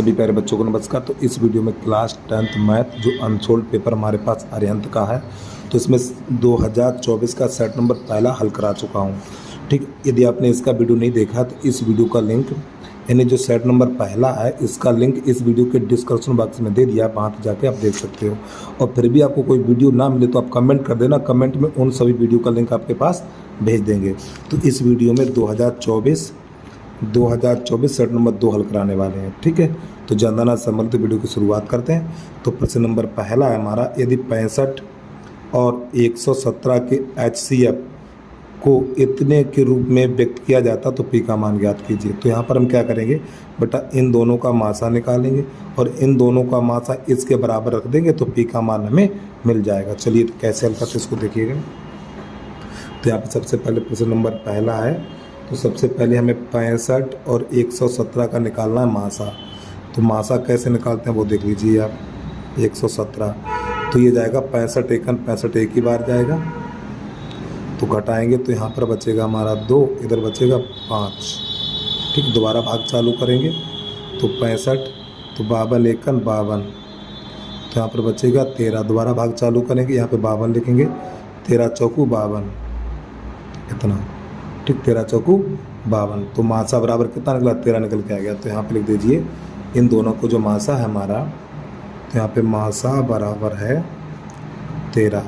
सभी प्यारे बच्चों को नमस्कार। तो इस वीडियो में क्लास 10th मैथ जो अनसोल्ड पेपर हमारे पास अरिहंत का है, तो इसमें 2024 का सेट नंबर पहला हल करा चुका हूँ। ठीक, यदि आपने इसका वीडियो नहीं देखा तो इस वीडियो का लिंक, यानी जो सेट नंबर पहला है इसका लिंक इस वीडियो के डिस्क्रिप्शन बॉक्स में दे दिया, वहाँ पर जाके आप देख सकते हो। और फिर भी आपको कोई वीडियो ना मिले तो आप कमेंट कर देना, कमेंट में उन सभी वीडियो का लिंक आपके पास भेज देंगे। तो इस वीडियो में 2024 सेट नंबर 2 हल कराने वाले हैं। ठीक है, तो ज़्यादा ना समझ तो वीडियो की शुरुआत करते हैं। तो प्रश्न नंबर पहला है हमारा, यदि 65 और 117 के HCF को इतने के रूप में व्यक्त किया जाता तो पी का मान ज्ञात कीजिए। तो यहाँ पर हम क्या करेंगे बेटा, इन दोनों का मासा निकालेंगे और इन दोनों का मासा इसके बराबर रख देंगे तो पी का मान हमें मिल जाएगा। चलिए तो कैसे हल करते इसको देखिएगा। तो यहाँ पर सबसे पहले प्रश्न नंबर पहला है, तो सबसे पहले हमें 65 और 117 का निकालना है मासा। तो मासा कैसे निकालते हैं वो देख लीजिए आप। 117 तो ये जाएगा 65 एकन 65 एक ही बार जाएगा, तो घटाएंगे तो यहाँ पर बचेगा हमारा 2, इधर बचेगा 5। ठीक, दोबारा भाग चालू करेंगे तो 65 तो 52 एकन 52, तो यहाँ पर बचेगा 13। दोबारा भाग चालू करेंगे, यहाँ पे 52 लिखेंगे, 13 चौकू 52 इतना। ठीक, 13 चौकू 52, तो मासा बराबर कितना निकला, 13 निकल के आ गया। तो यहाँ पे लिख दीजिए इन दोनों को जो मासा है हमारा, तो यहाँ पे मासा बराबर है 13।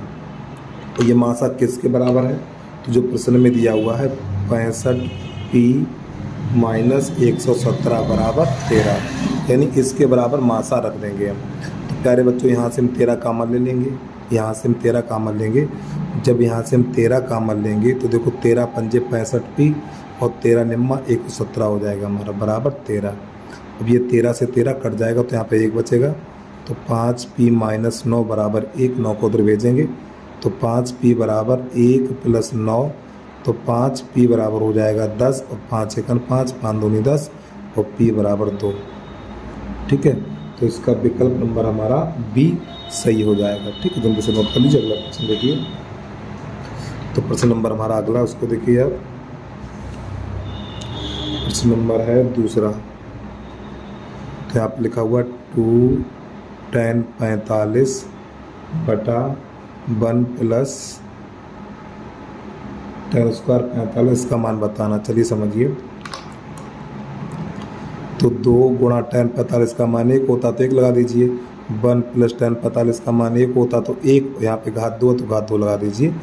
तो ये मासा किसके बराबर है, तो जो प्रश्न में दिया हुआ है 65P माइनस 117 बराबर 13, यानी इसके बराबर मासा रख देंगे हम। तो प्यारे बच्चों यहाँ से हम 13 कामन ले लेंगे, यहाँ से हम 13 कामन लेंगे। जब यहाँ से हम 13 कामन लेंगे तो देखो 13 पंजे 65P और 13 निम्मा 117 हो जाएगा हमारा बराबर 13। अब ये 13 से 13 कट जाएगा तो यहाँ पे 1 बचेगा, तो 5P माइनस 9 बराबर 1, 9 को उधर भेजेंगे तो 5P बराबर 1 प्लस 9, तो 5P बराबर हो जाएगा 10 और 5 एकन 5, 5 दूनी 10 और P बराबर 2। ठीक है, तो इसका विकल्प नंबर हमारा B सही हो जाएगा। ठीक है, जल्दी से नोट कर लीजिए। अगला प्रश्न देखिए। तो प्रश्न नंबर हमारा अगला, उसको देखिए अब। प्रश्न नंबर है दूसरा, तो यहाँ पर लिखा हुआ 2 tan 45 बटा 1 प्लस tan स्क्वायर 45 का मान बताना। चलिए समझिए। तो 2 गुणा tan 45 का मान 1 होता तो 1 लगा दीजिए, 1 प्लस tan 45 का मान 1 होता तो 1, यहाँ पे घात 2 तो घात 2 लगा दीजिए,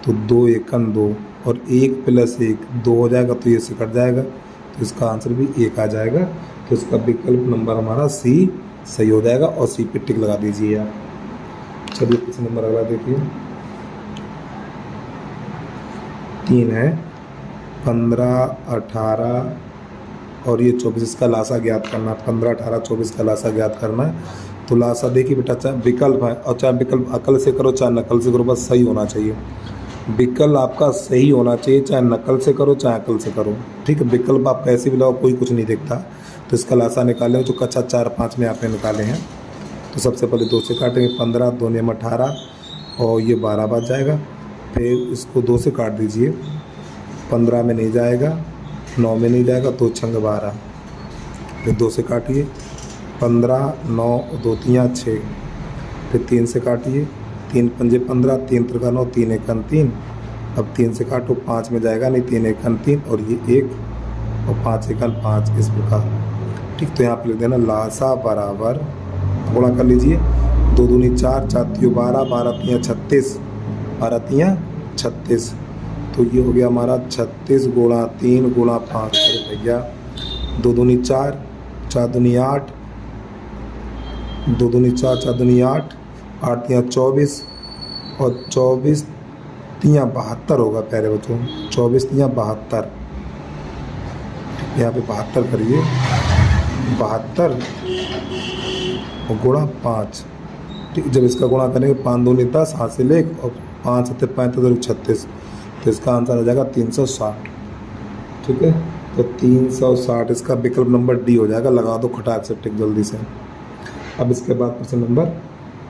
तो 2 एकन 2 और 1 प्लस 1 2 हो जाएगा, तो ये से कट जाएगा, तो इसका आंसर भी 1 आ जाएगा। तो इसका विकल्प नंबर हमारा C सही हो जाएगा और C पे टिक लगा दीजिए आप। चलिए प्रश्न नंबर अगला देखिए। 3 है, 15, 18 और ये 24, इसका लासा ज्ञात करना। 15, 18, 24 का लासा ज्ञात करना है। तो लासा देखिए बेटा, चाहे विकल्प है और चाहे विकल्प अकल से करो चाहे नकल से करो, बस सही होना चाहिए। विकल्प आपका सही होना चाहिए, चाहे नकल से करो चाहे अकल से करो। ठीक है, विकल्प आप कैसे भी लाओ कोई कुछ नहीं देखता। तो इसका लासा निकालें जो कक्षा 4, 5 में आपने निकाले हैं। तो सबसे पहले 2 से काटेंगे, 15 2 में 18 और ये 12 बच जाएगा। फिर इसको 2 से काट दीजिए, 15 में नहीं जाएगा, 9 में नहीं जाएगा, 2 छंग 12। फिर 2 से काटिए, 15 9 2 3 6। फिर 3 से काटिए, 3 पंजे 15, 3 त्रिका 9, 3 एकन 3। अब 3 से काटो, 5 में जाएगा नहीं, 3 एकन 3 और ये 1 और 5 एकन 5, इस प्रकार। ठीक, तो यहाँ पर लिख देना लासा बराबर, गुणा कर लीजिए, 2 दूनी 4, 4 तियों 12, 12 तियाँ 36, 12 तियाँ 36। तो ये हो गया हमारा 36 गुणा 3 गुणा 5। अरे भैया, 2 दूनी 4, 4 दूनी 8, 2 दूनी 4, 4 दूनी 8, 8 तियाँ 24 और 24 तियाँ 72 होगा प्यारे बच्चों, 24 तियाँ 72। यहाँ पे 72 करिए, 72 और गुणा 5। ठीक, जब इसका गुणा करेंगे 5 दूनी 10, हाथ से ले, और 5 7 35 36, तो इसका आंसर आ जाएगा 360। ठीक है, तो 360 इसका विकल्प नंबर D हो जाएगा। लगा दो खटाक से टिक जल्दी से। अब इसके बाद प्रश्न नंबर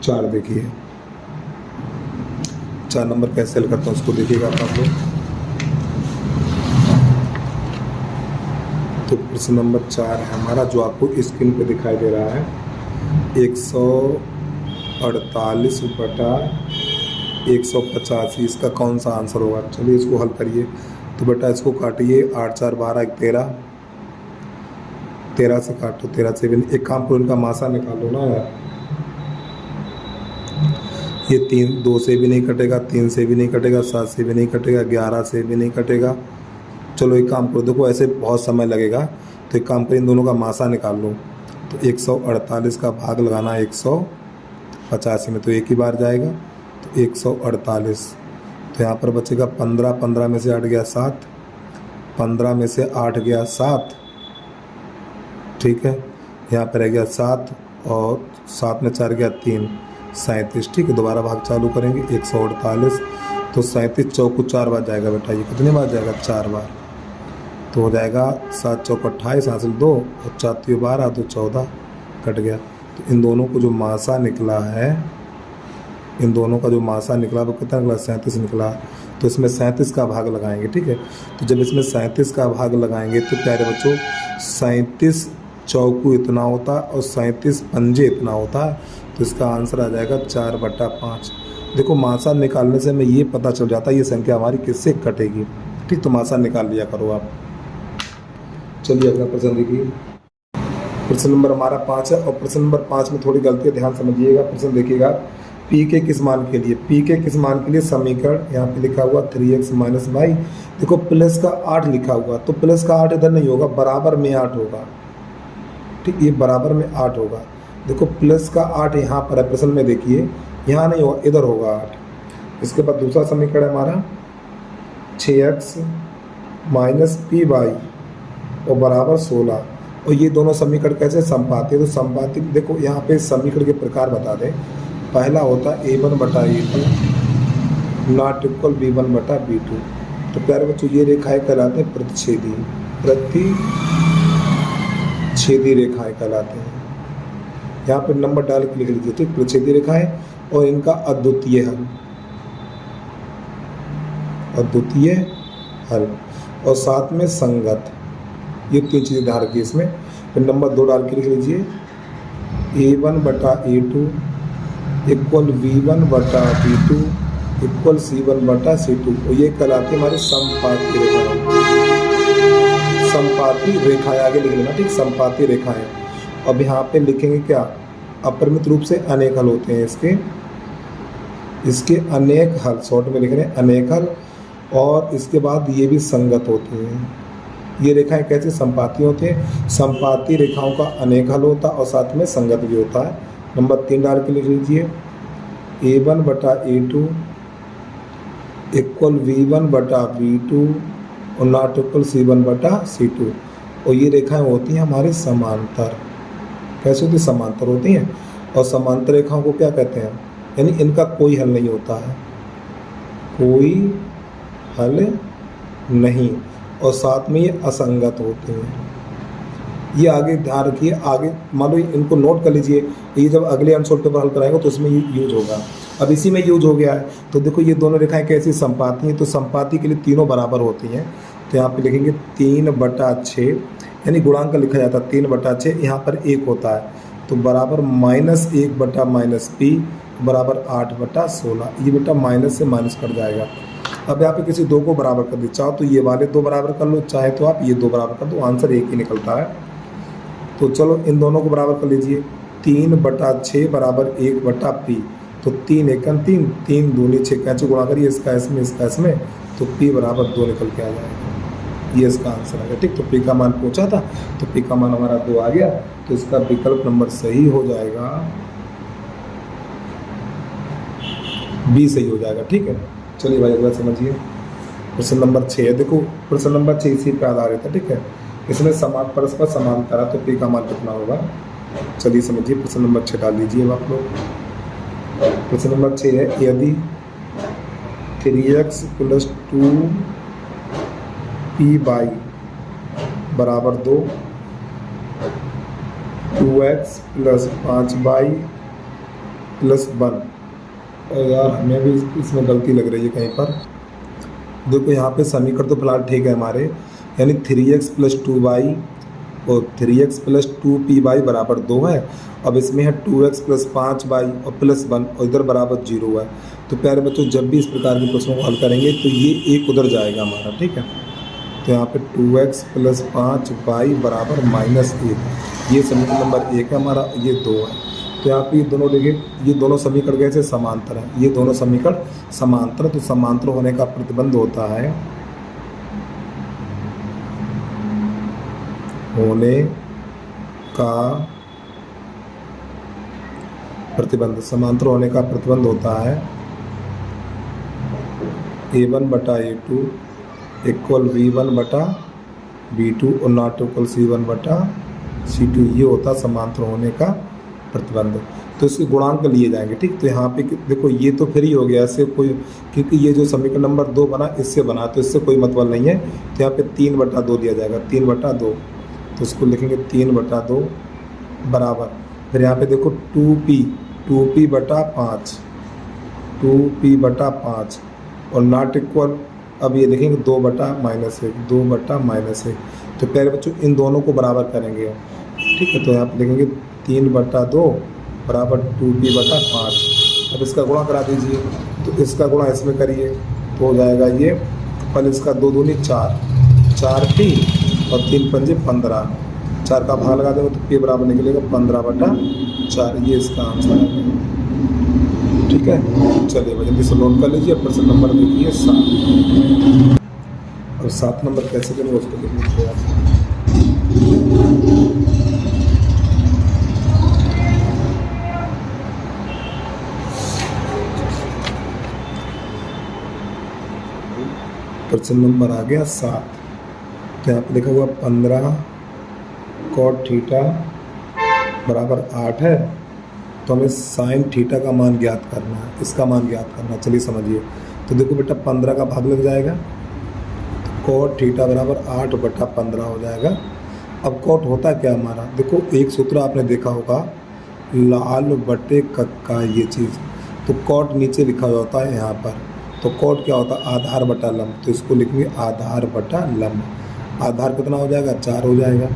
4 देखिए। 4 नंबर कैसे हल करता हूँ उसको देखिएगा आप लोग। तो प्रश्न नंबर 4 है हमारा, जो आपको स्क्रीन पे दिखाई दे रहा है 148/185, इसका कौन सा आंसर होगा। चलिए इसको हल करिए। तो बेटा इसको काटिए, 8 4 12 13, 13 से काटो, 13 से भी एक काम करो, इनका मासा निकालो ना यार। ये 3 2 से भी नहीं कटेगा, 3 से भी नहीं कटेगा, 7 से भी नहीं कटेगा, 11 से भी नहीं कटेगा। चलो एक काम करो, देखो ऐसे बहुत समय लगेगा, तो एक काम करो इन दोनों का मासा निकाल लो। तो 148 का भाग लगाना 185 में, तो एक ही बार जाएगा, तो 148। तो यहाँ पर बचेगा 15, 15 में से 8 गया 7, 15 में से 8 गया 7, ठीक है। यहाँ पर रह गया 7 और 7 में 4 गया 3, 37, ठीक है। दोबारा भाग चालू करेंगे 148, तो 37 चौको 4 बार जाएगा बेटा, ये कितने बार जाएगा 4 बार, तो हो जाएगा 7 चौक 28, हासिल 2 और 4 3 12, तो 14 कट गया। तो इन दोनों को जो मासा निकला है, इन दोनों का जो मासा निकला वो कितना निकला, 37 निकला। तो इसमें 37 का भाग लगाएंगे, ठीक है। तो जब इसमें 37 का भाग लगाएंगे तो प्यारे बच्चों 37 चौकू इतना होता है और 37 पंजे इतना होता है, तो इसका आंसर आ जाएगा 4/5। देखो मासा निकालने से हमें ये पता चल जाता है ये संख्या हमारी किससे कटेगी, ठीक। तो मासा निकाल लिया करो आप। चलिए अगला प्रश्न देखिए। प्रश्न नंबर हमारा 5 है और प्रश्न नंबर 5 में थोड़ी गलती है, ध्यान समझिएगा। प्रश्न देखिएगा, पी के किस मान के लिए, पी के किस मान के लिए समीकरण यहाँ पे लिखा हुआ 3x - y। देखो प्लस का 8 लिखा हुआ, तो प्लस का 8 इधर नहीं होगा, बराबर में 8 होगा, ठीक। ये बराबर में 8 होगा। देखो प्लस का 8 यहाँ पर है, प्रश्न में देखिए यहाँ नहीं होगा, इधर होगा 8। इसके बाद दूसरा समीकरण है हमारा 6x - py और बराबर 16। और ये दोनों समीकरण कैसे समपाती है, तो समपाती देखो यहाँ पे समीकरण के प्रकार बता दें। पहला होता है a1/a2 नॉट इक्वल b1/b2। तो प्यारे बच्चों ये रेखाएं कहलाते हैं प्रतिच्छेदी, प्रतिच्छेदी रेखाएं कहलाते हैं। यहाँ पे नंबर डाल के लिख लीजिए, ठीक। प्रतिच्छेदी रेखाएं और इनका अद्वितीय हल, अद्वितीय हल और साथ में संगत, ये 3 चीज़ें ध्यान रखिए इसमें। फिर नंबर 2 डाल के लिख लीजिए a1/a2 equal b1/b2 equal c1/c2। और ये कहलाती हमारी समपाती रेखाएं, समपाती रेखाएं आगे लिख लेना, ठीक। समपाती रेखाएं। अब यहाँ पे लिखेंगे क्या, अपरिमित रूप से अनेक हल होते हैं इसके अनेक हल, शॉर्ट में लिख रहे हैं अनेक हल। और इसके बाद ये भी संगत होती हैं। ये रेखाएं कैसे समपाती होती हैं, समपाती रेखाओं का अनेक हल होता है और साथ में संगत भी होता है। नंबर 3 डाल के लिख लीजिए a1/a2 इक्वल v1/v2 और नॉट इक्वल c1/c2। और ये रेखाएं होती हैं हमारे समांतर। कैसे होती, समांतर होती हैं। और समांतर रेखाओं को क्या कहते हैं, यानी इनका कोई हल नहीं होता है, कोई हल नहीं, और साथ में ये असंगत होते हैं। ये आगे ध्यान रखिए, आगे मान लो इनको नोट कर लीजिए, ये जब अगले अनसोल्व पेपर हल कराएंगे तो उसमें ये यूज होगा। अब इसी में यूज हो गया है। तो देखो ये दोनों रेखाएं कैसी समपाती हैं, तो समपाती के लिए तीनों बराबर होती हैं। तो यहाँ पे लिखेंगे 3/6, यानी गुणांक लिखा जाता है 3/6, यहाँ पर 1 होता है, तो बराबर -1/-p बराबर 8/16। ये बेटा माइनस से माइनस कट जाएगा। अब यहाँ पे किसी 2 को बराबर कर दे, चाहो तो ये वाले 2 बराबर कर लो, चाहे तो आप ये 2 बराबर कर दो, आंसर 1 ही निकलता है। तो चलो इन दोनों को बराबर कर लीजिए, 3/6 बराबर 1/p। तो 3 × 3, 3 दूनी 6, कैसे गुणा करिए, इसका इसमें इसका इसमें, तो p बराबर 2 निकल के आ जाएगा। ये इसका आंसर आ गया, ठीक। तो p का मान पूछा था, तो p का मान हमारा 2 आ गया, तो इसका विकल्प नंबर सही हो जाएगा, बी सही हो जाएगा, ठीक है। चलिए भाई अगला समझिए। प्रश्न नंबर 6 है। देखो प्रश्न नंबर 6 इसी पे आधारित है, ठीक है। इसमें समान परस्पर समांतर है, तो p का मान कितना होगा। चलिए समझिए, प्रश्न नंबर 6 डाल दीजिए आप लोग। प्रश्न नंबर 6 है, यदि 3x + 2py बराबर 2, 2x + 5y + 1। और यार हमें भी इसमें गलती लग रही है कहीं पर। देखो यहाँ पे समीकरण तो फिलहाल ठीक है हमारे, यानी 3x + 2y और 3x प्लस 2p/, बराबर 2 है। अब इसमें है 2x प्लस 5y और प्लस 1 और इधर बराबर 0 है। तो प्यारे बच्चों, जब भी इस प्रकार के प्रश्नों को हल करेंगे तो ये एक उधर जाएगा हमारा, ठीक है। तो यहाँ पे 2x प्लस 5y बराबर -1, ये समीकरण नंबर 1 है हमारा, ये 2 है। तो यहाँ पे ये दोनों देखिए, ये दोनों समीकरण कैसे समांतर हैं, ये दोनों समीकरण समांतर। तो समांतर होने का प्रतिबंध होता है, होने का प्रतिबंध, समांतर होने का प्रतिबंध होता है a1/a2 इक्वल b1/b2 और नॉट इक्वल c1/c2। ये होता समांतर होने का प्रतिबंध। तो इसके गुणांक लिए जाएंगे, ठीक। तो यहाँ पे देखो, ये तो फ्री हो गया, इससे कोई, क्योंकि ये जो समीकरण नंबर 2 बना इससे बना, तो इससे कोई मतलब नहीं है। तो यहाँ पे 3/2 दिया जाएगा, 3/2। तो इसको लिखेंगे 3/2 बराबर, फिर यहाँ पे देखो 2p/5, 2p/5 और नॉट इक्वल, अब ये लिखेंगे 2/-1, 2/-1। तो प्यारे बच्चों, इन दोनों को बराबर करेंगे, ठीक है। तो यहाँ पे लिखेंगे 3/2 बराबर 2p/5। अब इसका गुणा करा दीजिए, तो इसका गुणा इसमें करिए तो हो जाएगा ये, पल इसका 2 दूनी 4, 4p और 3 पंजे 15, 4 का भाग लगा देंगे तो p बराबर निकलेगा 15/4। ये इसका आंसर है, ठीक है। चलिए जल्दी से नोट कर लीजिए। प्रश्न नंबर देखिए 7। और 7 नंबर कैसे करेंगे उसको देख लीजिए आप। प्रश्न नंबर आ गया 7। तो यहाँ पे लिखा हुआ 15 cot थीटा बराबर 8 है। तो हमें साइन थीटा का मान ज्ञात करना है, इसका मान ज्ञात करना है। चलिए समझिए। तो देखो बेटा, 15 का भाग लग जाएगा, तो cot थीटा बराबर 8/15 हो जाएगा। अब cot होता क्या हमारा, देखो एक सूत्र आपने देखा होगा, लाल बटे कक्का, ये चीज़। तो cot नीचे लिखा हुआ होता है यहाँ पर। तो cot क्या होता है, आधार बटा लंब। तो इसको लिखेंगे आधार बटा लंब। आधार कितना हो जाएगा, 4 हो जाएगा,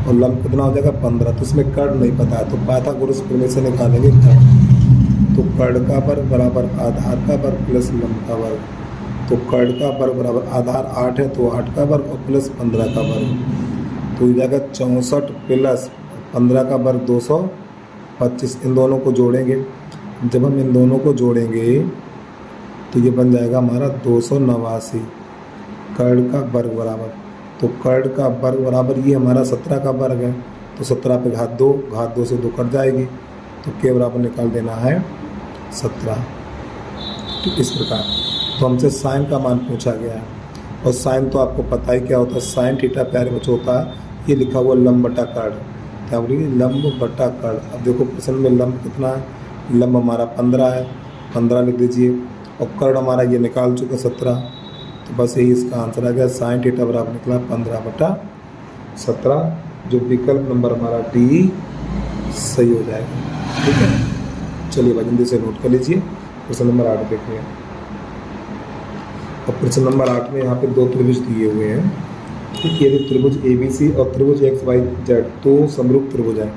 और लंब कितना हो जाएगा, 15। तो इसमें कर्ण नहीं पता है, तो पाइथागोरस प्रमेय से निकालेंगे कर्ण। तो कर्ण का वर्ग बराबर आधार का वर्ग प्लस लंब का वर्ग। तो कर्ण का वर्ग बराबर, आधार 8 है तो 8 का वर्ग और प्लस 15 का वर्ग। तो हो जाएगा 64 प्लस 15 का वर्ग 225। इन दोनों को जोड़ेंगे, जब हम इन दोनों को जोड़ेंगे तो ये बन जाएगा हमारा 289 कर्ण का वर्ग बराबर। तो कर्ण का वर्ग बराबर ये हमारा 17 का वर्ग है। तो 17 पे घात 2 से 2 कट जाएगी। तो के बराबर निकाल देना है 17। तो इस प्रकार तो हमसे साइन का मान पूछा गया है। और साइन तो आपको पता ही क्या होता है, साइन थीटा प्यारे बच्चों होता है, ये लिखा हुआ लंब बटा कर्ण। क्या बोलिए, लंब बटा कर्ण। अब देखो प्रश्न में लंब कितना है, लंब हमारा 15 है, 15 लिख दीजिए। और कर्ण हमारा ये निकाल चुका 17। तो बस यही इसका आंसर आ गया, साइन थीटा बराबर निकला 15/17, जो विकल्प नंबर हमारा डी सही हो जाएगा, ठीक है। चलिए जल्दी से नोट कर लीजिए। प्रश्न नंबर 8 देखिए। और प्रश्न नंबर 8 में यहाँ पे 2 त्रिभुज दिए हुए हैं, ठीक है। ये त्रिभुज ABC और त्रिभुज XYZ 2 समरूप त्रिभुज है।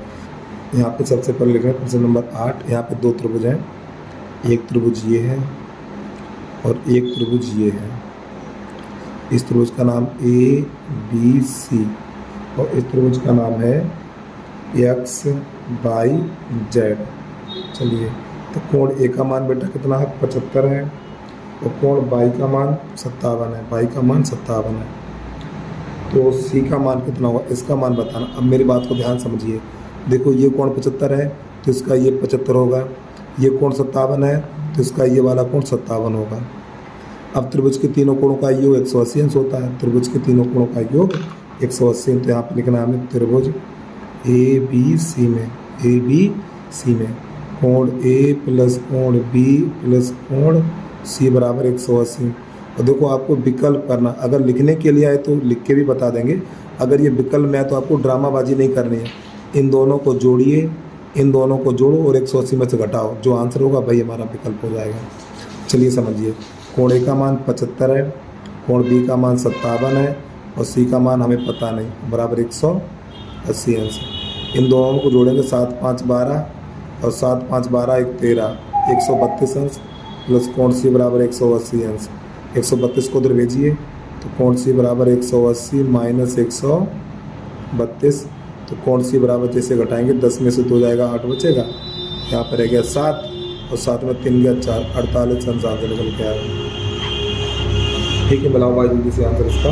यहाँ पे सबसे पहले लिख रहे हैं प्रश्न नंबर 8। यहाँ पे 2 त्रिभुज हैं, एक त्रिभुज ये है और एक त्रिभुज ये है। इस त्रिभुज का नाम ABC और इस त्रिभुज का नाम है XYZ। चलिए, तो कोण A का मान बेटा कितना है, 75 है, और कोण Y का मान 57 है, Y का मान 57 है। तो C का मान कितना होगा, इसका मान बताना। अब मेरी बात को ध्यान समझिए। देखो ये कोण 75 है तो इसका ये 75 होगा, ये कोण 57 है तो इसका ये वाला कोण 57 होगा। अब त्रिभुज के तीनों कोणों का योग 180 अंश होता है, त्रिभुज के तीनों कोणों का योग 180। तो यहाँ पे लिखना है हमें त्रिभुज ABC में कोण A प्लस कोण B प्लस कोण C बराबर 180। और देखो आपको विकल्प करना, अगर लिखने के लिए आए तो लिख के भी बता देंगे, अगर ये विकल्प में है तो आपको ड्रामाबाजी नहीं करनी है। इन दोनों को जोड़िए, इन दोनों को जोड़ो और 180 में से घटाओ, जो आंसर होगा वही हमारा विकल्प हो जाएगा। चलिए समझिए। कोण A का मान 75 है, कोण B का मान 57 है और C का मान हमें पता नहीं, बराबर 180। 80 अंश। इन दोनों को जोड़ेंगे 7 5 12 और 7 5 12 1 13 132 अंश प्लस कोण सी बराबर 180 अंश। 132 को उधर भेजिए तो कोण सी बराबर 180 माइनस 132, तो कोण सी बराबर जैसे घटाएंगे 10 में से 2 जाएगा 8 बचेगा, यहाँ पर रह गया 7 और 7 में 3 गया 4, 48 अंश आंसर निकल के आया। ठीक है, बनाओ भाई जल्दी से आंसर इसका।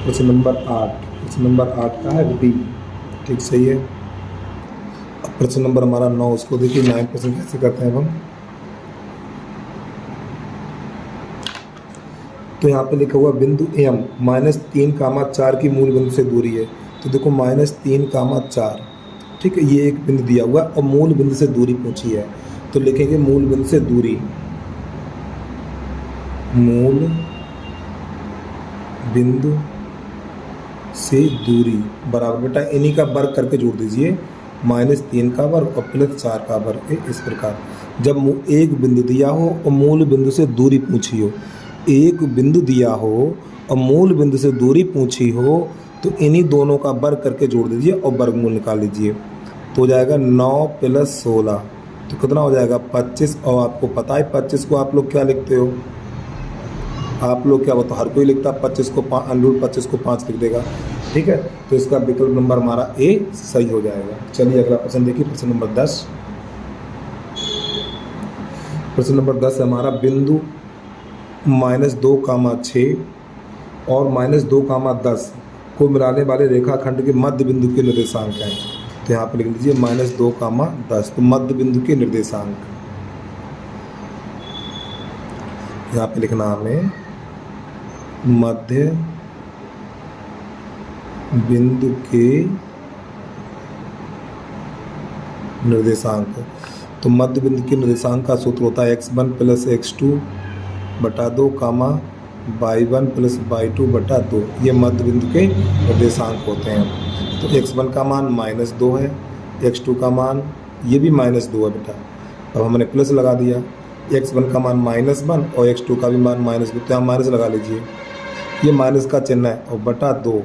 क्वेश्चन नंबर 8, क्वेश्चन नंबर 8 का है बी। ठीक, सही है। अब प्रश्न नंबर हमारा 9, उसको देखिए 9% कैसे करते हैं हम। तो यहाँ पे लिखा हुआ बिंदु एम -3, 4 की मूल बिंदु से दूरी है। तो देखो -3, 4, ठीक है, ये एक बिंदु दिया हुआ और मूल बिंदु से दूरी पूछी है। तो लिखेंगे मूल बिंदु से दूरी, मूल बिंदु से दूरी बराबर, बेटा इन्हीं का वर्ग करके जोड़ दीजिए, -3 का वर्ग और प्लस 4 का वर्ग। इस प्रकार जब एक बिंदु दिया हो और मूल बिंदु से दूरी पूछी हो, एक बिंदु दिया हो और मूल बिंदु से दूरी पूछी हो, तो इन्हीं दोनों का वर्ग करके जोड़ दीजिए और वर्गमूल निकाल लीजिए। तो हो जाएगा 9 प्लस 16, तो कितना हो जाएगा 25। और आपको पता है 25 को आप लोग क्या लिखते हो, आप लोग क्या बताओ, हर कोई लिखता है 25 को √25 को 5 लिख देगा। ठीक है, तो इसका विकल्प नंबर हमारा ए सही हो जाएगा। चलिए अगला प्रश्न देखिए, प्रश्न नंबर 10। प्रश्न नंबर 10 है हमारा बिंदु -2, 6 और -2, 10 को मिलाने वाले रेखाखंड के मध्य बिंदु के निर्देशांक हैं। तो यहाँ पर लिख लीजिए -2, 10, तो मध्य बिंदु के निर्देशांक यहाँ पे लिखना हमें मध्य बिंदु के निर्देशांक। तो मध्य बिंदु के निर्देशांक का सूत्र होता है x1 + x2 बटा 2, y1 + y2 बटा 2। ये मध्य बिंदु के निर्देशांक होते हैं। तो x1 का मान -2 है, x2 का मान ये भी -2 है बेटा। अब हमने प्लस लगा दिया, x1 का मान -1 और x2 का भी मान -2, तो यहाँ माइनस लगा लीजिए, ये माइनस का चिन्ह है, और बटा 2,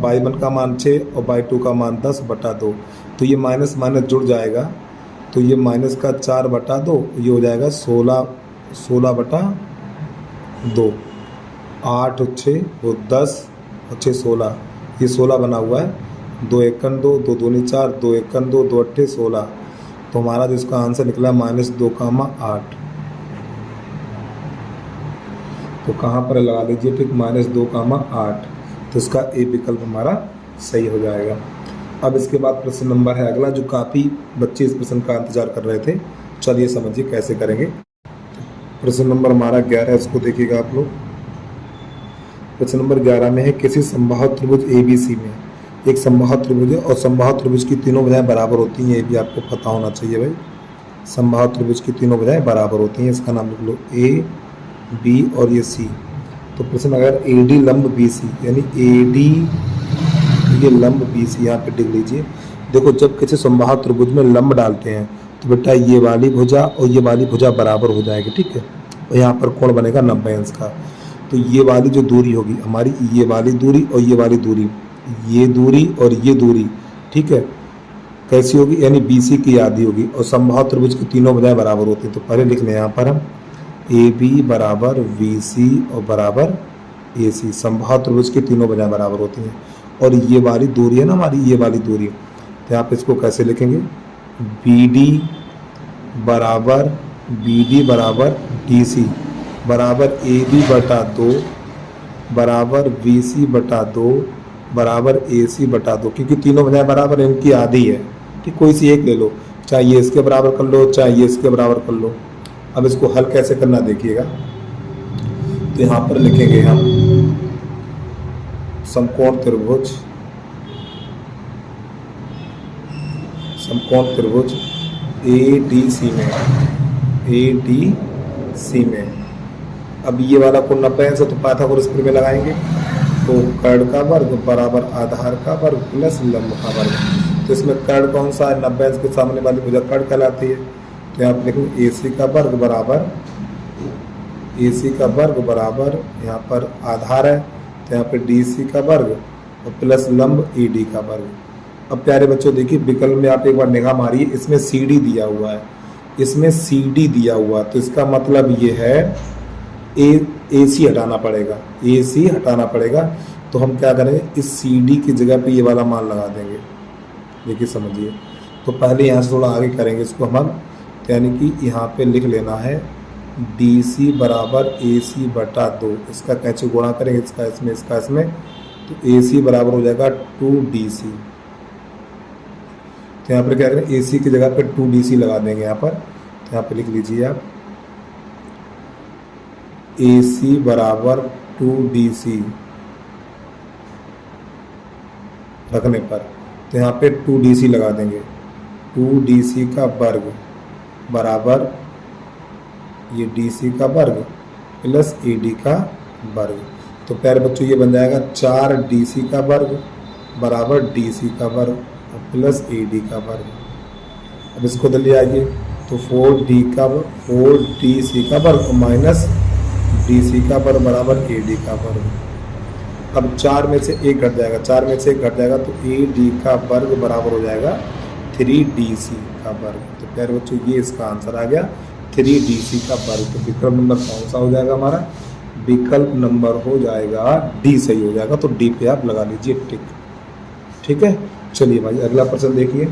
y1 का मान 6 और y2 का मान 10 बटा 2। तो ये माइनस माइनस जुड़ जाएगा, तो ये माइनस का 4 बटा 2, ये हो जाएगा 16 बटा 2। 8 और 6 वो 10 और 6 16, ये 16 बना हुआ है। 2 एकन 2, 2 दूनी 4, 2 एकन 2, 2 अट्ठे 16। तो हमारा जो इसका आंसर निकला -2, 8। तो कहाँ पर लगा लीजिए, ठीक -2, 8। तो इसका ए विकल्प हमारा सही हो जाएगा। अब इसके बाद प्रश्न नंबर है अगला, जो काफ़ी बच्चे इस प्रश्न का इंतजार कर रहे थे। चलिए समझिए कैसे करेंगे। प्रश्न नंबर हमारा 11, इसको देखिएगा आप लोग। प्रश्न नंबर 11 में है किसी समबाहु त्रिभुज ABC में एक समबाहु त्रिभुज है और समबाहु त्रिभुज की तीनों भुजाएं बराबर होती हैं। ये भी आपको पता होना चाहिए भाई, समबाहु त्रिभुज की तीनों भुजाएं बराबर होती हैं। इसका नाम लिख लो A, B और ये C। तो प्रश्न अगर AD लंब BC, यानी AD ये लंब BC यहाँ पे लिख लीजिए। देखो जब किसी समबाहु त्रिभुज में लंब डालते हैं तो बेटा ये वाली भुजा और ये वाली भुजा बराबर हो जाएगी, ठीक है। और यहाँ पर कोण बनेगा 90 अंश का। तो ये वाली जो दूरी होगी हमारी, ये वाली दूरी और ये वाली दूरी, ये दूरी और ये दूरी, ठीक है, कैसी होगी, यानी BC की आधी होगी। और समबाहु त्रिभुज की तीनों भुजाएं बराबर होती हैं। तो पहले लिख लें यहाँ पर हम AB बराबर BC और बराबर AC। समबाहु त्रिभुज की तीनों भुजाएं बराबर होती हैं। और ये वाली दूरी है ना हमारी, ये वाली दूरी, तो यहाँ पे इसको कैसे लिखेंगे, BD बराबर DC बराबर AB बटा 2 बराबर BC बटा 2 बराबर AC बटा 2। क्योंकि तीनों भुजाएं बराबर है, इनकी आधी है, कि कोई सी एक ले लो, चाहे ये इसके बराबर कर लो, चाहे ये इसके बराबर कर लो। अब इसको हल कैसे करना देखिएगा। तो यहाँ पर लिखेंगे हम समकोण त्रिभुज ADC में। अब ये वाला कोण 90 अंश है, तो पाइथागोरस प्रमेय लगाएंगे। तो कर्ण का वर्ग बराबर आधार का वर्ग प्लस लंब का वर्ग। तो इसमें कर्ण कौन सा है, 90 अंश के सामने वाली भुजा कर्ण कहलाती है। तो यहाँ पर लिखेंगे AC का वर्ग बराबर यहाँ पर आधार है, तो यहाँ पे DC का वर्ग और प्लस लंब ED का वर्ग। अब प्यारे बच्चों देखिए विकल्प में आप एक बार निगाह मारिए, इसमें CD दिया हुआ है, इसमें CD दिया हुआ, तो इसका मतलब ये है AC हटाना पड़ेगा, AC हटाना पड़ेगा। तो हम क्या करेंगे, इस CD की जगह पे ये वाला मान लगा देंगे। देखिए समझिए, तो पहले यहाँ से थोड़ा आगे करेंगे इसको हम, तो यानी कि यहाँ पे लिख लेना है DC बराबर AC बटा 2, इसका कैसे गुणा करेंगे, इसका इसमें, इसका इसमें, तो AC बराबर हो जाएगा 2DC। तो यहाँ पर क्या करें, AC की जगह पे 2DC लगा देंगे यहाँ पर। तो यहाँ पे लिख लीजिए आप AC बराबर 2DC रखने पर, तो यहाँ पे 2DC लगा देंगे, 2DC का वर्ग बराबर ये DC का वर्ग प्लस AD का वर्ग। तो प्यारे बच्चों ये बन जाएगा 4DC का वर्ग बराबर DC का वर्ग और प्लस AD का वर्ग। अब इसको ले आइए, तो 4DC का वर्ग माइनस DC का वर्ग बराबर AD का वर्ग। अब 4 में से 1 घट जाएगा, 4 में से 1 घट जाएगा, तो AD का वर्ग बराबर हो जाएगा 3DC का वर्ग। तो प्यारे बच्चों ये इसका आंसर आ गया 3DC का वर्ग। तो विकल्प नंबर कौन सा हो जाएगा हमारा, विकल्प नंबर हो जाएगा D सही हो जाएगा। तो D पे आप लगा लीजिए टिक। ठीक है, चलिए भाई अगला प्रश्न देखिए,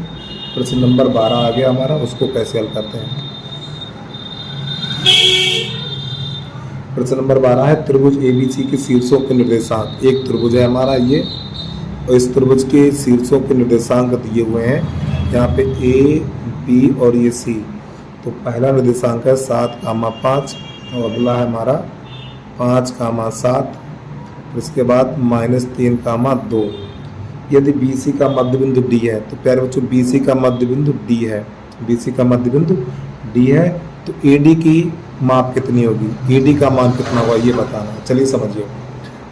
प्रश्न नंबर 12 आ गया हमारा, उसको कैसे हल करते हैं। प्रश्न नंबर 12 है त्रिभुज ABC के शीर्षों के निर्देशांक। एक त्रिभुज है हमारा ये, और इस त्रिभुज के शीर्षों के निर्देशांक दिए हुए हैं यहाँ पे A, B और ये C। तो पहला निर्देशांक है 7,5 और अगला है हमारा 5,7, इसके बाद -3,2। यदि BC का मध्य बिंदु D है, तो प्यारे बच्चों BC का मध्य बिंदु D है, BC का मध्य बिंदु D है, तो AD की माप कितनी होगी, AD का मान कितना होगा ये बताना है। चलिए समझिए,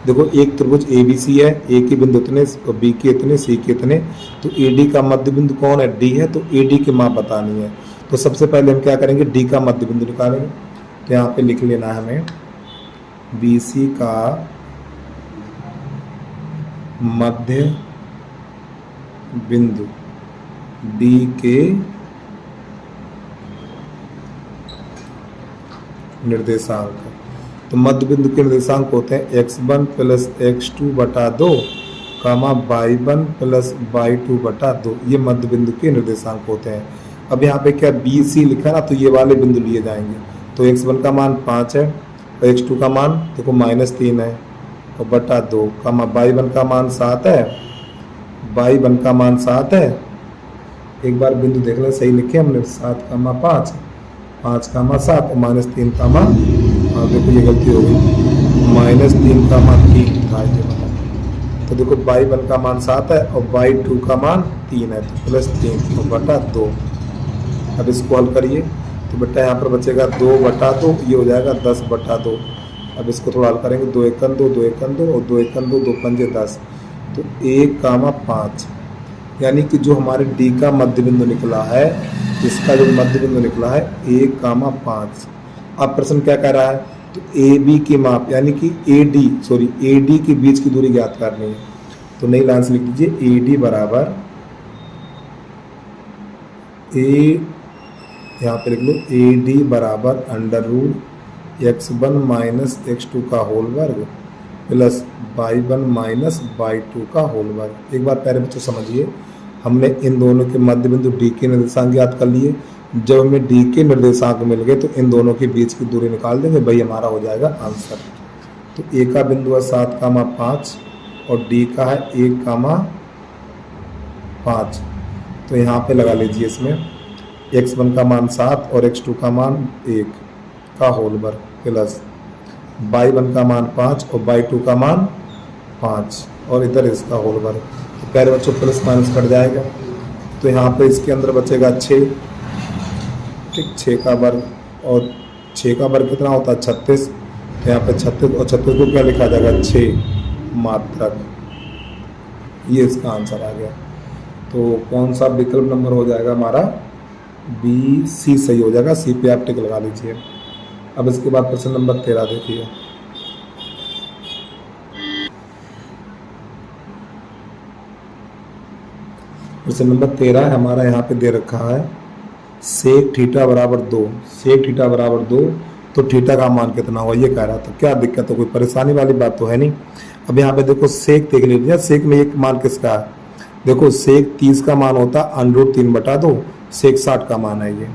देखो एक त्रिभुज ABC है, A के बिंदु इतने और B के इतने, C के इतने, तो AD का मध्य बिंदु कौन है, D है, तो AD की माप बतानी है। तो सबसे पहले हम क्या करेंगे, D का मध्य बिंदु निकालेंगे। तो यहाँ पे लिख लेना है हमें BC का मध्य बिंदु D के निर्देशांक। तो मध्य बिंदु के निर्देशांक होते हैं x1 प्लस x2 बटा 2 कामा y1 प्लस y2 बटा 2, ये मध्य बिंदु के निर्देशांक होते हैं। अब यहाँ पे क्या BC लिखा ना, तो ये वाले बिंदु लिए जाएंगे। तो x1 का मान 5 है और x2 का मान देखो -3 है और बटा 2 कामा y1 का मान 7 है, y1 का मान 7 है। एक बार बिंदु देख लें सही लिखे हमने, 7,5, 5,7 और -3, हाँ देखो ये गलती हो गई, -3,3 था ये वाला। तो देखो y1 का मान 7 है और y2 का मान 3 है, तो +3 तो बटा 2। अब इसको हल करिए, तो बेटा यहाँ पर बचेगा 2 बटा 2, ये हो जाएगा 10 बटा 2। अब इसको थोड़ा हल करेंगे, 2 एकन 2, 2 एकन 2 और 2 एकन 2, 2 पंजे 10, तो 1,5, यानी कि जो हमारे D का मध्य बिंदु निकला है, इसका जो मध्य बिंदु निकला है 1,5। अब प्रश्न क्या कह रहा है, तो AB की माप यानी कि AD के बीच की दूरी ज्ञात करनी है। तो नई लाइन से लिख दीजिए AD बराबर यहाँ पे लिख लो AD बराबर √x1 माइनस x2 का होल वर्ग प्लस y1 माइनस y2 का होल वर्ग। एक बार प्यारे बच्चों समझिए, हमने इन दोनों के मध्य बिंदु D के निर्देशांक ज्ञात कर लिए। जब हमें D के निर्देशांक मिल गए तो इन दोनों के बीच की दूरी निकाल देंगे, भाई हमारा हो जाएगा आंसर। तो A का बिंदु है 7,5 और D का है 1,5। तो यहाँ पे लगा लीजिए इसमें x1 का मान 7 और x2 का मान 1 का होल वर्ग प्लस y1 का मान 5 और y2 का मान 5 और इधर इसका होल वर्ग। तो प्यारे बच्चों प्लस माइनस कट जाएगा, तो यहाँ पे इसके अंदर बचेगा 6, ठीक, 6 का वर्ग, और 6 का वर्ग कितना होता है 36। तो यहाँ पे 36 और 36 को क्या लिखा जाएगा 6 मात्रक, ये इसका आंसर आ गया। तो कौन सा विकल्प नंबर हो जाएगा हमारा, BC सही हो जाएगा। C पे आप टिक लगा लीजिए। अब इसके बाद प्रश्न नंबर 13 देखिए। क्वेश्चन नंबर 13 है हमारा, यहाँ पे दे रखा है सेक थीटा बराबर 2, सेक थीटा बराबर 2, तो थीटा का मान कितना हुआ ये कह रहा था। क्या दिक्कत है, कोई परेशानी वाली बात तो है नहीं। अब यहाँ पे देखो सेक देख लीजिए, सेक में एक मान किसका है, देखो सेक 30 का मान होता है √3/2, सेक 60 का मान है ये।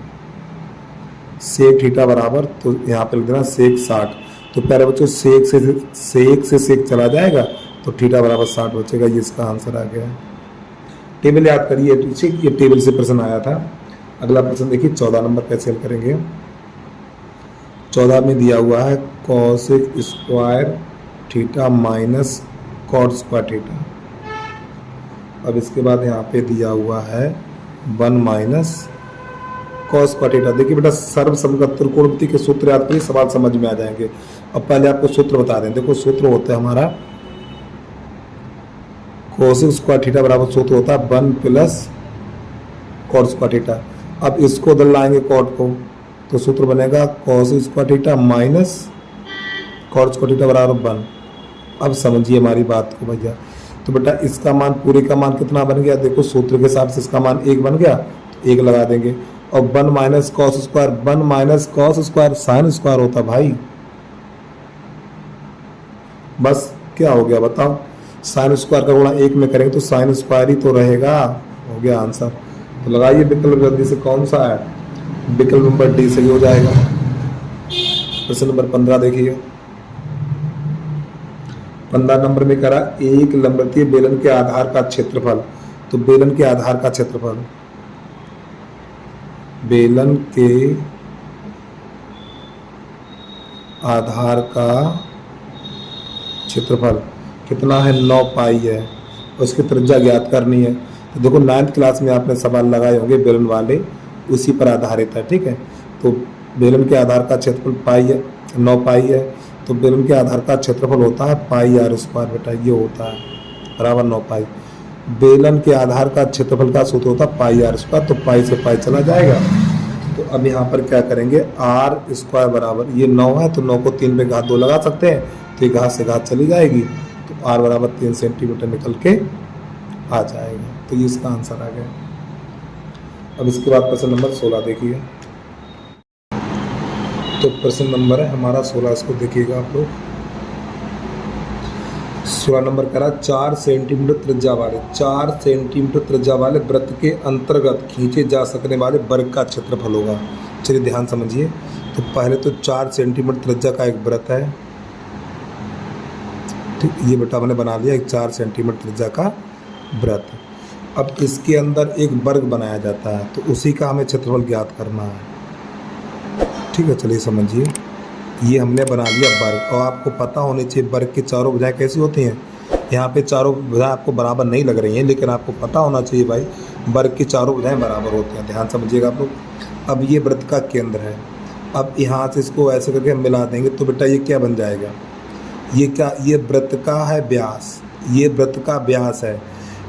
सेक थीटा बराबर, तो यहाँ पे लिख देना सेक 60, तो प्यारे बच्चों सेक से सेक चला जाएगा तो थीटा बराबर 60 बचेगा, ये इसका आंसर आ गया। टेबल याद करिए, ये टेबल से प्रश्न आया था। अगला प्रश्न देखिए 14 नंबर कैसे हल करेंगे। 14 में दिया हुआ है cosec square theta minus cot square theta. अब इसके बाद यहाँ पे दिया हुआ है 1 माइनस कॉस स्क्वायर थीटा। देखिए बेटा सर्वसमगत त्रिकोणमिति के सूत्र याद करिए, सवाल समझ में आ जाएंगे। अब पहले आपको सूत्र बता दें, देखो सूत्र होता है हमारा कोसेक स्क्वायर थीटा बराबर सूत्र होता है 1 प्लस कॉट स्क्वायर थीटा। अब इसको उधर लाएंगे कॉट को, तो सूत्र बनेगा cosec square theta minus cot square theta बराबर 1। अब समझिए हमारी बात को भैया, तो बेटा इसका मान पूरे का मान कितना बन गया, देखो सूत्र के हिसाब से इसका मान 1 बन गया, तो 1 लगा देंगे। और 1 minus cos square, 1 minus cos square sine square होता भाई। बस क्या हो गया बताओ, साइन स्क्वायर का गुणा 1 में करेंगे तो साइन स्क्वायर ही तो रहेगा, हो गया आंसर। तो लगाइए विकल्प जल्दी से, कौन सा है, विकल्प नंबर डी सही हो जाएगा। प्रश्न नंबर 15 देखिए। 15 नंबर में करा एक लंबवतीय बेलन के आधार का क्षेत्रफल, तो बेलन के आधार का क्षेत्रफल, बेलन के आधार का क्षेत्रफल कितना है, 9 पाई है, उसकी त्रिज्या ज्ञात करनी है। तो देखो 9th क्लास में आपने सवाल लगाए होंगे बेलन वाले, उसी पर आधारित है, ठीक है। तो बेलन के आधार का क्षेत्रफल पाई है, 9 पाई है, तो बेलन के आधार का क्षेत्रफल होता है पाई आर स्क्वायर, बेटा ये होता है बराबर 9 पाई। बेलन के आधार का क्षेत्रफल का सूत्र होता है पाई आर स्क्वायर, तो पाई से पाई चला जाएगा। तो अब यहाँ पर क्या करेंगे, आर स्क्वायर बराबर, ये 9 है तो 9 को 3 पे घात 2 लगा सकते हैं, तो ये घात से घात चली जाएगी, तो आर बराबर 3 सेंटीमीटर निकल के आ जाएगा। तो ये इसका आंसर आ गया। अब इसके बाद प्रश्न नंबर 16 देखिए। तो प्रश्न नंबर है हमारा 16, इसको देखिएगा आप लोग। 16 नंबर करा 4 सेंटीमीटर त्रिज्या वाले, 4 सेंटीमीटर त्रिज्या वाले वृत्त के अंतर्गत खींचे जा सकने वाले वर्ग का क्षेत्रफल होगा। चलिए ध्यान समझिए। तो पहले तो 4 सेंटीमीटर त्रिज्या का एक वृत्त है, ठीक, ये बेटा मैंने बना लिया एक 4 सेंटीमीटर त्रिज्या का वृत्त। अब इसके अंदर एक वर्ग बनाया जाता है, तो उसी का हमें क्षेत्रफल ज्ञात करना है, ठीक है। चलिए समझिए, ये हमने बना लिया वर्ग, और आपको पता होनी चाहिए वर्ग की चारों भुजाएं कैसी होती हैं। यहाँ पे चारों भुजाएं आपको बराबर नहीं लग रही हैं, लेकिन आपको पता होना चाहिए भाई वर्ग की चारों भुजाएं बराबर होती हैं। ध्यान समझिएगा आप लोग। अब ये वृत्त का केंद्र है, अब यहाँ से इसको ऐसे करके हम मिला देंगे, तो बेटा ये क्या बन जाएगा, ये क्या, ये वृत्त का है व्यास, ये वृत्त का व्यास है,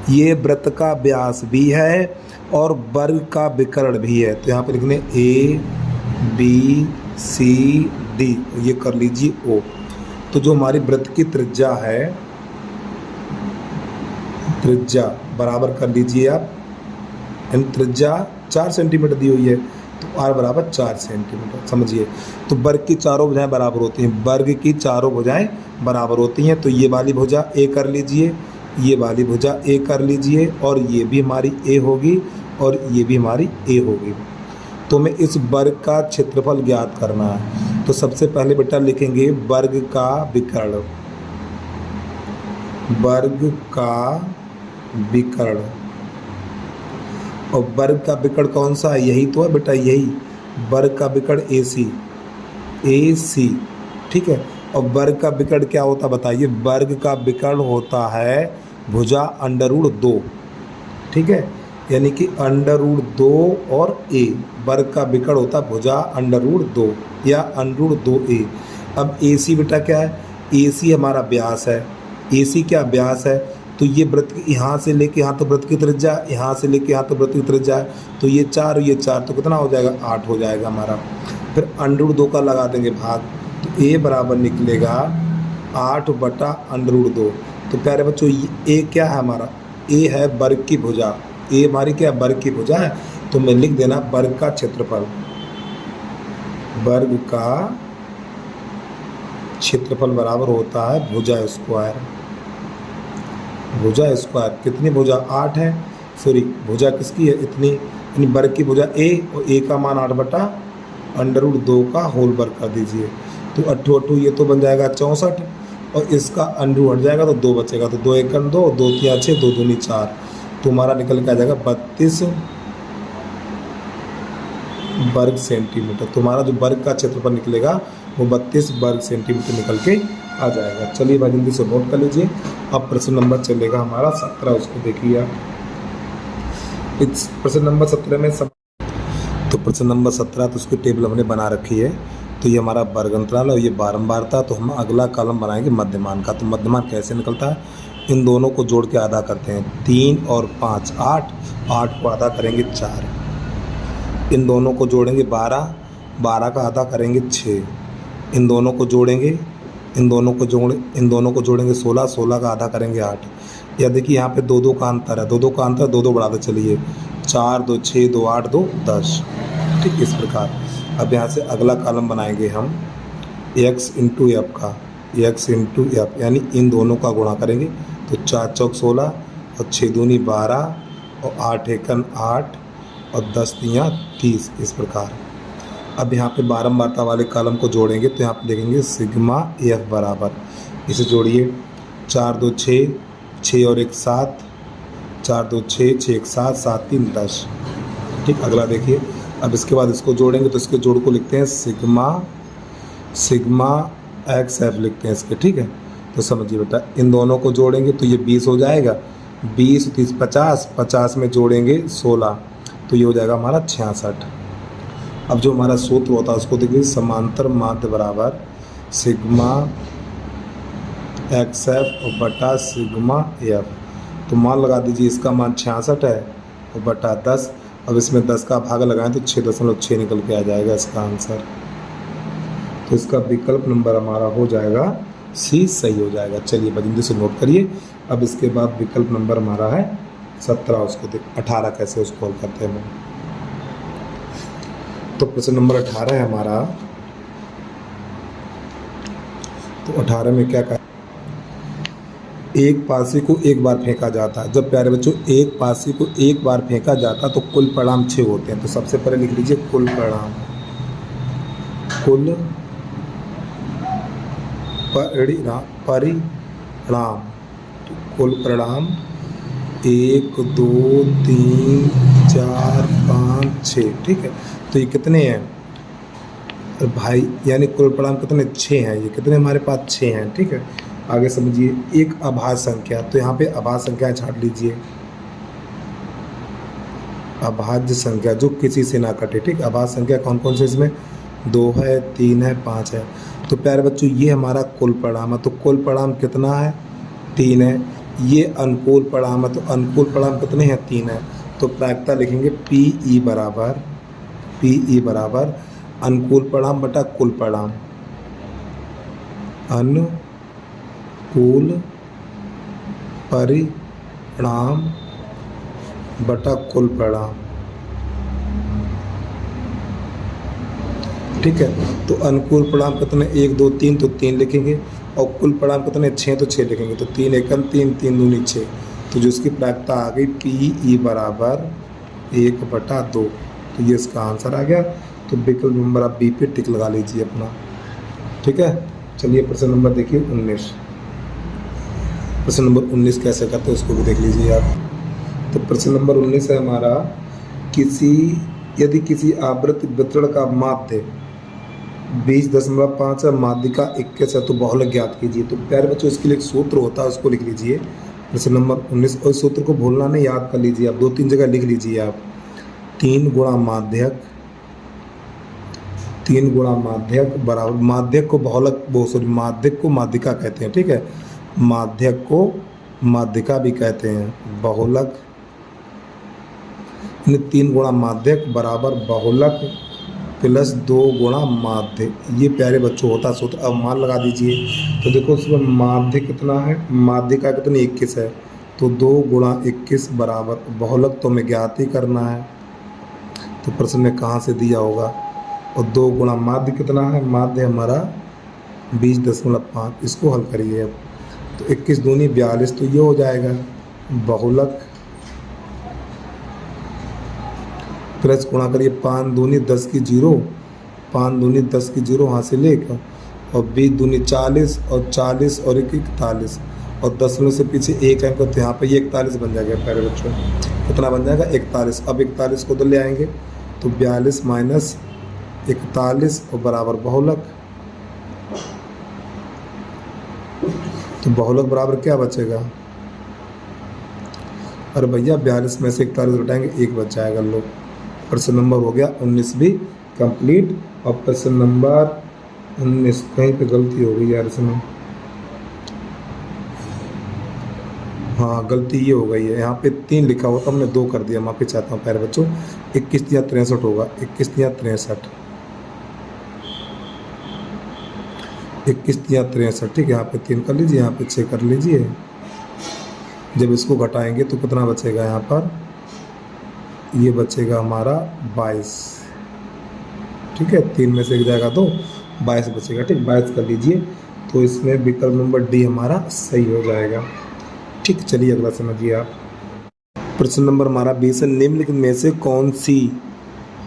ये वृत्त का व्यास भी है और वर्ग का विकर्ण भी है। तो यहाँ पे लिखने ए बी सी डी, ये कर लीजिए ओ। तो जो हमारी वृत्त की त्रिज्या है, त्रिज्या बराबर कर लीजिए आप, त्रिज्या 4 सेंटीमीटर दी हुई है, तो आर बराबर 4 सेंटीमीटर, समझिए। तो वर्ग की चारों भुजाएं बराबर होती हैं, वर्ग की चारों भुजाएं बराबर होती हैं। तो ये वाली भुजा ए कर लीजिए, ये वाली भुजा ए कर लीजिए, और ये भी हमारी ए होगी और ये भी हमारी ए होगी। तो हमें इस वर्ग का क्षेत्रफल ज्ञात करना है। तो सबसे पहले बेटा लिखेंगे वर्ग का विकर्ण, वर्ग का विकर्ण, और वर्ग का विकर्ण कौन सा है, यही तो है बेटा, यही वर्ग का विकर्ण ए सी, ठीक है। और वर्ग का विकर्ण क्या होता बताइए, वर्ग का विकर्ण होता है भुजा √2, ठीक है, यानी कि √2 और ए, वर्ग का विकर्ण होता है भुजा √2 या √2a। अब ए सी बेटा क्या है, ए सी हमारा व्यास है, ए सी क्या व्यास है, तो ये वृत्त यहाँ से लेके यहाँ तो वृत्त की त्रिज्या, यहाँ से लेके यहाँ तो वृत्त की त्रिज्या है, तो ये 4 और ये 4, तो कितना हो जाएगा, 8 हो जाएगा हमारा। फिर √2 का लगा देंगे भाग, तो ए बराबर निकलेगा 8/√2। तो प्यारे बच्चों ए क्या है हमारा, ए है वर्ग की भुजा, ए हमारी क्या वर्ग की भुजा है, तो मैं लिख देना वर्ग का क्षेत्रफल, वर्ग का क्षेत्रफल बराबर होता है भुजा स्क्वायर। भुजा स्क्वायर कितनी भुजा 8 है, सॉरी भुजा किसकी है इतनी, यानी वर्ग की भुजा ए और ए का मान 8/√2 का होल वर्ग कर दीजिए। तो 8 8 ये तो बन जाएगा 64 और इसका अंडू हट जाएगा तो 2 बचेगा, तो 2 1 2 2 3 6 2 दूनी 4, तुम्हारा निकल के आ जाएगा 32 वर्ग सेंटीमीटर। तुम्हारा जो वर्ग का क्षेत्रफल निकलेगा वो 32 वर्ग सेंटीमीटर निकल के आ जाएगा। चलिए भाई जल्दी से नोट कर लीजिए। अब प्रश्न नंबर चलेगा हमारा 17, उसको देखिए आप। इस प्रश्न नंबर 17 में सब, तो प्रश्न नंबर 17 तो उसकी टेबल हमने बना रखी है। तो ये हमारा वर्ग अंतराल और ये बारंबारता। तो हम अगला कॉलम बनाएंगे मध्यमान का। तो मध्यमान कैसे निकलता है, इन दोनों को जोड़ के आधा करते हैं, 3 और 5 8, 8 को आधा करेंगे 4, इन दोनों को जोड़ेंगे 12, 12 का आधा करेंगे 6, इन दोनों को जोड़ेंगे, इन दोनों को जोड़ेंगे 16, 16 का आधा करेंगे 8। या देखिए यहाँ पे 2 2 का अंतर है, 2 2 का अंतर, 2 2 बढ़ाते चलिए, 4 2 6 2 8 2 10। ठीक, इस प्रकार। अब यहाँ से अगला कॉलम बनाएंगे हम x इंटू एफ का, x इंटू एफ, यानी इन दोनों का गुणा करेंगे। तो 4 चौक 16 और 6 दूनी 12 और 8 एकन 8 और 10 तियाँ 30, इस प्रकार। अब यहाँ पे बारंबारता वाले कॉलम को जोड़ेंगे तो यहाँ पे देखेंगे सिग्मा एफ बराबर, इसे जोड़िए, 4 2 6, 6 और 1 7, 4 2 6, 6 1 7, 7 3 10। ठीक, अगला देखिए। अब इसके बाद इसको जोड़ेंगे तो इसके जोड़ को लिखते हैं सिग्मा एक्स एफ लिखते हैं इसके। ठीक है, तो समझिए बेटा, इन दोनों को जोड़ेंगे तो ये 20 हो जाएगा, 20 30 50, 50 में जोड़ेंगे 16 तो ये हो जाएगा हमारा 66। अब जो हमारा सूत्र होता है उसको देखिए, समांतर माध्य बराबर सिग्मा एक्स एफ और बटा सिग्मा एफ। तो मान लगा दीजिए इसका मान 66 है और बटा 10। अब इसमें 10 का भाग लगाएं तो 6.6 निकल के आ जाएगा इसका आंसर। तो इसका विकल्प नंबर हमारा हो जाएगा सी, सही हो जाएगा। चलिए जल्दी से नोट करिए। अब इसके बाद विकल्प नंबर हमारा है 17, उसको देख 18 कैसे उसको हल करते हैं। तो प्रश्न नंबर 18 है हमारा। तो 18 में क्या कहा, एक पासी को एक बार फेंका जाता है। जब प्यारे बच्चों एक पासी को एक बार फेंका जाता तो कुल परिणाम 6 होते हैं। तो सबसे पहले लिख लीजिए कुल परिणाम, कुल परिणाम 1 2 3 4 5 6। ठीक है, तो ये कितने हैं भाई, यानी कुल परिणाम कितने 6 हैं। ये कितने हमारे पास 6 हैं। ठीक है, आगे समझिए। एक अभाज्य संख्या, तो यहाँ पे अभाज्य संख्याएं छाट लीजिए, अभाज्य संख्या जो किसी से ना कटे। ठीक, अभाज्य संख्या कौन कौन से इसमें 2 है 3 है 5 है। तो प्यारे बच्चों ये हमारा कुल परिणाम है। तो कुल परिणाम कितना है 3 है। ये अनुकूल परिणाम है, तो अनुकूल परिणाम कितने हैं 3 है। तो प्रायिकता लिखेंगे पी ई बराबर अनुकूल परिणाम बटा कुल परिणाम, अनुकूल परिणाम बटा कुल परिणाम। ठीक है, तो अनुकूल परिणाम कितने 1 2 3, तो 3 लिखेंगे और कुल परिणाम कितने 6, तो 6 लिखेंगे। तो 3 एकम 3, 3 दूनी 6। तो जो इसकी प्रायिकता आ गई पी ई बराबर 1/2। तो ये इसका आंसर आ गया। तो विकल्प नंबर आप बी पे टिक लगा लीजिए अपना। ठीक है, चलिए प्रश्न नंबर देखिए 19। प्रश्न नंबर 19 कैसे करते हैं उसको भी देख लीजिए आप। तो प्रश्न नंबर 19 है हमारा, यदि किसी आवृत्ति वितरण का माध्य 20.5 है, माध्यिका 21 है, तो बहुलक ज्ञात कीजिए। तो प्यारे बच्चों इसके लिए एक सूत्र होता है, उसको लिख लीजिए। प्रश्न नंबर 19, और सूत्र को भूलना नहीं, याद कर लीजिए आप, 2-3 जगह लिख लीजिए आप। 3 गुणा माध्यक, 3 गुणा माध्यक बराबर, माध्यक को बहुलक माध्यक को माध्यिका कहते हैं। ठीक है, माध्यक को माध्यिका भी कहते हैं, बहुलक 3 गुणा माध्यक बराबर बहुलक प्लस 2 गुणा माध्य। ये प्यारे बच्चों होता सूत्र। अब मान लगा दीजिए। तो देखो उसमें माध्य कितना है, माध्यिका कितनी 21 है, तो 2 गुणा 21 बराबर बहुलक तो हमें ज्ञात ही करना है, तो प्रश्न में कहाँ से दिया होगा। और 2 गुणा माध्य कितना है, माध्य हमारा 20.5, इसको हल करिए अब। तो 21 दूनी 42, तो ये हो जाएगा बहुलक, प्लस गुणा करिए 5 दूनी 10 की 0, 5 दूनी 10 की 0 वहाँ से लेकर, और 20 दूनी 40, और 40 और 1 41, और दशमलव से पीछे 1 अंक, तो यहाँ पे ये 41 बन जाएगा प्यारे बच्चों। कितना बन जाएगा 41। अब 41 को तो ले आएंगे, तो 42 माइनस 41 और बराबर बहुलक। तो बहुलक बराबर क्या बचेगा, अरे भैया 42 में से 41 घटाएंगे 1 बच जाएगा। लो प्रश्न नंबर हो गया 19 भी कंप्लीट। और प्रश्न नंबर 19 कहीं पे गलती हो गई यार इसमें, हाँ गलती ये हो गई है, यहाँ पे 3 लिखा हुआ था, हमने 2 कर दिया, माफ़ी चाहता हूँ प्यारे बच्चों। 21 या 63 होगा, 21 या 63, 21 या 63, ठीक है। यहाँ पे 3 कर लीजिए, यहाँ पे 6 कर लीजिए। जब इसको घटाएंगे तो कितना बचेगा, यहाँ पर ये बचेगा हमारा 22, ठीक है। 3 में से 1 जाएगा तो 22 बचेगा, ठीक, 22 कर लीजिए। तो इसमें विकल्प नंबर डी हमारा सही हो जाएगा, ठीक। चलिए अगला समझिए आप। प्रश्न नंबर हमारा 20 है, निम्नलिखित में से कौन सी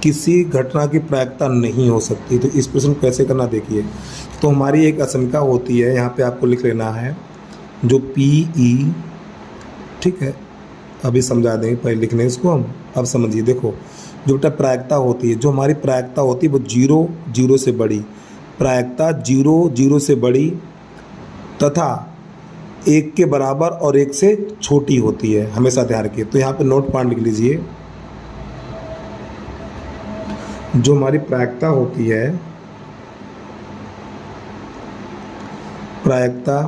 किसी घटना की प्रायिकता नहीं हो सकती। तो इस प्रश्न को कैसे करना देखिए। तो हमारी एक आशंका होती है, यहाँ पे आपको लिख लेना है जो PE, ठीक है, अभी समझा देंगे, पहले लिखने इसको हम। अब समझिए, देखो जो बेटा प्रायिकता होती है, जो हमारी प्रायिकता होती है वो 0 0 से बड़ी, प्रायिकता 0 0 से बड़ी तथा 1 के बराबर और 1 से छोटी होती है, हमेशा ध्यान रखिए। तो यहाँ पे नोट पॉइंट लिख लीजिए, जो हमारी प्रायिकता होती है, प्रायिकता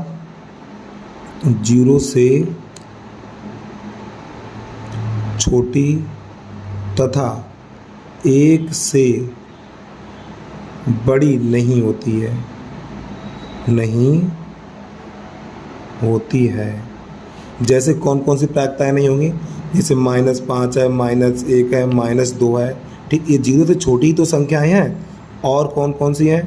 0 से छोटी तथा 1 से बड़ी नहीं होती है, नहीं होती है। जैसे कौन कौन सी प्रायिकताएं नहीं होंगी, जैसे -5 है, -1 है, -2 है, ठीक। ये 0 से छोटी ही तो संख्याएं हैं। और कौन कौन सी हैं,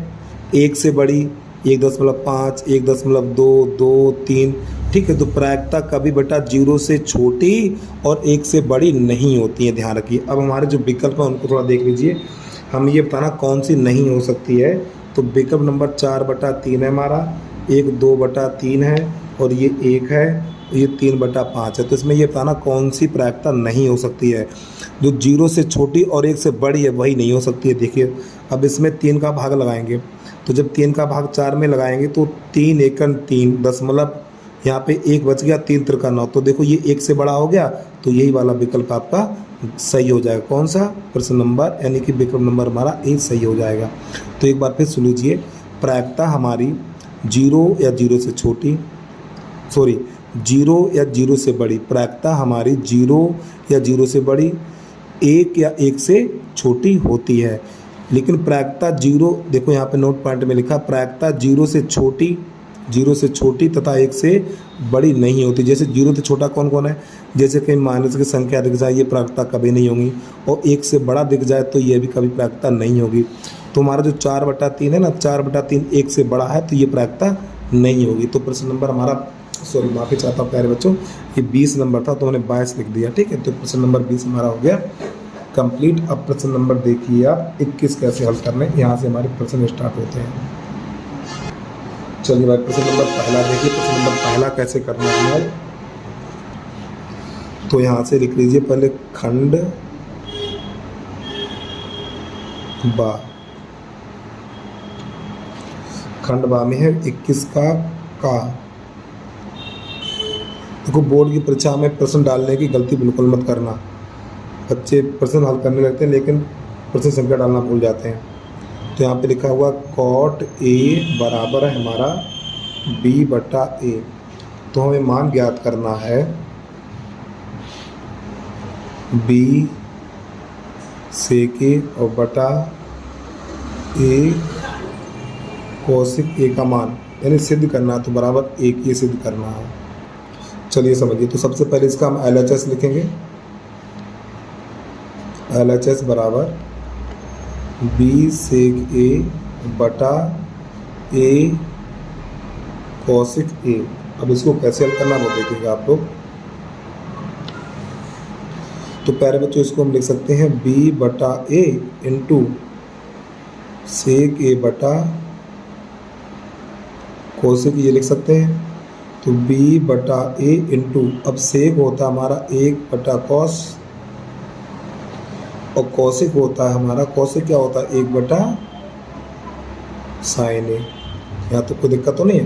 1 से बड़ी 1.5, 1.2, 2, 3, ठीक है। तो प्रायिकता कभी बेटा 0 से छोटी और 1 से बड़ी नहीं होती है, ध्यान रखिए। अब हमारे जो विकल्प है उनको थोड़ा देख लीजिए, हम ये बताना कौन सी नहीं हो सकती है। तो विकल्प नंबर 4/3 है हमारा, 1 2/3 है, और ये 1 है, ये 3/5 है। तो इसमें ये बताना कौन सी प्रायिकता नहीं हो सकती है। जो 0 से छोटी और 1 से बड़ी है वही नहीं हो सकती है। देखिए अब इसमें 3 का भाग लगाएंगे, तो जब 3 का भाग 4 में लगाएंगे तो 3 एकन 3 दशमलव, यहाँ पे 1 बच गया, 3 त्रिका 9, तो देखो ये 1 से बड़ा हो गया, तो यही वाला विकल्प आपका सही हो जाएगा। कौन सा, प्रश्न नंबर, यानी कि विकल्प नंबर हमारा ए सही हो जाएगा। तो एक बार फिर सुन लीजिए, प्रायिकता हमारी 0 या 0 से छोटी, 0 या 0 से बड़ी, प्रायिकता हमारी 0 या 0 से बड़ी, 1 या 1 से छोटी होती है। लेकिन प्रायिकता 0, देखो यहाँ पे नोट पॉइंट में लिखा, प्रायिकता 0 से छोटी तथा 1 से बड़ी नहीं होती। जैसे 0 से छोटा कौन कौन है, जैसे कहीं माइनस की संख्या दिख जाए, ये प्रायिकता कभी नहीं होगी, और 1 से बड़ा दिख जाए तो ये भी कभी प्रायिकता नहीं होगी। तो हमारा जो 4/3 है ना, 4/3 1 से बड़ा है, तो ये प्रायिकता नहीं होगी। तो प्रश्न नंबर हमारा, सॉरी माफ़ी चाहता हूँ प्यारे बच्चों, ये 20 नंबर था तो मैंने 22 लिख दिया, ठीक है। तो प्रश्न नंबर 20 हमारा हो गया कंप्लीट। अब प्रश्न नंबर देखिए आप 21 कैसे हल करने, यहाँ से हमारे प्रश्न स्टार्ट होते हैं। चलिए भाई प्रश्न नंबर पहला देखिए, प्रश्न नंबर पहला कैसे करना है। तो यहाँ से लिख लीजिए पहले खंड बा, खंड बा में है 21 का देखो बोर्ड की परीक्षा में प्रश्न डालने की गलती बिल्कुल मत करना। बच्चे प्रश्न हल करने लगते हैं लेकिन प्रश्न संख्या डालना भूल जाते हैं। तो यहाँ पे लिखा हुआ cot A बराबर है हमारा B/A। तो हमें मान ज्ञात करना है B सेक A और बटा A कोसेक A का मान, यानी सिद्ध करना, तो बराबर A की सिद्ध करना है। चलिए समझिए। तो सबसे पहले इसका हम LHS लिखेंगे। LHS बराबर B सेक A बटा A कॉसिक A। अब इसको कैसे हल करना वो देखिएगा आप लोग। तो प्यारे बच्चों इसको हम लिख सकते हैं B बटा A इंटू सेक A बटा कॉसिक ये लिख सकते हैं। तो B बटा A इंटू, अब सेक होता है हमारा 1 बटा कॉस और कॉसिक होता है हमारा, कॉसिक क्या होता है 1 बटा साइन ए। यहाँ तो कोई दिक्कत तो नहीं है।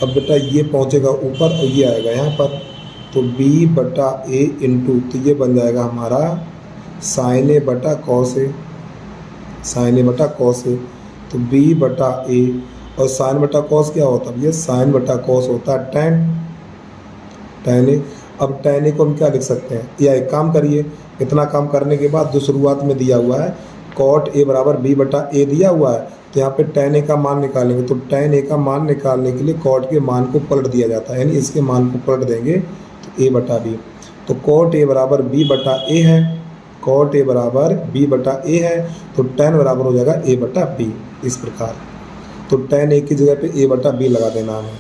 अब बेटा ये पहुँचेगा ऊपर और ये आएगा यहाँ पर, तो B बटा A इंटू, तो ये बन जाएगा हमारा साइन ए बटा कॉस ए, साइन ए बटा कॉस ए। तो B बटा A और साइन बटा कॉस क्या होता है, ये साइन बटा कॉस होता है टैन ए। अब टैन ए को हम क्या लिख सकते हैं, या एक काम करिए, इतना काम करने के बाद जो शुरुआत में दिया हुआ है कॉट ए बराबर B बटा A दिया हुआ है, तो यहाँ पे टैन ए का मान निकालेंगे। तो टैन ए का मान निकालने के लिए कॉट के मान को पलट दिया जाता है, यानी इसके मान को पलट देंगे तो A बटा B। तो कॉट ए बराबर B बटा A है, कॉट ए बराबर B बटा A है, तो टैन बराबर हो जाएगा A बटा B इस प्रकार। तो टैन ए की जगह पे A बटा B लगा देना हमें।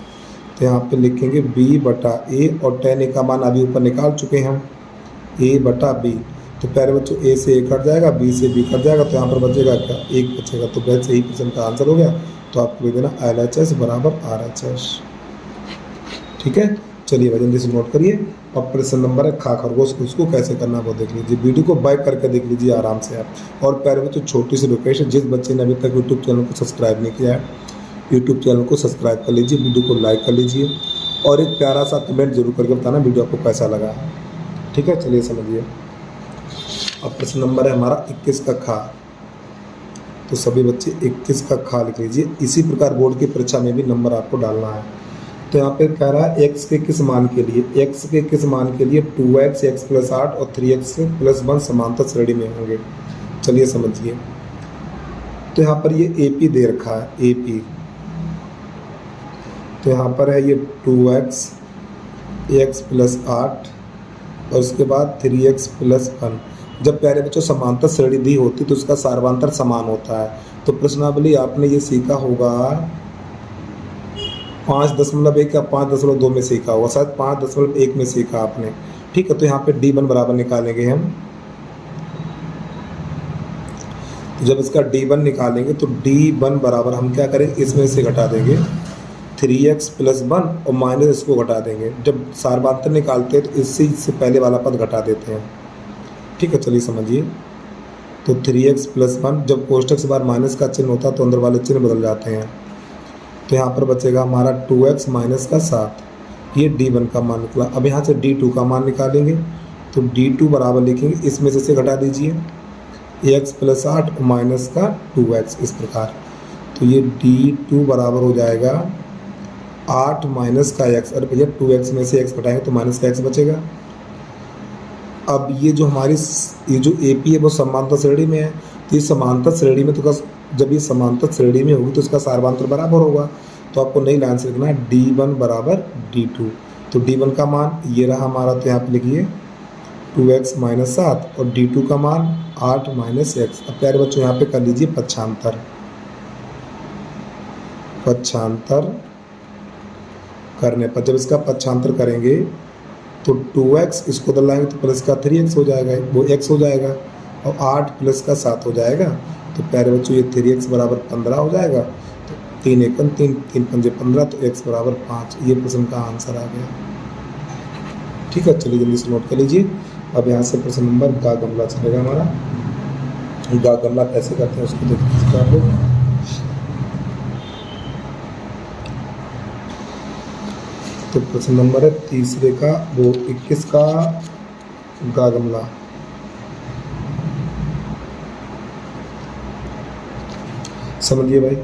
तो यहाँ पे लिखेंगे B बटा A और टैन ए का मान अभी ऊपर निकाल चुके हैं हम, A बटा B। तो प्यारे बच्चों A से A कट जाएगा, B से B कट जाएगा, तो यहाँ पर बचेगा क्या, 1 बचेगा। तो वैसे ही प्रश्न का आंसर हो गया। तो आपको लिख देना LHS बराबर RHS। ठीक है, चलिए जल्दी से नोट करिए। अब प्रश्न नंबर है खा खरगोश, उसको कैसे करना वो देख लीजिए। वीडियो को बाइक करके देख लीजिए आराम से आप। और प्यारे बच्चों छोटी सी रिक्वेस्ट है, जिस बच्चे ने अभी तक यूट्यूब चैनल को सब्सक्राइब नहीं किया है, यूट्यूब चैनल को सब्सक्राइब कर लीजिए, वीडियो को लाइक कर लीजिए और एक प्यारा सा कमेंट जरूर करके बताना वीडियो आपको कैसा लगा। ठीक है, चलिए समझिए। अब प्रश्न नंबर है हमारा 21 का खा। तो सभी बच्चे 21 का खा लिख लीजिए। इसी प्रकार बोर्ड की परीक्षा में भी नंबर आपको डालना है। तो यहाँ पे कह रहा है x के किस मान के लिए, x के किस मान के लिए 2x, x प्लस 8 और 3x प्लस 1 समांतर श्रेणी में होंगे। चलिए समझिए। तो यहाँ पर ये AP दे रखा है, AP। तो यहाँ पर है ये 2x, x प्लस 8 और उसके बाद 3x प्लस 1। जब प्यारे बच्चों समांतर श्रेणी दी होती तो उसका सार्वंतर समान होता है। तो प्रश्नावली आपने ये सीखा होगा 5.1 या 5.2 में सीखा होगा, शायद 5.1 में सीखा आपने। ठीक है, तो यहाँ पे D1 बराबर निकालेंगे हम। जब इसका D1 निकालेंगे तो D1 बराबर हम क्या करेंगे, इसमें से घटा देंगे 3x प्लस 1 और माइनस इसको घटा देंगे। जब सार्वंतर निकालते हैं तो इससे पहले वाला पद घटा देते हैं। ठीक है, चलिए समझिए। तो 3x प्लस 1, जब कोष्टक से बाहर माइनस का चिन्ह होता है तो अंदर वाले चिन्ह बदल जाते हैं। तो यहाँ पर बचेगा हमारा 2x माइनस का 7, ये D1 का मान निकला। अब यहाँ से D2 का मान निकालेंगे। तो D2 बराबर लिखेंगे, इसमें से घटा दीजिए x प्लस 8 माइनस का 2x इस प्रकार। तो ये D2 बराबर हो जाएगा 8 माइनस का x। अरे भैया 2x में से x घटाएंगे तो माइनस का x बचेगा। अब ये जो हमारी ये जो AP है वो समांतर श्रेणी में है। तो ये समांतर श्रेणी में, तो जब ये समांतर श्रेणी में होगी तो इसका सार्वंतर बराबर होगा। तो आपको नई लाइन से लिखना है D1 बराबर D2। तो D1 का मान ये रहा हमारा, तो यहाँ पे लिखिए 2x माइनस 7 और D2 का मान 8 माइनस x। अब प्यारे बच्चों यहाँ पे कर लीजिए पक्षांतर। पक्षांतर करने पर जब इसका पक्षांतर करेंगे तो 2x इसको दलाएंगे तो प्लस का 3x हो जाएगा, वो x हो जाएगा और 8 प्लस का 7 हो जाएगा। तो प्यारे बच्चों ये 3x बराबर 15 हो जाएगा। तो 3 एकम 3, 3 पंजे 15, तो x बराबर 5। ये प्रश्न का आंसर आ गया। ठीक है, चलिए जल्दी से नोट कर लीजिए। अब यहाँ से प्रश्न नंबर गा गमला चलेगा हमारा। गा गमला कैसे करते हैं उसको देख लीजिए आप लोग। तो प्रश्न नंबर है तीसरे का, वो 21 का गा गमला। समझिए भाई।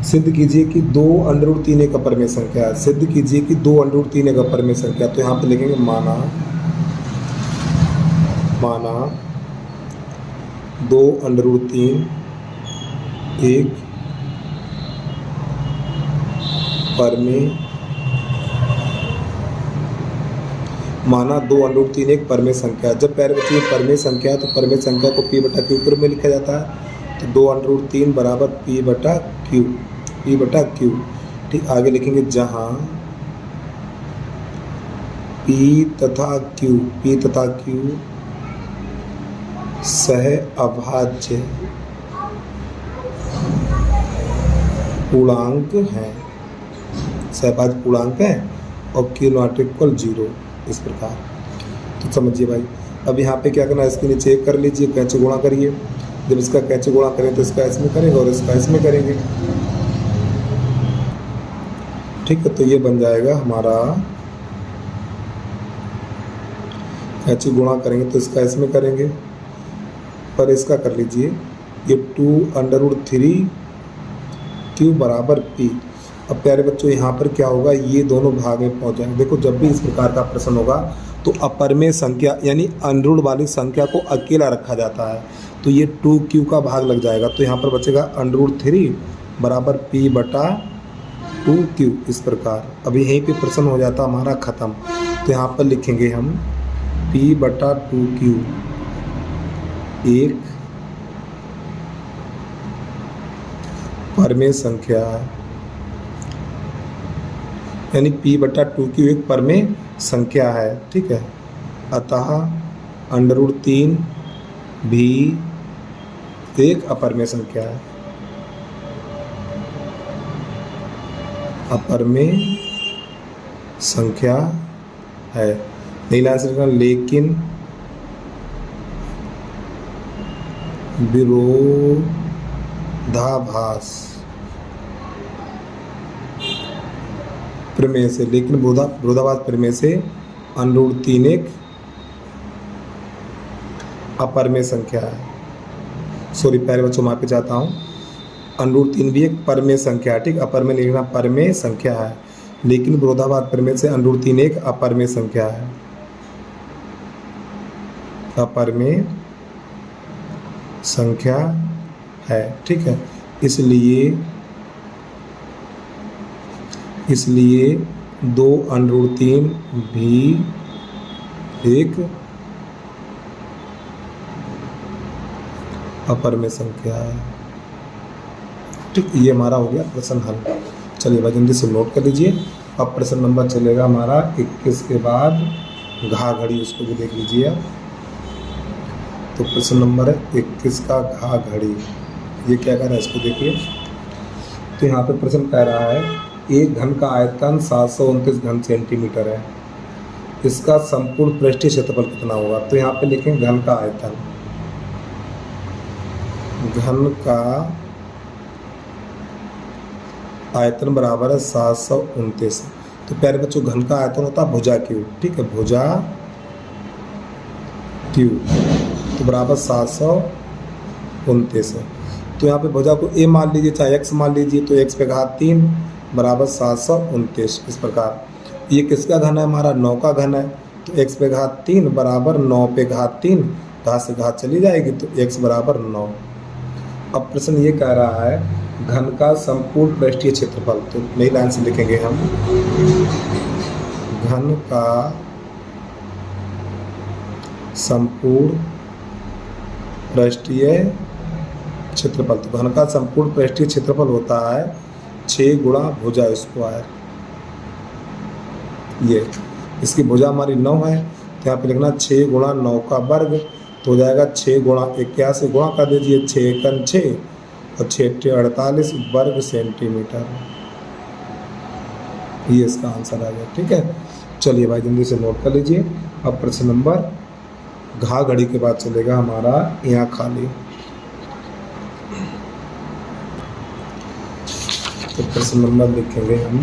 सिद्ध कीजिए कि 2√3 एक अपर में संख्या है। सिद्ध कीजिए कि 2√3 एक अपर में संख्या। तो यहाँ पे लिखेंगे माना 2√3 एक पर में माना 2√3 एक परमेय संख्या है। जब प्यारे बच्चों ये परमेय संख्या है तो परमेय संख्या को p बटा क्यू के रूप में लिखा जाता है। तो 2√3 बराबर p बटा क्यू। ठीक, आगे लिखेंगे जहाँ p तथा q सह अभाज्य पूर्णांक हैं, सहभाज्य पूर्णांक है और q नॉट इक्वल 0, इस प्रकार। तो समझिए भाई, अब यहाँ पे क्या करना है, इसके नीचे एक कर लीजिए, कैंची गुणा करिए। जब इसका कैंची गुणा करें तो इसका इसमें करेंगे और इसका इसमें करेंगे। ठीक है, तो ये बन जाएगा हमारा, कैंची गुणा करेंगे तो इसका इसमें करेंगे, पर इसका कर लीजिए ये 2√3 q बराबर p। अब प्यारे बच्चों यहाँ पर क्या होगा, ये दोनों भाग में पहुँच जाएंगे। देखो जब भी इस प्रकार का प्रश्न होगा तो अपरमेय संख्या यानी अनरूढ़ वाली संख्या को अकेला रखा जाता है, तो ये 2q का भाग लग जाएगा। तो यहाँ पर बचेगा √3 बराबर p बटा 2q, इस प्रकार। अभी यहीं पे प्रश्न हो जाता हमारा ख़त्म। तो यहाँ पर लिखेंगे हम p बटा 2q एक परमेय संख्या है, यानी p बटा 2q एक परमेय संख्या है। ठीक है, अतः √3 भी एक अपरमेय संख्या है, अपरमेय संख्या है। नहीं लाइन से लिखना, लेकिन विरोधाभास प्रमेय से, लेकिन विरोधाभास प्रमेय से √3 एक अपरमेय संख्या है। सॉरी प्यारे बच्चों, माफी चाहता हूँ, √3 भी एक परमेय संख्या है। ठीक, अपरमेय लिखना परमेय संख्या है, लेकिन विरोधाभास प्रमेय से √3 एक अपरमेय संख्या है, अपरमेय संख्या है। ठीक है, इसलिए 2√3 भी एक अपरमेय संख्या है। ठीक, ये हमारा हो गया प्रश्न हल। चलिए भाई जल्दी से नोट कर लीजिए। अब प्रश्न नंबर चलेगा हमारा 21 के बाद घा घड़ी, उसको भी देख लीजिए आप। तो प्रश्न नंबर है 21 का घा घड़ी। ये क्या कह रहा है, इसको देखिए। तो यहाँ पे प्रश्न कह रहा है एक घन का आयतन 729 घन सेंटीमीटर है, इसका संपूर्ण पृष्ठीय क्षेत्रफल कितना होगा। तो यहाँ पे लिखें घन का आयतन, घन का आयतन बराबर है 729। तो प्यारे बच्चों घन का आयतन होता है भुजा क्यू। ठीक है, भुजा क्यू तो बराबर 729 है। तो यहाँ पे भुजा को a मान लीजिए चाहे x मान लीजिए, तो x पे घात 3 बराबर 729, इस प्रकार। ये किसका घन है, हमारा 9 का घन है। तो x पे घात 3 बराबर 9 पे घात 3, घात से घात चली जाएगी तो x बराबर 9। अब प्रश्न ये कह रहा है घन का संपूर्ण पृष्ठीय क्षेत्रफल। तो नई लाइन से लिखेंगे हम घन का संपूर्ण पृष्ठीय क्षेत्रफल। तो घन का संपूर्ण पृष्ठीय क्षेत्रफल होता है 6 गुणा भुजा स्क्वायर। ये इसकी भुजा हमारी 9 है, तो यहाँ पे लिखना 6 गुणा 9 का वर्ग, तो हो जाएगा 6 गुणा 81 गुणा कर दीजिए, 6 एकम 6 और 6 48 वर्ग सेंटीमीटर। ये इसका आंसर आ गया। ठीक है, चलिए भाई जल्दी से नोट कर लीजिए। अब प्रश्न नंबर घा घड़ी के बाद चलेगा हमारा यहाँ खाली। तो प्रश्न नंबर लिखेंगे हम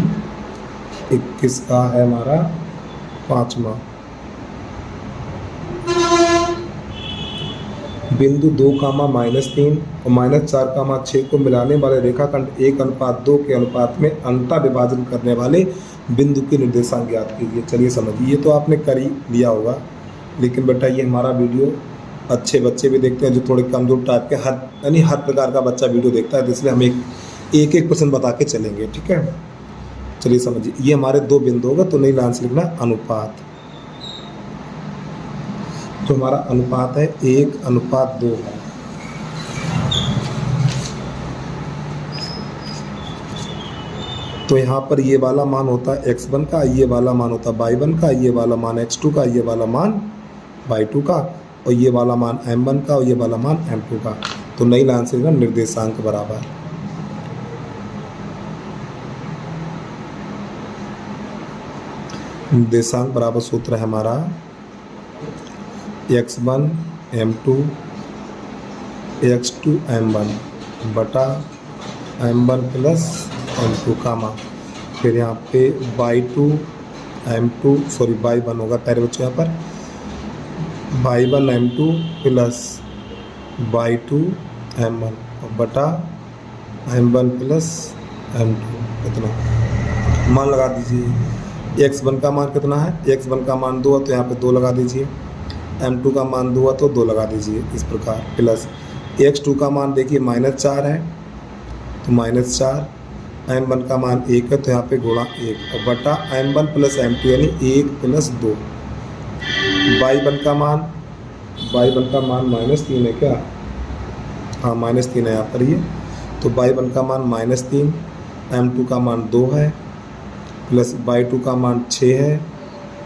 21 का है हमारा 5वां। बिंदु 2, -3 और -4, 6 को मिलाने वाले रेखाखंड 1:2 के अनुपात में अंतः विभाजन करने वाले बिंदु के निर्देशांक ज्ञात कीजिए। चलिए समझिए, ये तो आपने कर ही लिया होगा, लेकिन बेटा ये हमारा वीडियो अच्छे बच्चे भी देखते हैं, जो थोड़े कमजोर टाइप के, हर प्रकार का बच्चा वीडियो देखता है, इसलिए हम एक प्रश्न बता के चलेंगे। ठीक है, चलिए समझिए, ये हमारे 2 बिंदु होगा, तो नई लाइन से लिखना अनुपात। जो हमारा अनुपात है 1:2 है। तो यहाँ पर ये वाला मान होता है x1 का, ये वाला मान होता है y1 का, ये वाला मान x2 का, ये वाला मान y2 का, और ये वाला मान m1 का और ये वाला मान m2 का। तो नई लाइन से निर्देशांक बराबर निर्देशांक बराबर सूत्र है हमारा x1 m2 x2 m1 बटा m1 प्लस m2 का मान। फिर यहाँ पे y2 m2 सॉरी y1 होगा प्यारे बच्चों, यहाँ पर y1 m2 plus y2 m1 और बटा m1 प्लस m2 कितना मान लगा दीजिए। x1 का मान कितना है, x1 का मान 2 है तो यहाँ पे 2 लगा दीजिए, m2 का मान 2 है तो 2 लगा दीजिए इस प्रकार, प्लस x2 का मान देखिए -4 है तो -4, m1 का मान 1 है तो यहाँ पे गुणा 1 और बटा m1 प्लस m2 यानी 1 प्लस 2। y1 का मान -3 है क्या, हाँ -3 है यहाँ पर ये, तो y1 का मान -3, m2 का मान 2 है प्लस y2 का मान 6 है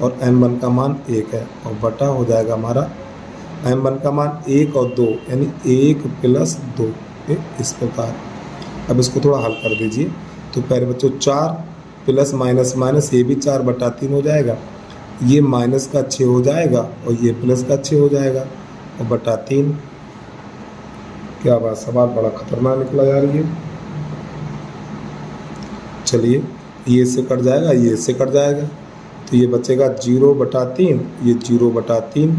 और m1 का मान 1 है और बटा हो जाएगा हमारा m1 का मान 1 और 2 यानी 1 प्लस 2 इस प्रकार। अब इसको थोड़ा हल कर दीजिए तो प्यारे बच्चों 4 प्लस माइनस माइनस ये भी 4/3 हो जाएगा, ये माइनस का 6 हो जाएगा और ये प्लस का 6 हो जाएगा और बटा 3। क्या बात, सवाल बड़ा खतरनाक निकला यार ये। चलिए ये इससे कट जाएगा, ये इससे कट जाएगा तो ये बचेगा 0/3, ये 0/3।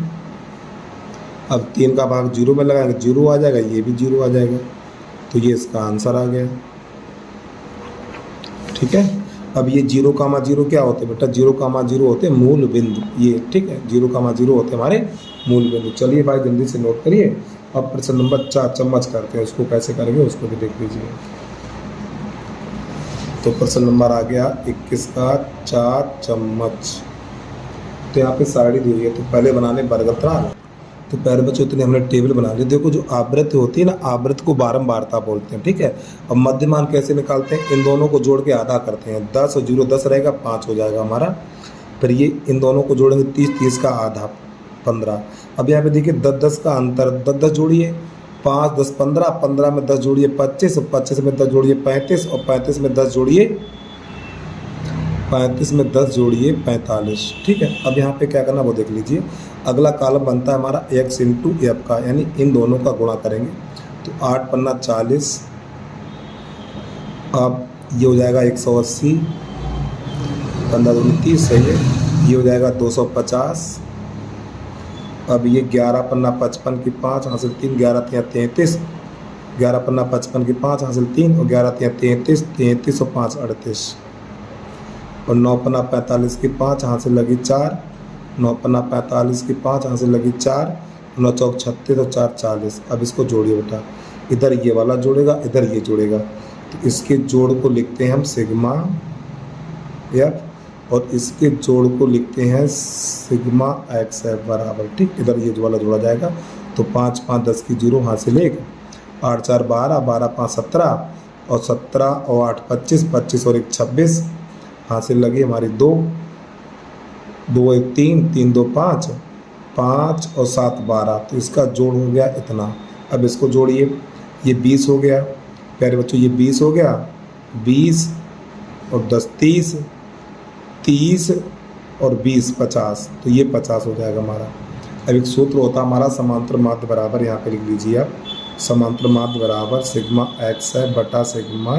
अब 3 का भाग 0 में लगाएंगे 0 आ जाएगा, ये भी 0 आ जाएगा, तो ये इसका आंसर आ गया। ठीक है, अब ये 0,0 क्या होते हैं बेटा, 0,0 होते हैं मूल बिंदु, ये ठीक है 0,0 होते हैं हमारे मूल बिंदु। चलिए भाई जल्दी से नोट करिए। अब प्रश्न नंबर 4 चम्मच करते हैं, उसको कैसे करेंगे उसको भी देख लीजिए। तो प्रश्न नंबर आ गया 21 का 4 चम्मच। तो यहाँ पे सारणी दी हुई है, तो पहले बनाने वर्गत्राल। तो प्यारे बच्चों इतने हमने टेबल बना लिए। देखो जो आवृत्ति होती है ना, आवृत्ति को बारंबारता बोलते हैं, ठीक है। अब मध्यमान कैसे निकालते हैं, इन दोनों को जोड़ के आधा करते हैं, 10 और 0 10 रहेगा, 5 हो जाएगा हमारा। फिर ये इन दोनों को जोड़ेंगे 30 30 का आधा 15। अब यहाँ पे देखिए 10 10 का अंतर, 10 10 जोड़िए 5 10 15, 15 में 10 जोड़िए 25, और 25 में 10 जोड़िए 35, और 35 में 10 जोड़िए 35 में 10 जोड़िए 45। ठीक है, अब यहाँ पे क्या करना वो देख लीजिए। अगला कॉलम बनता है हमारा x इंटू एफ का, यानी इन दोनों का गुणा करेंगे तो 8 पन्ना 40, अब ये हो जाएगा 180, 15 दूनी 30 सही है, ये हो जाएगा 250। अब ये 11 पन्ना 55 की 5 हासिल 3, 11 3 33, 11 पन्ना 55 की 5 हासिल 3 और 11 3 33, 33 और 5 38, और 9 पन्ना 45 की 5 हासिल लगी 4, 9 पन्ना 45 की 5 हासिल लगी 4, 9 चौक 36 और 4 40। अब इसको जोड़िए बेटा, इधर ये वाला जोड़ेगा इधर ये जोड़ेगा, तो इसके जोड़ को लिखते हैं हम सिग्मा एफ, और इसके जोड़ को लिखते हैं सिग्मा एक्स एफ बराबर। ठीक, इधर ये वाला जोड़ा जाएगा तो 5 5 10 की 0 हासिल 1, 8 4 12, 12 5 17, और 17 और 8 25, 25 और 1 26 हासिल लगी हमारी 2, 2 1 3, 3 2 5, 5 और 7 12, तो इसका जोड़ हो गया इतना। अब इसको जोड़िए, ये 20 हो गया प्यारे बच्चों, ये 20 हो गया, 20 और 10 30, 30 और 20 50, तो ये 50 हो जाएगा हमारा। अब एक सूत्र होता है हमारा समांतर माध्य बराबर, यहाँ पे लिख लीजिए आप, समांतर माध्य बराबर सिग्मा एक्स है बटा सिग्मा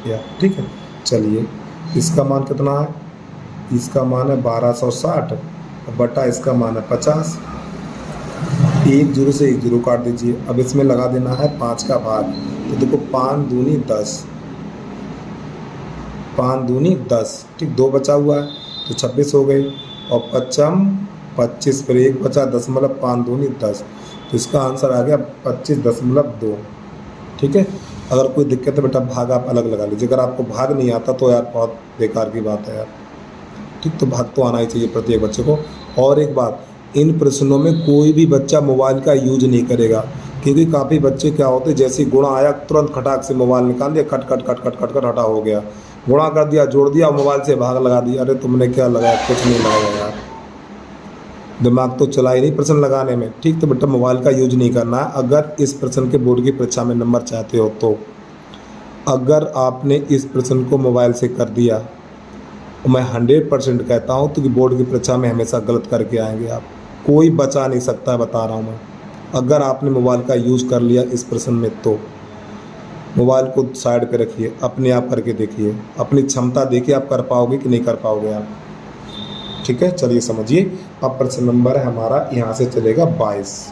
एफ। ठीक है, चलिए इसका मान कितना है, इसका मान है 1260 बटा इसका मान है 50। 1 0 से 1 0 काट दीजिए। अब इसमें लगा देना है 5 का भाग, तो देखो 5 दूनी 10, 5 दूनी 10, ठीक, 2 बचा हुआ है तो 26 हो गई, और 55 25 पर 1 बचा 5 दूनी 10, तो इसका आंसर आ गया 25.2। ठीक है, अगर कोई दिक्कत है बेटा भाग आप अलग लगा लीजिए, अगर आपको भाग नहीं आता तो यार बहुत बेकार की बात है यार। ठीक, तो भाग तो आना ही चाहिए प्रत्येक बच्चे को। और एक बात, इन प्रश्नों में कोई भी बच्चा मोबाइल का यूज नहीं करेगा, क्योंकि काफ़ी बच्चे क्या होते हैं, जैसे गुणा आया तुरंत खटाक से मोबाइल निकाल दिया, खट खट खट खट खट खट हटा हो गया, गुणा कर दिया, जोड़ दिया, मोबाइल से भाग लगा दिया। अरे तुमने क्या लगाया, कुछ नहीं लगाया यार, दिमाग तो चला ही नहीं प्रश्न लगाने में। ठीक, तो बेटा मोबाइल का यूज नहीं करना है अगर इस प्रश्न के बोर्ड की परीक्षा में नंबर चाहते हो तो। अगर आपने इस प्रश्न को मोबाइल से कर दिया, मैं 100% कहता हूँ तो कि बोर्ड की परीक्षा में हमेशा गलत करके आएंगे आप, कोई बचा नहीं सकता, बता रहा हूँ मैं। अगर आपने मोबाइल का यूज़ कर लिया इस प्रश्न में तो मोबाइल को साइड पे रखिए, अपने आप करके देखिए, अपनी क्षमता देखिए आप कर पाओगे कि नहीं कर पाओगे आप। ठीक है, चलिए समझिए। अब प्रश्न नंबर है हमारा, यहाँ से चलेगा 22,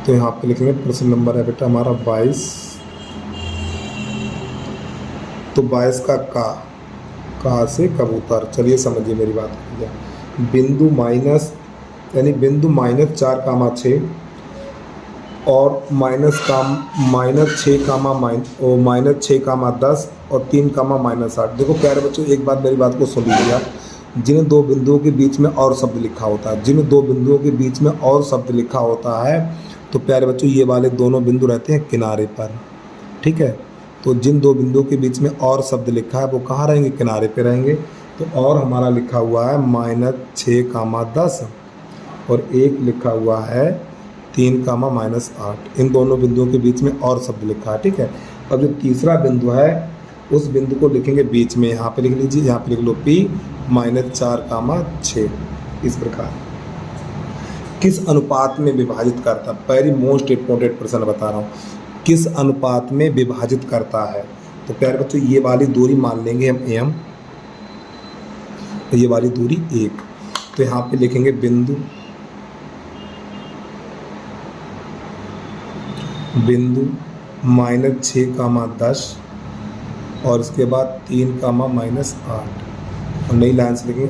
तो यहाँ पे लिखेंगे प्रश्न नंबर है बेटा हमारा 22। तो 22 का का से कबूतर। चलिए समझिए मेरी बात, बिंदु माइनस यानी बिंदु -4, और -6, और 3, देखो प्यारे बच्चों एक बात मेरी बात को सुन लीजिए। जिन दो बिंदुओं के बीच में और शब्द लिखा होता है, जिन दो बिंदुओं के बीच में और शब्द लिखा होता है, तो प्यारे बच्चों ये वाले दोनों बिंदु रहते हैं किनारे पर। ठीक है, तो जिन दो बिंदुओं के बीच में और शब्द लिखा है वो कहाँ रहेंगे, किनारे पे रहेंगे। तो और हमारा लिखा हुआ है -6, 10, और एक लिखा हुआ है 3, -8। इन दोनों बिंदुओं के बीच में और शब्द लिखा है। ठीक है, अब जो तीसरा बिंदु है उस बिंदु को लिखेंगे बीच में, यहाँ पे लिख लीजिए, यहाँ पे लिख लो P -4, 6। इस प्रकार किस अनुपात में विभाजित करता, वेरी मोस्ट इम्पोर्टेंट प्रश्न बता रहा हूँ, किस अनुपात में विभाजित करता है। तो प्यारे बच्चों ये वाली दूरी मान लेंगे हम m, तो ये वाली दूरी 1। तो यहाँ पे लिखेंगे बिंदु -6, 10, और इसके बाद 3, -8, और नई लाइन से लिखेंगे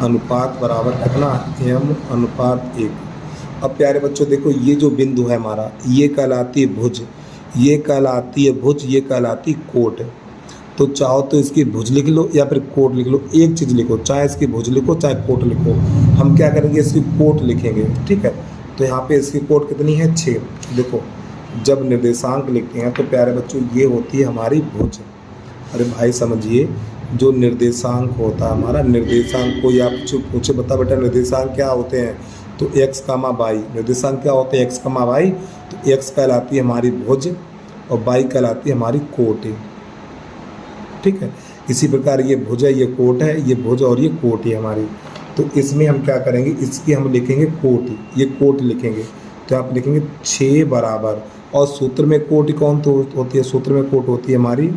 अनुपात बराबर कितना, m/1। अब प्यारे बच्चों देखो ये जो बिंदु है हमारा, ये कहलाती है भुज, ये कहलाती है भुज, ये कहलाती कोट। तो चाहो तो इसकी भुज लिख लो या फिर कोट लिख लो, एक चीज़ लिखो, चाहे इसकी भुज लिखो चाहे कोट लिखो। हम क्या करेंगे, इसकी कोट लिखेंगे। ठीक है, तो यहाँ पे इसकी कोट कितनी है, 6। देखो जब निर्देशांक लिखते हैं तो प्यारे बच्चों ये होती है हमारी भुज। अरे भाई समझिए, जो निर्देशांक होता है हमारा, निर्देशांक को या पूछे बता बेटा निर्देशांक क्या होते हैं, तो x, y। निर्देशांक क्या होते हैं, x, y। तो x कहलाती है हमारी भुज और y कहलाती है हमारी कोट। ठीक है, इसी प्रकार ये भुज है, ये कोट है, ये भुज और ये कोट है हमारी। तो इसमें हम क्या करेंगे, इसकी हम लिखेंगे कोट, ये कोट लिखेंगे। तो आप लिखेंगे 6 बराबर, और सूत्र में कोट कौन तो होती है, सूत्र में कोट होती है हमारी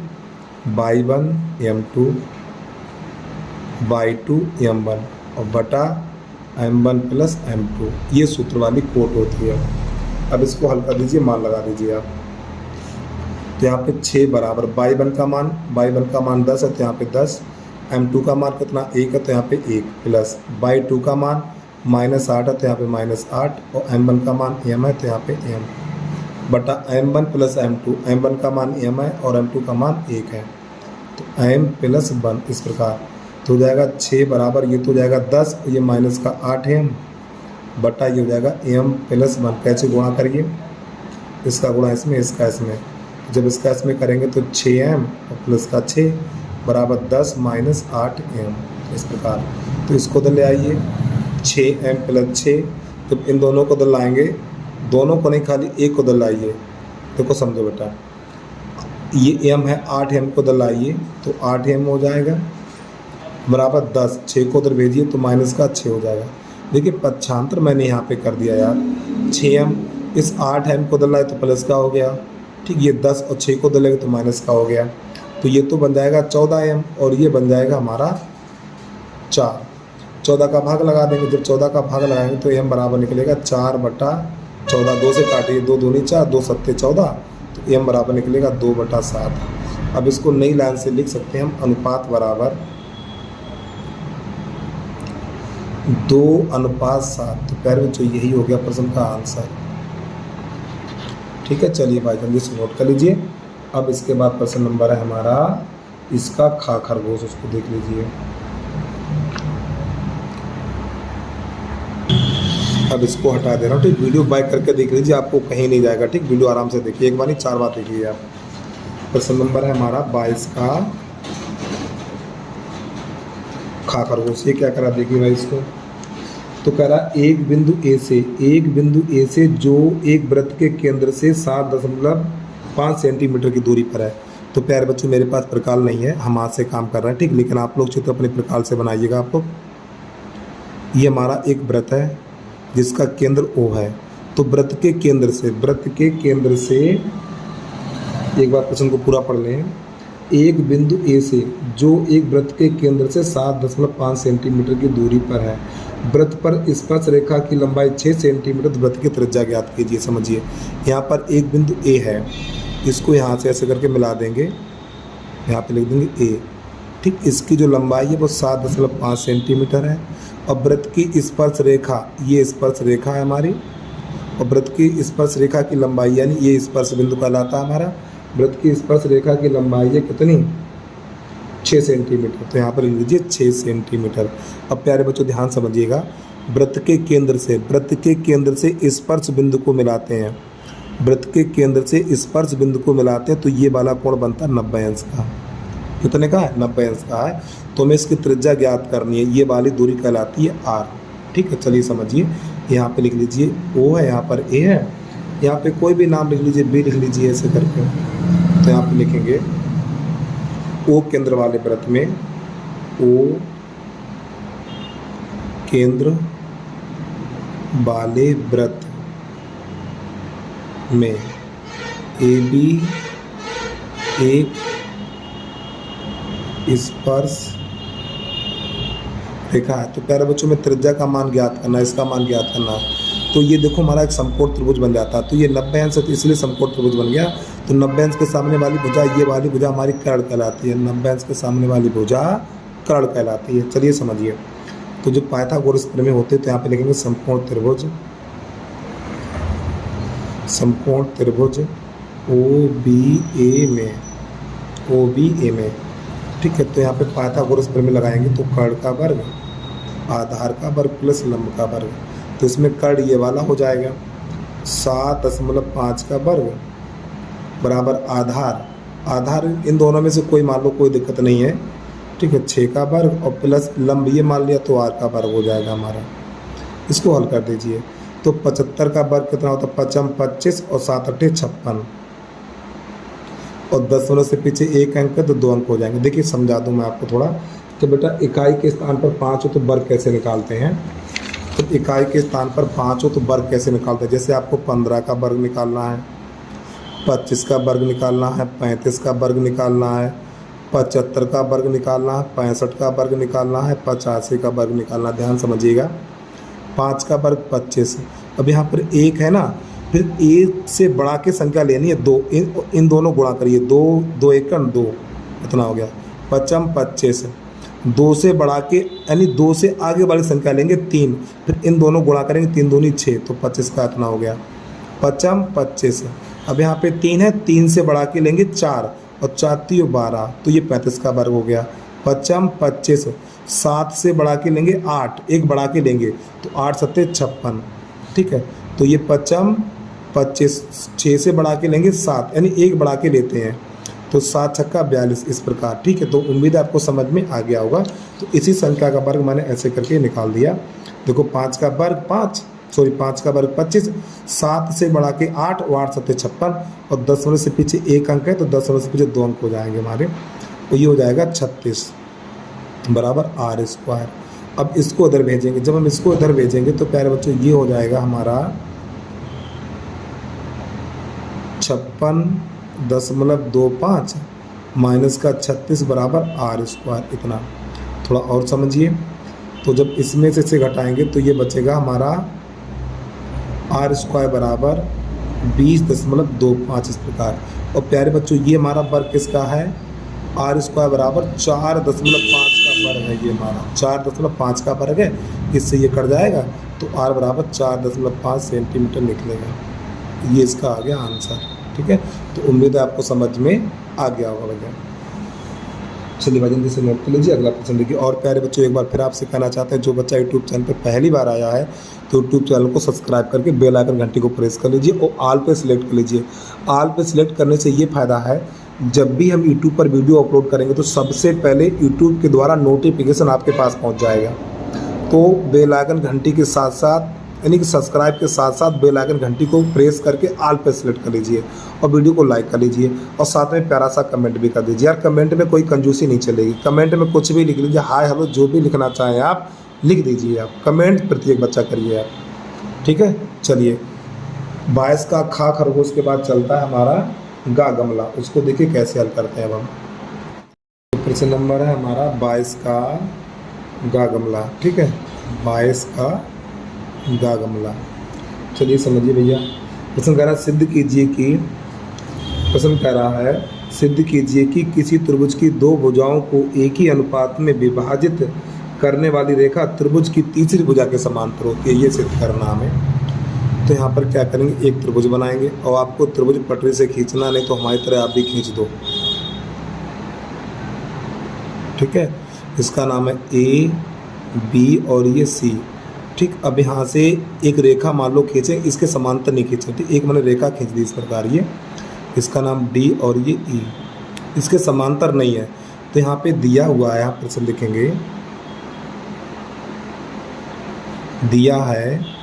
y1 m2 y2 m1 और बटा m1 + m2, ये सूत्र वाली कोट होती है। अब इसको हल कर दीजिए, मान लगा दीजिए आप। तो यहाँ पे 6 बराबर y1 का मान 10 है, तो यहाँ पे 10, m2 का मान कितना 1 है, तो यहाँ पे 1 प्लस y2 का मान -8 है, तो यहाँ पे -8, और m1 का मान m है, तो यहाँ पे m बटा m1 + m2। m1 का मान m है और m2 का मान 1 है, तो m + 1। इस प्रकार तो हो जाएगा 6 बराबर, ये तो हो जाएगा 10, ये माइनस का 8m बटा ये हो जाएगा m + 1। कैसे गुणा करिए, इसका गुणा इसमें, इसका इसमें, जब इसका इसमें करेंगे तो 6m और प्लस का 6 बराबर 10 - 8m। इस प्रकार तो इसको तो ले आइए 6m + 6, जब इन दोनों को दल लाएंगे, दोनों को नहीं खाली एक को दल लाइए। देखो समझो बेटा, ये m है, 8m को दल लाइए तो 8m हो जाएगा बराबर 10, 6 को उधर भेजिए तो माइनस का 6 हो जाएगा। देखिए पक्षांतर मैंने यहाँ पे कर दिया यार, 6m इस 8m को दल लाए तो प्लस का हो गया। ठीक, ये 10 और 6 को दलेगा तो माइनस का हो गया, तो ये तो बन जाएगा 14m और ये बन जाएगा हमारा 4। 14 का भाग लगा देंगे, जब 14 का भाग लगाएंगे तो m बराबर निकलेगा 4/14। 2 से काटिए, 2 दूनी 4, 2 सत्ते 14, तो m बराबर निकलेगा 2/7। अब इसको नई लाइन से लिख सकते हैं हम, अनुपात बराबर 2:7। तो प्यारे बच्चों यही हो गया प्रश्न का आंसर। ठीक है, चलिए भाई जल्दी से नोट कर लीजिए। अब इसके बाद प्रश्न नंबर है हमारा इसका खा खरगोश, उसको देख लीजिए। अब इसको हटा दे रहा हूँ, ठीक। वीडियो बाइक करके देख लीजिए, आपको कहीं नहीं जाएगा, ठीक। वीडियो आराम से देखिए, एक बार नहीं 4 बार देखिए आप। प्रश्न नंबर है हमारा 22 का खा खरगोश। ये क्या करा, देखिए भाई इसको। तो कह रहा एक बिंदु ए से जो एक वृत्त के केंद्र से 7.5 सेंटीमीटर की दूरी पर है। तो प्यारे बच्चों, मेरे पास प्रकाल नहीं है, हम हाथ से काम कर रहे हैं, ठीक। लेकिन आप लोग चित्र अपने प्रकाल से बनाइएगा आप लोग। ये हमारा एक वृत्त है जिसका केंद्र O है। तो वृत्त के केंद्र से एक बार प्रश्न को पूरा पढ़ लें। एक बिंदु ए से जो एक वृत्त के केंद्र से 7.5 सेंटीमीटर की दूरी पर है। वृत्त पर स्पर्श रेखा की लंबाई 6 सेंटीमीटर। वृत्त की त्रिज्या ज्ञात कीजिए। समझिए, यहाँ पर एक बिंदु ए है, इसको यहाँ से ऐसे करके मिला देंगे, यहाँ पे लिख देंगे ए, ठीक। इसकी जो लंबाई है वो 7.5 सेंटीमीटर है। और वृत्त की स्पर्श रेखा, ये स्पर्श रेखा है हमारी, और वृत्त की स्पर्श रेखा की लंबाई यानी ये स्पर्श बिंदु कहलाता है हमारा। वृत्त की स्पर्श रेखा की लंबाई है कितनी, 6 सेंटीमीटर। तो यहाँ पर लिख लीजिए 6 सेंटीमीटर। अब प्यारे बच्चों ध्यान समझिएगा, वृत्त के केंद्र से स्पर्श बिंदु को मिलाते हैं, वृत्त के केंद्र से स्पर्श बिंदु को मिलाते हैं, तो ये वाला कोण बनता है 90 अंश का। कितने का है, 90 अंश का है। तो हमें इसकी त्रिज्या ज्ञात करनी है, ये वाली दूरी कहलाती है r, ठीक है। चलिए समझिए, यहाँ पे लिख लीजिए O है, यहाँ पर A है, यहाँ पे कोई भी नाम लिख लीजिए, B लिख लीजिए ऐसे करके। तो यहाँ पे लिखेंगे O केंद्र वाले वृत्त में, O केंद्र वाले वृत्त में AB एक स्पर्श रेखा है। तो प्यारे बच्चों में त्रिज्या का मान ज्ञात करना है, इसका मान ज्ञात करना है। तो ये देखो हमारा एक समकोण त्रिभुज बन जाता है। तो ये 90 अंश है, तो इसलिए समकोण त्रिभुज बन गया। तो 90 अंश के सामने वाली भुजा, ये वाली भुजा हमारी कर्ण कहलाती है। 90 अंश के सामने वाली भुजा कर्ण कहलाती है। चलिए समझिए, तो जो पाइथागोरस प्रमेय होते हैं, तो यहाँ पे लिखेंगे समकोण त्रिभुज OBA में, ठीक है। तो यहाँ पे पाइथागोरस प्रमेय लगाएंगे, तो कर्ण का वर्ग, आधार का वर्ग प्लस लंब का वर्ग। तो इसमें कर्ण ये वाला हो जाएगा 7.5 का वर्ग बराबर आधार इन दोनों में से कोई मान लो, कोई दिक्कत नहीं है, ठीक है, 6 का वर्ग और प्लस लंब ये मान लिया, तो r का वर्ग हो जाएगा हमारा। इसको हल कर दीजिए। तो 75 का वर्ग कितना होता है, 5 25 और 7 8 56, और 10 से पीछे 1 अंक है तो 2 अंक हो जाएंगे। देखिए समझा दूं मैं आपको थोड़ा। तो बेटा इकाई के स्थान पर 5 हो तो वर्ग कैसे निकालते हैं। तो इकाई के स्थान पर 5 हो तो वर्ग कैसे निकालते हैं। जैसे आपको 15 का वर्ग निकालना है, 25 का वर्ग निकालना है, 35 का वर्ग निकालना है, 75 का वर्ग निकालना है, 65 का वर्ग निकालना है, 85 का वर्ग निकालना। ध्यान समझिएगा, 5 का वर्ग 25। अब यहाँ पर 1 है ना, फिर 1 से बढ़ा के संख्या लेनी है 2, इन दोनों गुणा करिए, 2 2 1 2, इतना हो गया 5 25। 2 से बढ़ा के यानी 2 से आगे वाली संख्या लेंगे 3, फिर इन दोनों गुणा करेंगे, 3 दूनी 6, तो 25 का इतना हो गया 5 25। अब यहाँ पे 3 है, 3 से बढ़ा के लेंगे 4 और 4 3 12, तो ये 35 का वर्ग हो गया 5 25। 7 से बढ़ा के लेंगे 8, एक बढ़ा के लेंगे तो 8 7 56, ठीक है। तो ये 5 25, 6 से बढ़ा के लेंगे 7, यानी एक बढ़ा के लेते हैं, तो 7 छक्का 42, इस प्रकार, ठीक है। तो उम्मीद है आपको समझ में आ गया होगा। तो इसी संख्या का वर्ग मैंने ऐसे करके निकाल दिया। देखो 5 का वर्ग 5 का वर्ग 25, 7 से बढ़ा के 8 और 8 7 56, और 10 से पीछे 1 अंक है तो 10 से पीछे 2 अंक हो जाएंगे हमारे, तो ये हो जाएगा 36 बराबर r²। अब इसको इधर भेजेंगे, जब हम इसको इधर भेजेंगे तो प्यारे बच्चों ये हो जाएगा हमारा 56.25 माइनस का 36 बराबर r²। इतना थोड़ा और समझिए। तो जब इसमें से इसे घटाएंगे तो ये बचेगा हमारा r² बराबर 20.25, इस प्रकार। और प्यारे बच्चों ये हमारा वर्ग किसका है, r² बराबर 4.5 का वर्ग है, ये हमारा 4.5 का वर्ग है। इससे ये कट जाएगा तो r बराबर 4.5 सेंटीमीटर निकलेगा। ये इसका आ गया आंसर, ठीक है। तो उम्मीद है आपको समझ में आ गया होगा भैया। चलिए भाई जल्दी से नोट कर लीजिए। अगला प्रश्न देखिए। और प्यारे बच्चों, एक बार फिर आपसे कहना चाहते हैं, जो बच्चा यूट्यूब चैनल पर पहली बार आया है तो यूट्यूब चैनल को सब्सक्राइब करके बेल आइकन घंटी को प्रेस कर लीजिए और ऑल पे सिलेक्ट कर लीजिए। ऑल पे सिलेक्ट करने से ये फ़ायदा है, जब भी हम यूट्यूब पर वीडियो अपलोड करेंगे तो सबसे पहले यूट्यूब के द्वारा नोटिफिकेशन आपके पास पहुँच जाएगा। तो बेल आइकन घंटी के साथ साथ, यानी कि सब्सक्राइब के साथ साथ बेल आइकन घंटी को प्रेस करके ऑल पे सेलेक्ट कर लीजिए और वीडियो को लाइक कर लीजिए और साथ में प्यारा सा कमेंट भी कर दीजिए। यार कमेंट में कोई कंजूसी नहीं चलेगी, कमेंट में कुछ भी लिख लीजिए, हाय हेलो जो भी लिखना चाहें आप लिख दीजिए। आप कमेंट प्रत्येक बच्चा करिए आप, ठीक है। चलिए 22 का खा खरगोश के बाद चलता है हमारा गा गमला, उसको देखिए कैसे हल करते हैं अब हम। तो प्रश्न नंबर है हमारा 22 का गा गमला, ठीक है, 22 का गा गमला। चलिए समझिए भैया। प्रश्न कह रहा है सिद्ध कीजिए कि, प्रश्न कह रहा है सिद्ध कीजिए कि किसी त्रिभुज की दो भुजाओं को एक ही अनुपात में विभाजित करने वाली रेखा त्रिभुज की तीसरी भुजा के समांतर होती है। ये सिद्ध करना हमें। तो यहाँ पर क्या करेंगे, एक त्रिभुज बनाएंगे और आपको त्रिभुज पटरी से खींचना, नहीं तो हमारी तरह आप भी खींच दो, ठीक है। इसका नाम है ए बी और ये सी, ठीक। अब यहाँ से एक रेखा मान लो खींचे, इसके समांतर नहीं खींचे, ठीक। एक मैंने रेखा खींच दी इस प्रकार, ये इसका नाम डी और ये ई, इसके समांतर नहीं है। तो यहाँ पे दिया हुआ है, आप प्रश्न लिखेंगे, दिया है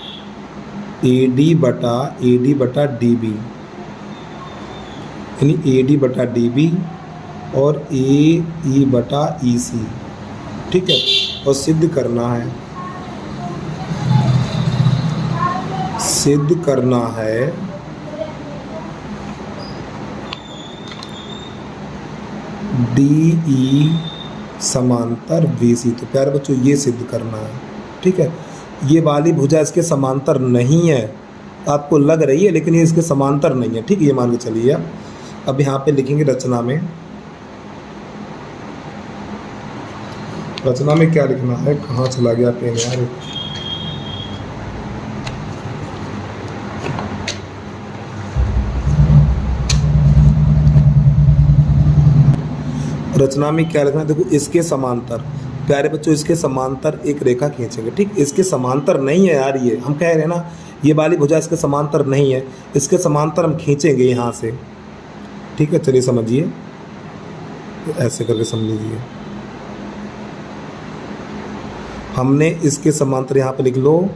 ए डी बटा डी बी, यानी ए डी बटा डी बी और ए ई बटा ई सी, ठीक है। और सिद्ध करना है, सिद्ध करना है डी ई समांतर बी सी। तो प्यारे बच्चों ये सिद्ध करना है, ठीक है। ये वाली भुजा इसके समांतर नहीं है, आपको लग रही है लेकिन ये इसके समांतर नहीं है, ठीक है, ये मान के चलिए आप। अब यहाँ पे लिखेंगे रचना में, रचना में क्या लिखना है, कहाँ चला गया पेन यार। रचना में क्या लिखना है, देखो इसके समांतर, प्यारे बच्चों इसके समांतर एक रेखा खींचेंगे, ठीक। इसके समांतर नहीं है यार, ये हम कह रहे हैं ना, ये वाली भुजा इसके समांतर नहीं है, इसके समांतर हम खींचेंगे यहाँ से, ठीक है। चलिए समझिए, ऐसे करके समझ लीजिए। हमने इसके समांतर यहाँ पे लिख लो,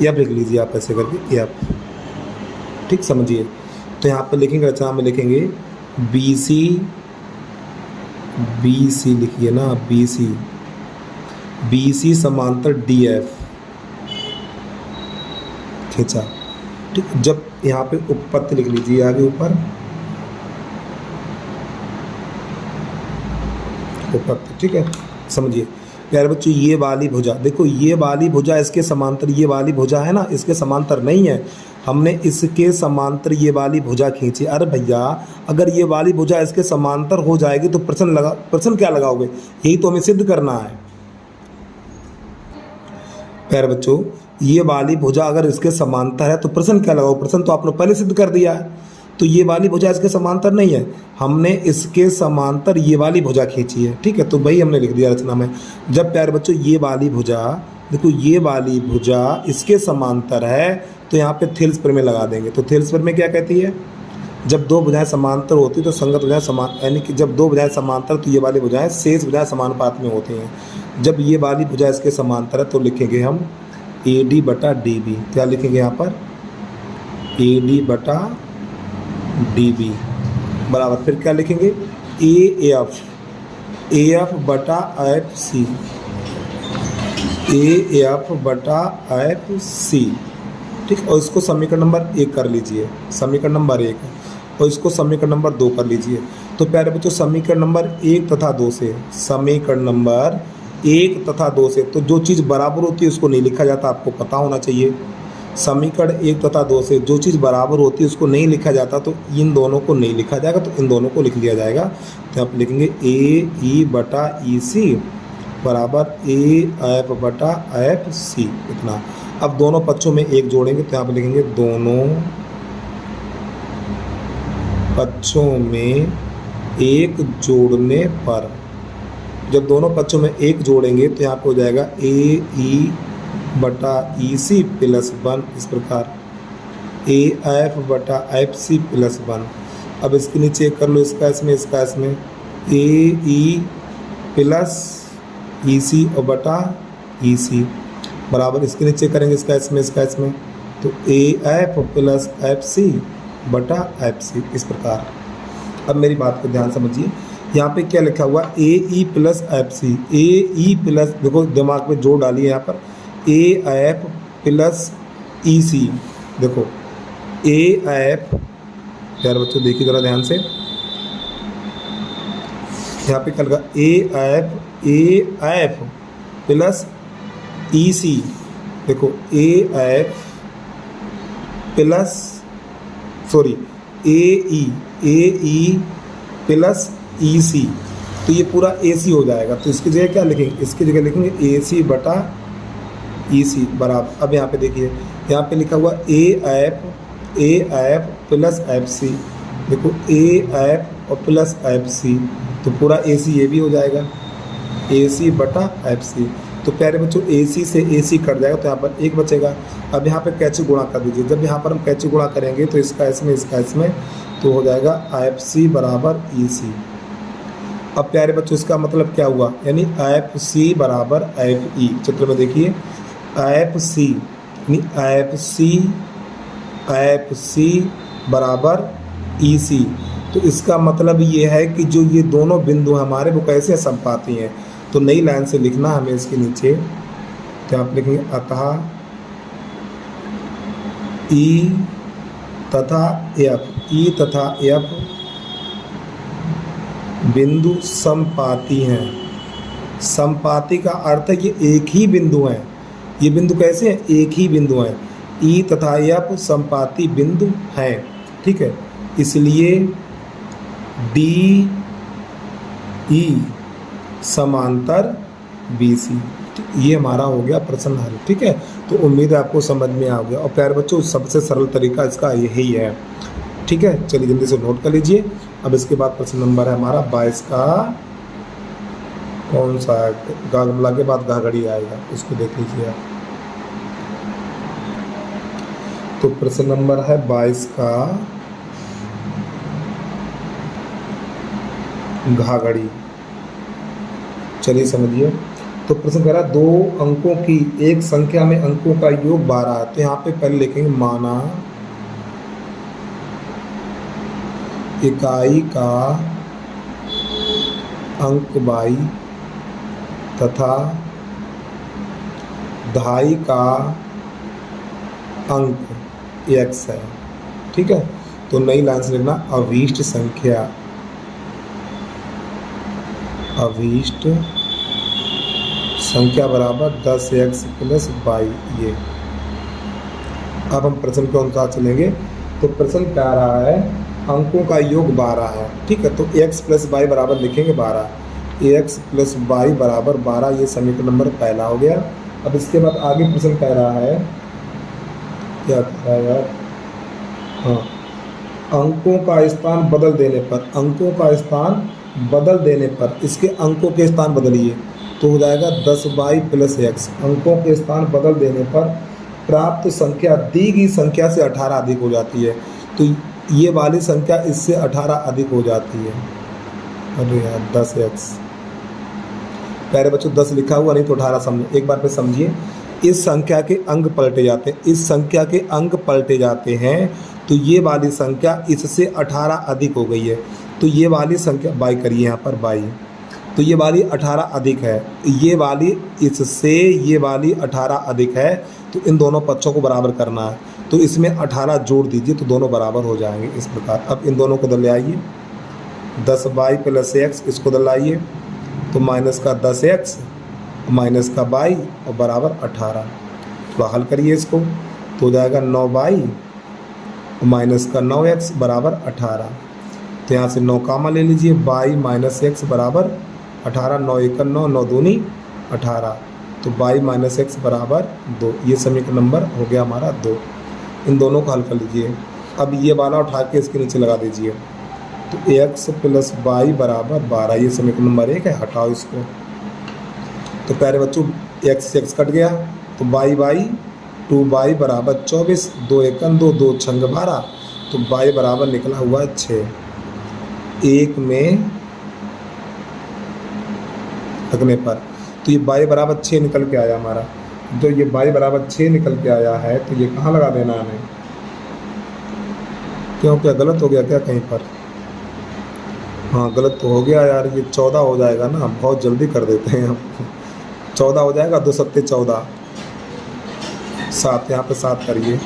या लिख लीजिए आप ऐसे करके, या ठीक समझिए। तो यहाँ पे लिखेंगे, रचना में लिखेंगे बी सी लिखिए ना, बी सी समांतर डी एफ खींचा, ठीक। जब यहाँ पे उपपत्ति लिख लीजिए आगे ऊपर, उपपत्ति, ठीक है। समझिए प्यारे बच्चों, ये वाली भुजा देखो, ये वाली भुजा इसके समांतर, ये वाली भुजा है ना इसके समांतर नहीं है, हमने इसके समांतर ये वाली भुजा खींची। अरे भैया अगर ये वाली भुजा इसके समांतर हो जाएगी तो प्रश्न क्या लगाओगे, यही तो हमें सिद्ध करना है। प्यारे बच्चों ये वाली भुजा अगर इसके समांतर है तो प्रश्न क्या लगाओ, प्रश्न तो आपने पहले सिद्ध कर दिया है। तो ये वाली भुजा इसके समांतर नहीं है, हमने इसके समांतर ये वाली भुजा खींची है, ठीक है। तो वही हमने लिख दिया रचना में। जब प्यारे बच्चों ये वाली भुजा, देखो ये वाली भुजा इसके समांतर है तो यहाँ पे थेल्स प्रमेय लगा देंगे। तो थेल्स प्रमेय क्या कहती है, जब दो भुजाएं समांतर होती है तो संगत भुजाएं समान, यानी कि जब दो भुजाएं समांतर तो ये वाली भुजाएं शेष भुजाएं समानुपात में होती हैं। जब ये वाली भुजा इसके समांतर है तो लिखेंगे हम ए डी बटा डी बी। क्या लिखेंगे यहाँ पर, ए डी बटा डी बी बराबर, फिर क्या लिखेंगे ए एफ बटा एफ सी, ए एफ बटा एफ सी, ठीक। और इसको समीकरण नंबर 1 कर लीजिए, समीकरण नंबर 1, और इसको समीकरण नंबर 2 कर लीजिए। तो प्यारे बच्चों समीकरण नंबर 1 तथा 2 से, समीकरण नंबर 1 तथा 2 से, तो जो चीज़ बराबर होती है उसको नहीं लिखा जाता, आपको पता होना चाहिए। समीकरण 1 तथा 2 से जो चीज़ बराबर होती है उसको नहीं लिखा जाता, तो इन दोनों को नहीं लिखा जाएगा, तो इन दोनों को लिख लिया जाएगा। तो आप लिखेंगे ए ई बटा ई सी बराबर ए एफ बटा एफ सी, इतना। अब दोनों पक्षों में एक जोड़ेंगे तो यहाँ पर लिखेंगे दोनों पक्षों में एक जोड़ने पर, जब दोनों पक्षों में एक जोड़ेंगे तो यहाँ पे हो जाएगा ए ई बटा ई सी प्लस 1, इस प्रकार ए एफ बटा एफ सी प्लस 1। अब इसके नीचे कर लो इसका इसमें ए ई प्लस ई सी और बटा ई सी बराबर इसके नीचे करेंगे इसका इसमें तो A F plus F C बटा एफ सी, इस प्रकार। अब मेरी बात को ध्यान समझिए, यहाँ पे क्या लिखा हुआ ए ई प्लस एफ सी, ए ई प्लस, देखो दिमाग में जोड़ डालिए यहाँ पर, ए एफ प्लस ई सी, देखो ए एफ, यार बच्चों देखिए ज़रा ध्यान से, यहाँ पे क्या लिखा ए एफ प्लस ई सी, देखो A F plus sorry A E plus E C, तो ये पूरा ए सी हो जाएगा। तो इसकी जगह क्या लिखेंगे, इसकी जगह लिखेंगे ए सी बटा ई सी बराबर। अब यहाँ पे देखिए, यहाँ पे लिखा हुआ A F plus F C, देखो ए एफ और प्लस एफ सी, तो पूरा ए सी ये भी हो जाएगा, ए सी बटा एफ सी। तो प्यारे बच्चों ए सी से ए सी कट जाएगा तो यहाँ पर एक बचेगा। अब यहाँ पे कैचे गुणा कर दीजिए, जब यहाँ पर हम कैचे गुणा करेंगे तो इसका इसमें तो हो जाएगा एफ सी बराबर ई सी। अब प्यारे बच्चों इसका मतलब क्या हुआ, यानी एफ सी बराबर एफ ई। चित्र में देखिए एफ सी यानी एफ सी बराबर ई सी। तो इसका मतलब ये है कि जो ये दोनों बिंदु हमारे वो कैसे समपाती हैं। तो नई लाइन से लिखना हमें इसके नीचे, तो आप लिखेंगे अतः ई तथा एफ बिंदु समपाती हैं। समपाती का अर्थ है कि एक ही बिंदु हैं, ये बिंदु कैसे हैं, एक ही बिंदु हैं। ई तथा एफ समपाती बिंदु हैं, ठीक है। इसलिए डी ई समांतर बी सी, ये हमारा हो गया प्रश्न हल, ठीक है। तो उम्मीद है आपको समझ में आ गया। और प्यारे बच्चों सबसे सरल तरीका इसका यही है, ठीक है। चलिए जल्दी से नोट कर लीजिए। अब इसके बाद प्रश्न नंबर है हमारा 22 का, कौन सा है, गागमला के बाद घाघड़ी आएगा, इसको देख लीजिए आप। तो प्रश्न नंबर है 22 का घाघड़ी, चलिए समझिए। तो प्रश्न कह रहा 2 अंकों की एक संख्या में अंकों का योग 12 है। तो यहाँ पे पहले लिखेंगे माना इकाई का अंक y तथा दहाई का अंक x है, ठीक है। तो नई लाइन से लिखना अभीष्ट संख्या बराबर 10x प्लस y। ये अब हम प्रश्न के अनुसार चलेंगे। तो प्रश्न कह रहा है अंकों का योग 12 है, ठीक है। तो x प्लस वाई बराबर लिखेंगे 12, ax प्लस वाई बराबर 12, ये समीकरण नंबर पहला हो गया। अब इसके बाद आगे प्रश्न कह रहा है, क्या कह रहा है यार, हाँ, अंकों का स्थान बदल देने पर इसके अंकों के स्थान बदलिए, तो हो जाएगा 10y प्लस x। अंकों के स्थान बदल देने पर प्राप्त संख्या दी गई संख्या से 18 अधिक हो जाती है। तो ये वाली संख्या इससे 18 अधिक हो जाती है। अरे यार 10x, प्यारे बच्चों 10 लिखा हुआ नहीं तो 18 समझो, एक बार पे समझिए। इस संख्या के अंक पलटे जाते हैं, तो ये वाली संख्या इससे 18 अधिक हो गई है। तो ये वाली संख्या बाई करिए यहाँ पर बाई, तो ये वाली 18 अधिक है, ये वाली इससे ये वाली 18 अधिक है। तो इन दोनों पक्षों को बराबर करना है, तो इसमें 18 जोड़ दीजिए तो दोनों बराबर हो जाएंगे इस प्रकार। अब इन दोनों को दल आइए, 10y प्लस x, इसको दल आइए तो माइनस का 10x माइनस का y और बराबर 18। थोड़ा हल करिए इसको, तो हो जाएगा 9y माइनस का 9x बराबर 18। तो यहाँ से 9 कामा ले लीजिए, y माइनस x बराबर 18, 9 1 9, 9 दूनी 18, तो y माइनस x बराबर 2। ये समीकरण नंबर हो गया हमारा 2। इन दोनों को हल कर लीजिए। अब ये वाला उठा के इसके नीचे लगा दीजिए, तो x प्लस y बराबर 12, ये समीकरण नंबर 1 है। हटाओ इसको, तो प्यारे बच्चों एक्स से एक्स कट गया, तो बाई बाई 2y बराबर 24, 2 एकन 2, 2 छंग 12, तो y बराबर निकला हुआ है 6। एक में रखने पर तो ये y बराबर 6 निकल के आया हमारा। तो ये y बराबर 6 निकल के आया है, तो ये कहाँ लगा देना हमें? क्यों, क्या गलत हो गया क्या कहीं पर? हाँ गलत तो हो गया यार, ये 14 हो जाएगा ना, बहुत जल्दी कर देते हैं हम। 14 हो जाएगा, 2 सत्ते 14, 7 यहाँ पे 7 करिए,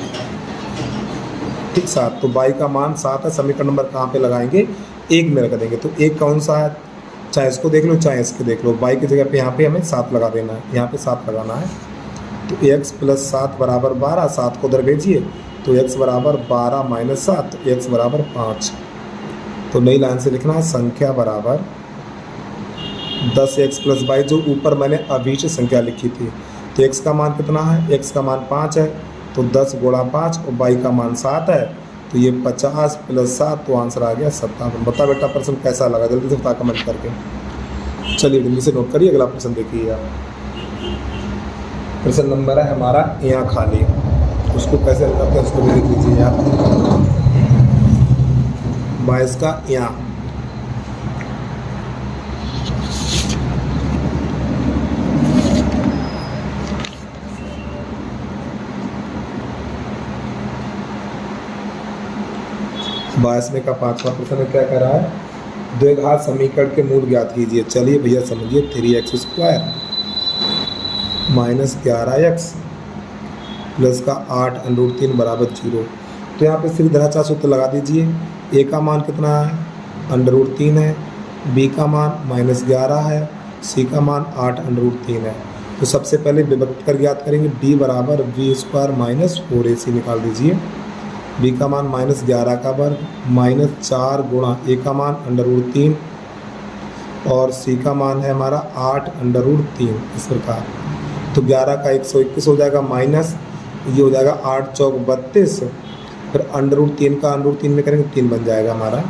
ठीक 7। तो y का मान 7 है, समीकरण नंबर कहाँ पे लगाएंगे? 1 में रख देंगे। तो 1 कौन सा है? चाहे इसको देख लो चाहे इसके देख लो, y की जगह पे यहाँ पे हमें 7 लगा देना है, यहाँ पे 7 लगाना है। तो x प्लस 7 बराबर 12, 7 को उधर भेजिए, तो x बराबर 12 माइनस 7, तो x बराबर 5। तो नई लाइन से लिखना है संख्या बराबर 10x प्लस y, जो ऊपर मैंने अभिष्ट संख्या लिखी थी। तो x का मान कितना है? x का मान 5 है, तो 10 गुणा 5, और y का मान 7 है, तो ये 50 प्लस 7, तो आंसर आ गया 57। बता बेटा प्रश्न कैसा लगा, जल्दी से बता कमेंट करके। चलिए जल्दी से नोट करिए, अगला प्रश्न देखिए आप। प्रश्न नंबर है हमारा यहाँ खाली, उसको कैसे हल करते हैं उसको भी देख लीजिए आप। 22 का यहाँ, में का 5वां प्रश्न क्या कह रहा है? द्विघात समीकरण के मूल ज्ञात कीजिए। चलिए भैया समझिए, 3x² माइनस 11x प्लस का 8√3 बराबर 0। तो यहाँ पे सीधी धराचार सूत्र लगा दीजिए। a का मान कितना है? √3 है, b का मान -11 है, c का मान 8√3 है। तो सबसे पहले विभक्त कर ज्ञात करेंगे। d बराबर v² माइनस 4ac निकाल दीजिए। b का मान -11 का वर्ग -4 गुणा a का मान √3 और c का मान है हमारा 8√3, इस प्रकार। तो 11 का 121 हो जाएगा, माइनस ये हो जाएगा 8 चौक 32, फिर √3 का √3 में करेंगे 3 बन जाएगा हमारा।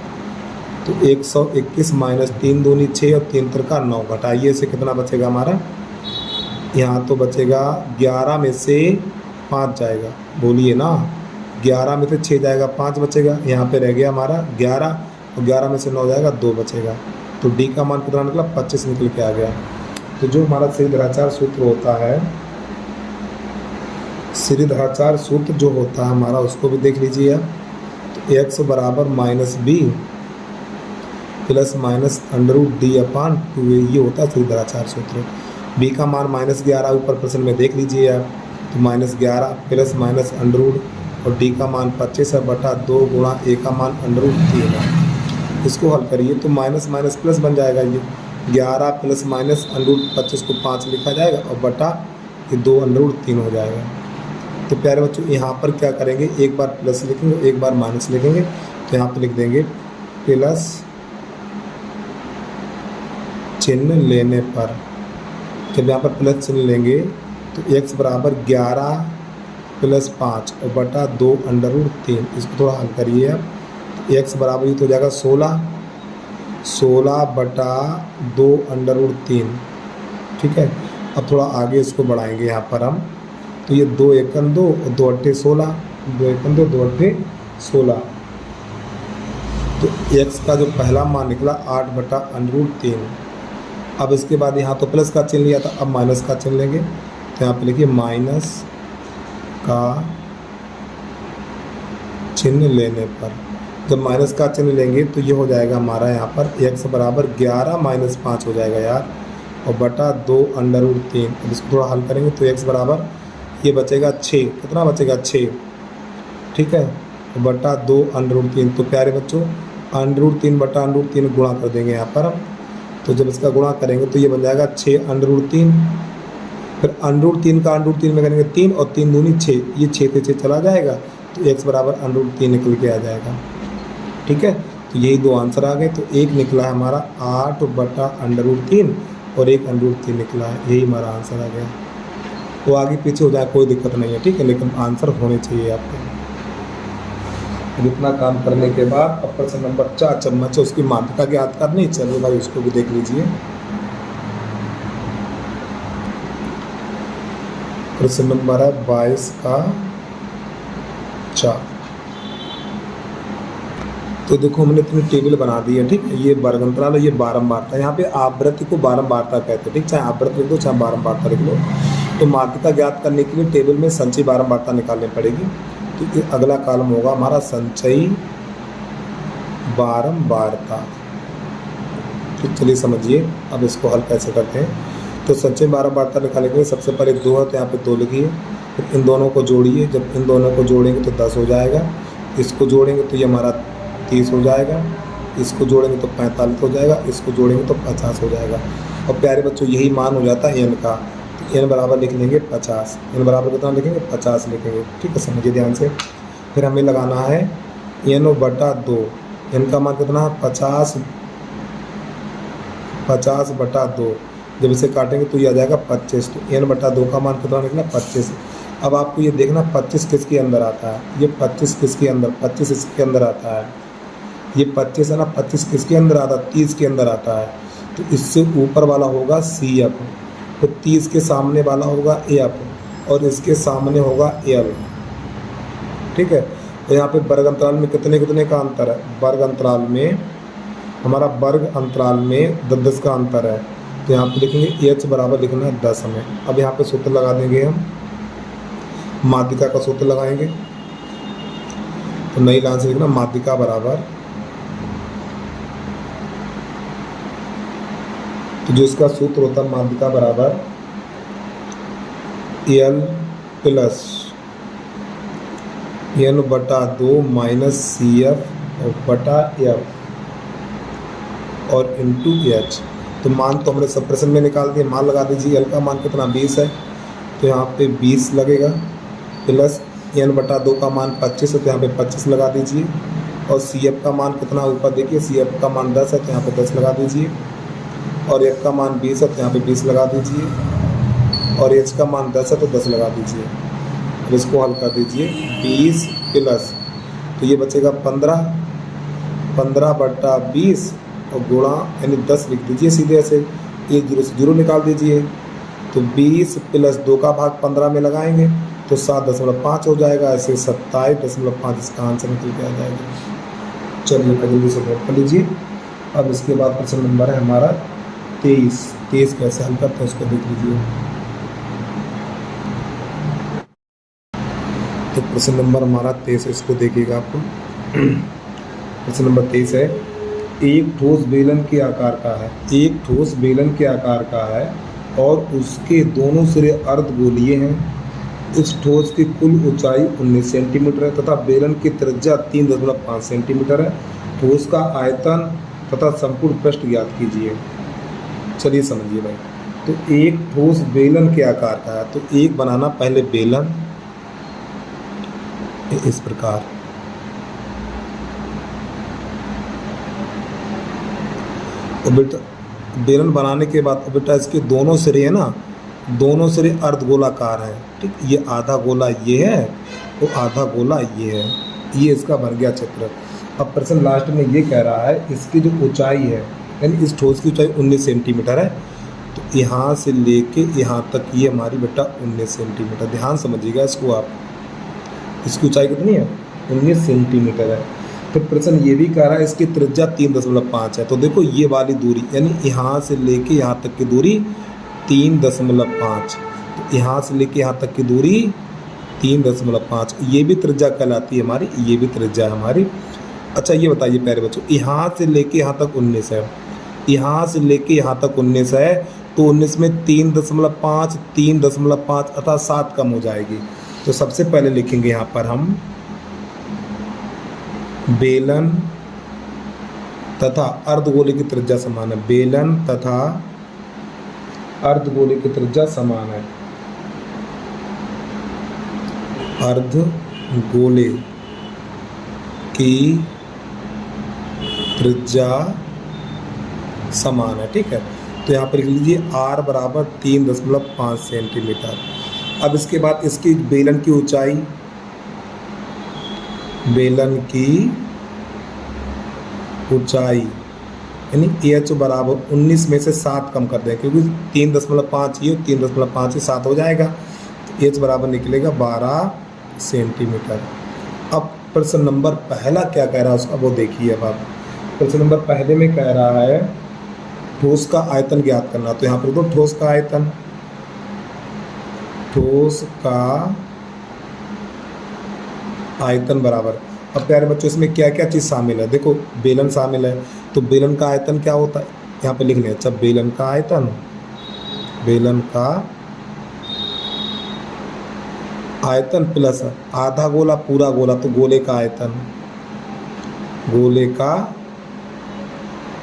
तो 121 माइनस 3 दूनी 6 और 3 तिरका 9, घटाइए से कितना बचेगा हमारा? यहाँ तो बचेगा 11 में से 5 जाएगा, बोलिए ना, 11 में से 6 जाएगा, 5 बचेगा। यहाँ पे रह गया हमारा 11, और 11 में से 9 जाएगा, 2 बचेगा। तो d का मान कितना निकला? 25 निकल के आ गया। तो जो हमारा सीधेधाराचार सूत्र होता है, सीधेधाराचार सूत्र जो होता है हमारा, उसको भी देख लीजिए आप। तो x बराबर -b प्लस माइनस √d/2a, ये होता है सीधेधाराचार सूत्र। b का मान -11 ऊपर प्रश्न में देख लीजिए आप। तो -11 प्लस माइनस √ और d का मान 25 है बटा 2 गुणा a का मान √3 है। इसको हल करिए तो माइनस माइनस प्लस बन जाएगा। ये 11 प्लस माइनस √25 को 5 लिखा जाएगा और बटा ये 2 √3 हो जाएगा। तो प्यारे बच्चों यहाँ पर क्या करेंगे, एक बार प्लस लिखेंगे, एक बार माइनस लिखेंगे। तो यहाँ पर लिख देंगे प्लस चिन्ह लेने पर, जब यहाँ पर प्लस चिन्ह लेंगे तो x बराबर 11 प्लस 5 और बटा 2 √3। इसको थोड़ा हल करिए आप। x बराबर ये तो हो जाएगा 16 बटा 2 √3, ठीक है। अब थोड़ा आगे इसको बढ़ाएंगे यहाँ पर हम। तो ये 2 एकम 2 और 2 अट्ठे 16, 2 एकम 2 2 अट्ठे 16। तो x का जो पहला मान निकला 8 बटा √3। अब इसके बाद यहाँ तो प्लस का चिन्ह लिया था, अब माइनस का चिन्ह लेंगे। तो यहाँ पे लिखिए माइनस का चिन्ह लेने पर, जब माइनस का चिन्ह लेंगे तो ये हो जाएगा हमारा यहाँ पर x बराबर 11 माइनस 5 हो जाएगा यार, और बटा 2 √3। अब इसको थोड़ा हल करेंगे तो x बराबर ये बचेगा 6, कितना बचेगा 6, ठीक है, और बटा 2 √3। तो प्यारे बच्चों √3 बटा √3 गुणा कर देंगे यहाँ पर हम। तो जब इसका गुणा करेंगे तो ये बन जाएगा 6 √3, फिर √3 का √3 में करेंगे 3 और 3 दूनी 6, ये 6 से 6 चला जाएगा, तो x बराबर √3 निकल के आ जाएगा, ठीक है। तो यही दो आंसर आ गए। तो एक निकला है हमारा 8 बटा √3 और एक √3 निकला है, यही हमारा आंसर आ गया। तो आगे पीछे हो जाए कोई दिक्कत नहीं है, ठीक है, लेकिन आंसर होने चाहिए आपके। इतना काम करने के बाद अब प्रश्न नंबर 4 चम्मच है, उसकी मात्रा ज्ञात करनी। चलिए भाई उसको भी देख लीजिए। प्रश्न नंबर है 22 का 4। तो देखो हमने इतनी टेबल बना दी है, ठीक है। ये वर्ग अंतराल है, ये बारंबारता। यहाँ पे आवृत्ति को बारंबारता कहते हैं, ठीक। चाहे आवृत्ति लिख दो चाहे बारंबारता लिख लो। तो माध्यिका ज्ञात करने के लिए टेबल में संचयी बारंबारता निकालनी पड़ेगी। तो ये अगला कॉलम होगा हमारा संचयी बारंबारता। तो चलिए समझिए अब इसको हल कैसे करते हैं। तो संचयी बारंबारता निकालने के लिए सबसे पहले 2 है तो यहाँ पे 2 लिखिए, फिर इन दोनों को जोड़िए। जब इन दोनों को जोड़ेंगे तो 10 हो जाएगा, इसको जोड़ेंगे तो ये हमारा 30 हो जाएगा, इसको जोड़ेंगे तो 45 हो जाएगा, इसको जोड़ेंगे तो 50 हो जाएगा। और प्यारे बच्चों यही मान हो जाता है n का। तो n बराबर लिख लेंगे 50। n बराबर कितना लिखेंगे? 50 लिखेंगे, ठीक है। समझिए ध्यान से। फिर हमें लगाना है n/2। n का मान कितना है? 50/2। जब इसे काटेंगे तो ये आ जाएगा 25। तो n/2 का मान कितना निकला? 25। अब आपको ये देखना 25 किसके अंदर आता है? ये 25 किसके अंदर? 25 इसके अंदर आता है। ये 25 है ना, 25 किसके अंदर आता है? 30 के अंदर आता है। तो इससे ऊपर वाला होगा CF, तो 30 के सामने वाला होगा AF और इसके सामने होगा AL, ठीक है। तो यहाँ पे वर्ग अंतराल में कितने कितने का अंतर है? वर्ग अंतराल में हमारा वर्ग अंतराल में 10 का अंतर है। तो यहाँ पे लिखेंगे H बराबर लिखना है 10 हमें। अब यहाँ पे सूत्र लगा देंगे हम, माध्यिका का सूत्र लगाएंगे। तो नई लाइन से लिखना माध्यिका बराबर, तो जो इसका सूत्र होता है माध्यिका बराबर L plus n/2 minus CF बटा F और इंटू H। तो मान तो हमने सब प्रश्न में निकाल दिए। मान लगा दीजिए। L का मान कितना? 20 है, तो यहाँ पे 20 लगेगा, प्लस n/2 का मान 25 है तो यहाँ पे 25 लगा दीजिए। और CF का मान कितना? ऊपर देखिए, CF का मान 10 है तो यहाँ पे 10 लगा दीजिए। और F का मान 20 है तो यहाँ पे 20 लगा दीजिए। और H का मान 10 है तो 10 लगा दीजिए। अब इसको हल कर दीजिए। 20 प्लस, तो ये बचेगा 15/20 और गुणा यानी 10 लिख दीजिए सीधे ऐसे। ये 0 से 0 निकाल दीजिए। तो 20 प्लस 2 का भाग 15 में लगाएंगे तो 7.5 हो जाएगा। ऐसे 27.5 इसका आंसर निकल के आ जाएगा। चलिए जल्दी से नोट कर लीजिए। अब इसके बाद प्रश्न नंबर है हमारा 23 कैसे हल करते हैं उसको देख लीजिए। तो प्रश्न नंबर हमारा 23 इसको देखिएगा आपको। प्रश्न नंबर 23 है, एक ठोस बेलन के आकार का है। एक ठोस बेलन के आकार का है और उसके दोनों सिरे अर्धगोलीय हैं। उस ठोस की कुल ऊंचाई 19 सेंटीमीटर है तथा बेलन की त्रिज्या 3.5 सेंटीमीटर है। ठोस का आयतन तथा संपूर्ण पृष्ठ ज्ञात कीजिए। चलिए समझिए भाई। तो एक ठोस बेलन के आकार का है, तो एक बनाना पहले बेलन इस प्रकार, तो बेटा बेलन बनाने के बाद बेटा इसके दोनों सिरे है ना, दोनों सिरे अर्धगोलाकार हैं, ठीक। ये आधा गोला ये है तो आधा गोला ये है। ये इसका बन गया चित्र। अब प्रश्न लास्ट में ये कह रहा है इसकी जो ऊंचाई है, यानी इस ठोस की ऊंचाई 19 सेंटीमीटर है। तो यहाँ से लेके यहाँ तक ये हमारी बेटा 19 सेंटीमीटर। ध्यान समझिएगा इसको आप। इसकी ऊंचाई कितनी है? 19 सेंटीमीटर है। फिर प्रश्न ये भी कह रहा है इसकी त्रिज्या 3.5 है। तो देखो ये वाली दूरी यानी यहाँ से लेके यहाँ तक की दूरी 3.5, तो यहाँ से लेके यहाँ तक की दूरी 3.5, ये भी त्रिज्या कहलाती है हमारी, ये भी त्रिज्या है हमारी। अच्छा ये बताइए प्यारे बच्चों, यहाँ से लेके यहाँ तक 19 है, यहाँ से लेके यहाँ तक 19 है, तो 19 में 3.5 3.5 अर्थात 7 कम हो जाएगी। तो सबसे पहले लिखेंगे यहाँ पर हम बेलन तथा अर्धगोले की त्रिज्या समान है। बेलन तथा अर्धगोले की त्रिज्या समान है। अर्धगोले की त्रिज्या समान है, ठीक है। तो यहाँ पर लिख लीजिए r बराबर 3.5 सेंटीमीटर। अब इसके बाद इसकी बेलन की ऊंचाई, बेलन की ऊंचाई यानी h बराबर 19 में से 7 कम कर दें, क्योंकि 3.5 ये 3.5 से 7 हो जाएगा। तो एच बराबर निकलेगा 12 सेंटीमीटर। अब प्रश्न नंबर पहला क्या कह रहा है उसका वो देखिए। अब आप प्रश्न नंबर पहले में कह रहा है ठोस का आयतन ज्ञात करना। तो यहाँ पर दो ठोस का आयतन, ठोस का आयतन बराबर। अब प्यारे बच्चों इसमें क्या क्या चीज़ शामिल है, देखो बेलन शामिल है, तो बेलन का आयतन क्या होता है यहाँ पे लिख लें। अच्छा, बेलन का आयतन, बेलन का आयतन प्लस आधा गोला पूरा गोला, तो गोले का आयतन, गोले का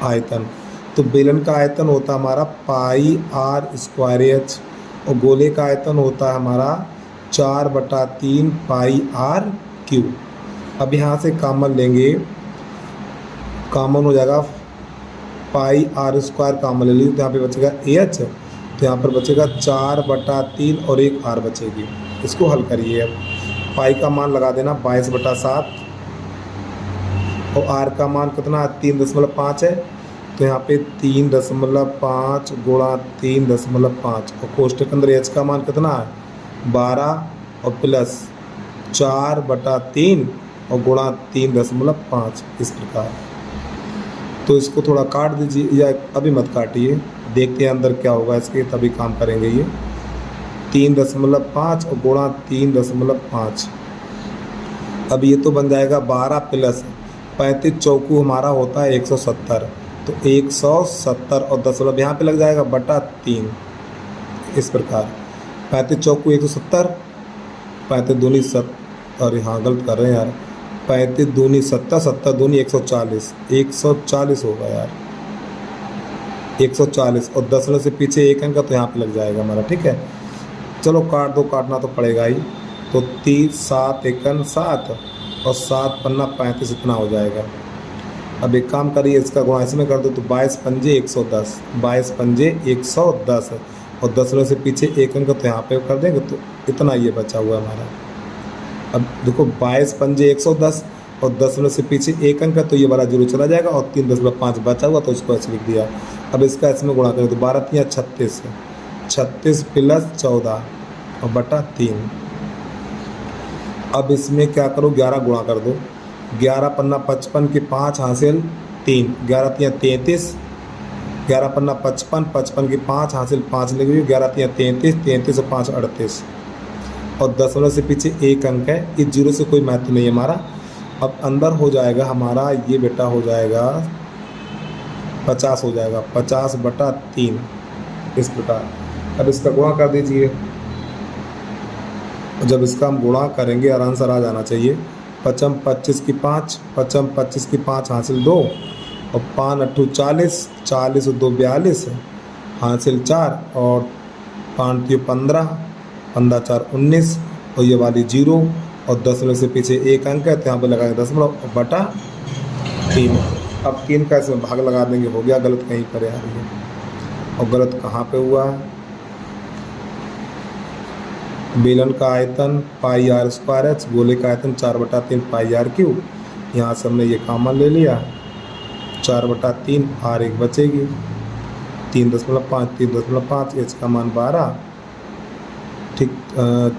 आयतन। तो बेलन का आयतन होता हमारा पाई आर स्क्वायर एच, और गोले का आयतन होता है हमारा 4/3 पाई आर क्यू। अब यहाँ से कॉमन लेंगे, कॉमन हो जाएगा पाई आर स्क्वायर कॉमन ले लीजिए, तो यहाँ पे बचेगा एच, तो यहाँ पर बचेगा 4/3 और एक आर बचेगी। इसको हल करिए। अब पाई का मान लगा देना 22/7, और आर का मान कितना है 3.5 है, तो यहाँ पे 3.5 गुणा 3.5, और कोष्ठक के अंदर एच का मान कितना है 12 और प्लस 4/3 और गुणा 3.5, इस प्रकार। तो इसको थोड़ा काट दीजिए, या अभी मत काटिए, देखते हैं अंदर क्या होगा इसके, तभी काम करेंगे। ये 3.5 और गुणा 3.5, अब ये तो बन जाएगा 12 प्लस 35 चौकू हमारा होता है 170, तो 170 और दशमलव यहाँ पे लग जाएगा बटा 3, इस प्रकार। 35 चौकू 170, 35 दूनी 7, और यहाँ गलत कर रहे हैं यार, 35 दूनी 70, 70 दूनी 140, 140 होगा यार, 140, और दशमलव से पीछे एक अंक, तो यहाँ पे लग जाएगा हमारा। ठीक है, चलो काट दो, काटना तो पड़ेगा ही। तो 30 7 एकन 7 और 7 पन्ना 35, इतना हो जाएगा। अब एक काम करिए, इसका गुणा इसमें कर दो, तो 22 पंजे 110, 22 पंजे 110, और दशमलव से पीछे एक अंक, तो यहाँ पे कर देंगे, तो इतना ये बचा हुआ हमारा। अब देखो 22 पंजे 110 और दशमलव से पीछे एक अंक, तो ये वाला जीरो चला जाएगा, और 3.5 बचा हुआ, तो उसको ऐसे लिख दिया। अब इसका इसमें गुणा करें, तो 12 3 36, 36 प्लस 14 और बटा 3। अब इसमें क्या करो, 11 गुणा कर दो, 11 पन्ना 55 के 5 हासिल 3, 11 3 33, 11 पन्ना 55, 55 के 5 हासिल 5 लिख लीजिए, 11 3 33, 33 और 5 38, और दशमलव से पीछे एक अंक है, इस जीरो से कोई महत्व नहीं है हमारा। अब अंदर हो जाएगा हमारा ये बेटा हो जाएगा 50 हो जाएगा, 50/3, इस प्रकार। अब इसका गुणा कर दीजिए, जब इसका हम गुणा करेंगे और आंसर आ जाना चाहिए। 55 25 की 5, 55 25 की 5 हासिल 2, और 5 8 40, 40 और 2 42 हासिल 4, और 5 3 15, 15 4 19, और ये वाली 0, और दशमलव से पीछे एक अंक है, तो यहाँ पर लगाएंगे दशमलव बटा 3। अब 3 का इसमें भाग लगा देंगे, हो गया। गलत कहीं पर यार ये, और गलत कहाँ पे हुआ है। बेलन का आयतन पाई आर स्क्वायर एच, गोले का आयतन 4/3 पाई आर क्यू। यहाँ से हमने ये कॉमन ले लिया, 4/3 आर एक बचेगी, 3.5 3.5, एच का मान 12, ठीक।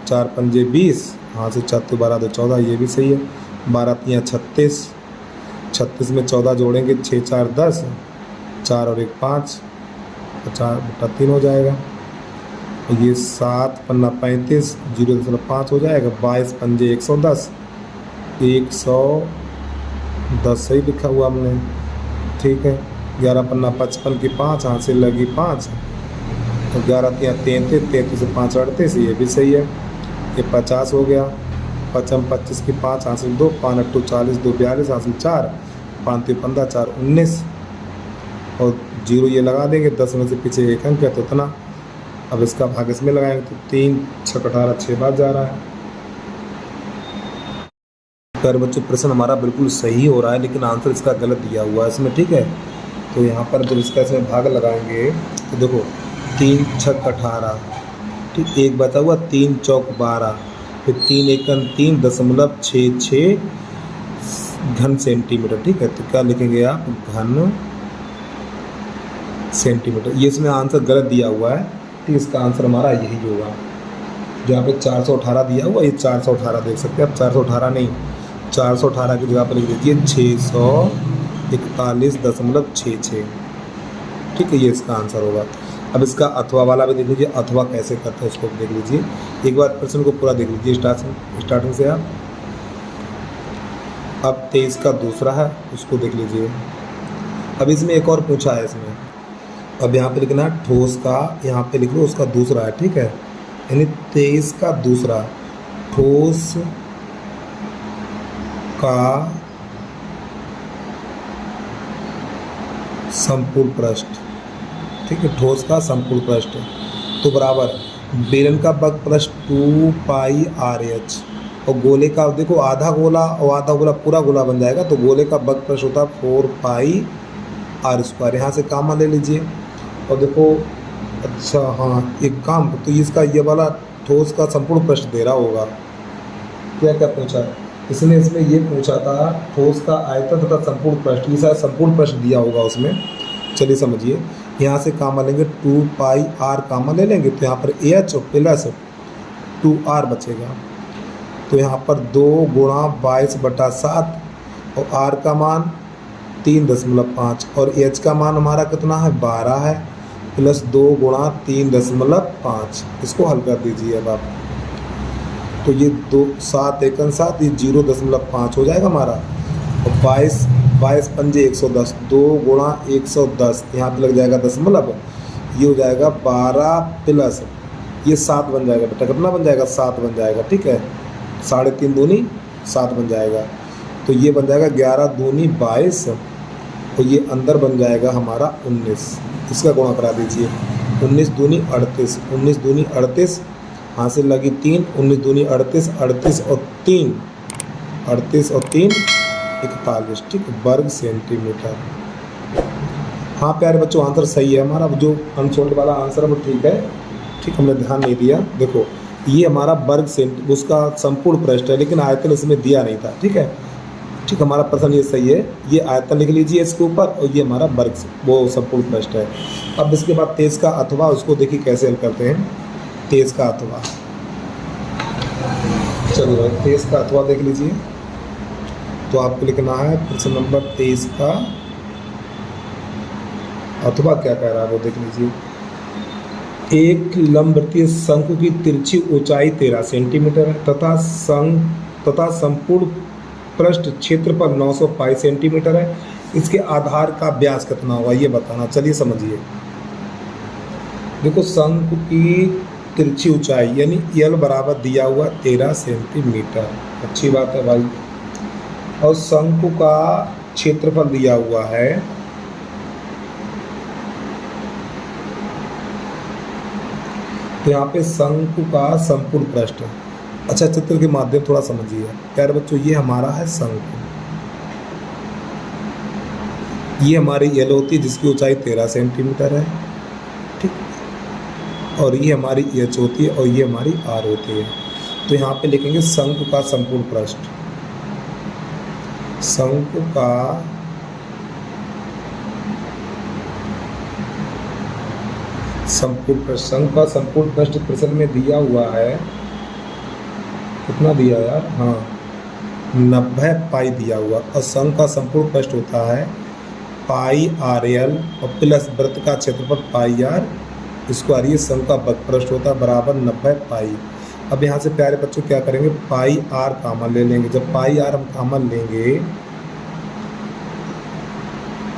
4 पंजे 20, हाँ से 4 तो 12 तो 14, ये भी सही है। 12 3 36, 36 में 14 जोड़ेंगे 6 4 10, 4 और 1 5, 4/3 हो जाएगा। ये 7 पन्ना 35, 0.5 हो जाएगा। 22 पंजे 110, 110 सही लिखा हुआ हमने, ठीक है। 11 पन्ना 55 की 5 हाथ से लगी 5, तो 11 3 33, 33 से 5 38, ये भी सही है। ये 50 हो गया। 55 25 की 5 हासिल 2, 5 8 40, 2 42 हासिल 4, 5 3 15, 4 19, और 0 ये लगा देंगे, 10 में से पीछे एक अंक है, तो इतना। अब इसका भाग इसमें लगाएंगे, तो 3 6 18 6 बार जा रहा है। प्यारे बच्चों, प्रश्न हमारा बिल्कुल सही हो रहा है, लेकिन आंसर इसका गलत दिया हुआ है इसमें, ठीक है। तो यहाँ पर जब इसका इसमें भाग लगाएंगे, तो देखो 3 6 18, ठीक, एक बचा हुआ, 3 चौक 12, फिर 3 एकम 3.66 घन सेंटीमीटर, ठीक है। तो क्या लिखेंगे आप, घन सेंटीमीटर। ये इसमें आंसर गलत दिया हुआ है, ठीक। इसका आंसर हमारा यही होगा। जहाँ पे 418 दिया हुआ, ये 418 देख सकते हैं आप, 418 नहीं, 418 की जगह पर लिख दीजिए 641.66। ठीक है, ये इसका आंसर होगा। अब इसका अथवा वाला भी देख लीजिए, अथवा कैसे करते हैं उसको देख लीजिए। एक बार प्रश्न को पूरा देख लीजिए स्टार्टिंग से आप। अब 23 का दूसरा है, उसको देख लीजिए। अब इसमें एक और पूछा है इसमें, अब यहाँ पे लिखना है ठोस का, यहाँ पे लिख लो उसका दूसरा है, ठीक है, यानी 23 का दूसरा, ठोस का संपूर्ण पृष्ठ, ठीक है, ठोस का संपूर्ण पृष्ठ तो बराबर बेलन का बग पृष्ठ 2πRH, और गोले का देखो आधा गोला और आधा गोला पूरा गोला बन जाएगा, तो गोले का बग पृष्ठ होता है 4πr²। यहाँ से कामा ले लीजिए और देखो, अच्छा हाँ एक काम, तो इसका ये वाला ठोस का संपूर्ण पृष्ठ दे रहा होगा। क्या क्या पूछा है इसने, इसमें ये पूछा था ठोस का आयतन तथा संपूर्ण पृष्ठ, ये शायद संपूर्ण पृष्ठ दिया होगा उसमें। चलिए समझिए, यहाँ से कामा लेंगे 2πr कामा ले लेंगे, तो यहाँ पर AH और प्लस 2r बचेगा, तो यहाँ पर 2 गुणा 22/7 और r का मान 3.5 और h का मान हमारा कितना है 12 है, प्लस 2 गुणा 3.5, इसको हल कर दीजिए अब आप। तो ये 7 एकन 7, ये 0.5 हो जाएगा हमारा, और 22 पंजे 110, 2 गुणा 110, यहाँ पे लग जाएगा दशमलव, ये हो जाएगा 12 प्लस ये 7 बन जाएगा बेटा, कितना बन जाएगा 7 बन जाएगा, ठीक है, 3.5 दूनी 7 बन जाएगा, तो ये बन जाएगा 11 दूनी 22 और ये अंदर बन जाएगा हमारा 19, इसका गुणा करा दीजिए, 19 दूनी 38, 19 दूनी 38, यहाँ से लगी 3, 19 दूनी 38, 38 और 3 41, ठीक, वर्ग सेंटीमीटर। हाँ प्यारे बच्चों, आंसर सही है हमारा, जो अनसोल्ड वाला आंसर है वो ठीक है, ठीक, हमने ध्यान नहीं दिया। देखो ये हमारा वर्ग सेंट उसका संपूर्ण पृष्ठ है, लेकिन आयतन इसमें दिया नहीं था, ठीक है, ठीक, हमारा प्रश्न ये सही है, ये आयतन लिख लीजिए इसके ऊपर, और ये हमारा वर्ग वो संपूर्ण पृष्ठ है। अब इसके बाद 23 का अथवा, उसको देखिए कैसे हल करते हैं। 23 का अथवा, चलिए भाई 23 का अथवा देख लीजिए, तो आपको लिखना है प्रश्न नंबर 23 का अथवा क्या कह रहा है वो देख लीजिए। एक लंबवृत्तीय शंकु की तिरछी ऊंचाई 13 सेंटीमीटर है तथा संपूर्ण पृष्ठ क्षेत्रफल 900 पाई सेंटीमीटर है, इसके आधार का व्यास कितना होगा ये बताना। चलिए समझिए, देखो शंकु की तिरछी ऊंचाई यानी L बराबर दिया हुआ 13 सेंटीमीटर, अच्छी बात है भाई, और शंकु का क्षेत्रफल दिया हुआ है तो यहाँ पे शंकु का संपूर्ण पृष्ठ, अच्छा चित्र के माध्यम थोड़ा समझिए प्यारे बच्चों, ये हमारा है शंकु, ये हमारी L होती है जिसकी ऊंचाई 13 सेंटीमीटर है, ठीक, और ये हमारी H होती है और ये हमारी R होती है। तो यहाँ पे लिखेंगे शंकु का संपूर्ण पृष्ठ, शंकु का संपूर्ण पृष्ठ, शंकु का संपूर्ण पृष्ठ प्रश्न में दिया हुआ है, कितना दिया यार, हाँ 90 पाई दिया हुआ, और शंकु का संपूर्ण पृष्ठ होता है πRL और प्लस वृत्त का क्षेत्रफल πR स्क्वायर, ये शंकु का पृष्ठ होता है बराबर 90 पाई। अब यहाँ से प्यारे बच्चों क्या करेंगे, πR कॉमन ले लेंगे, जब πR हम कॉमन लेंगे,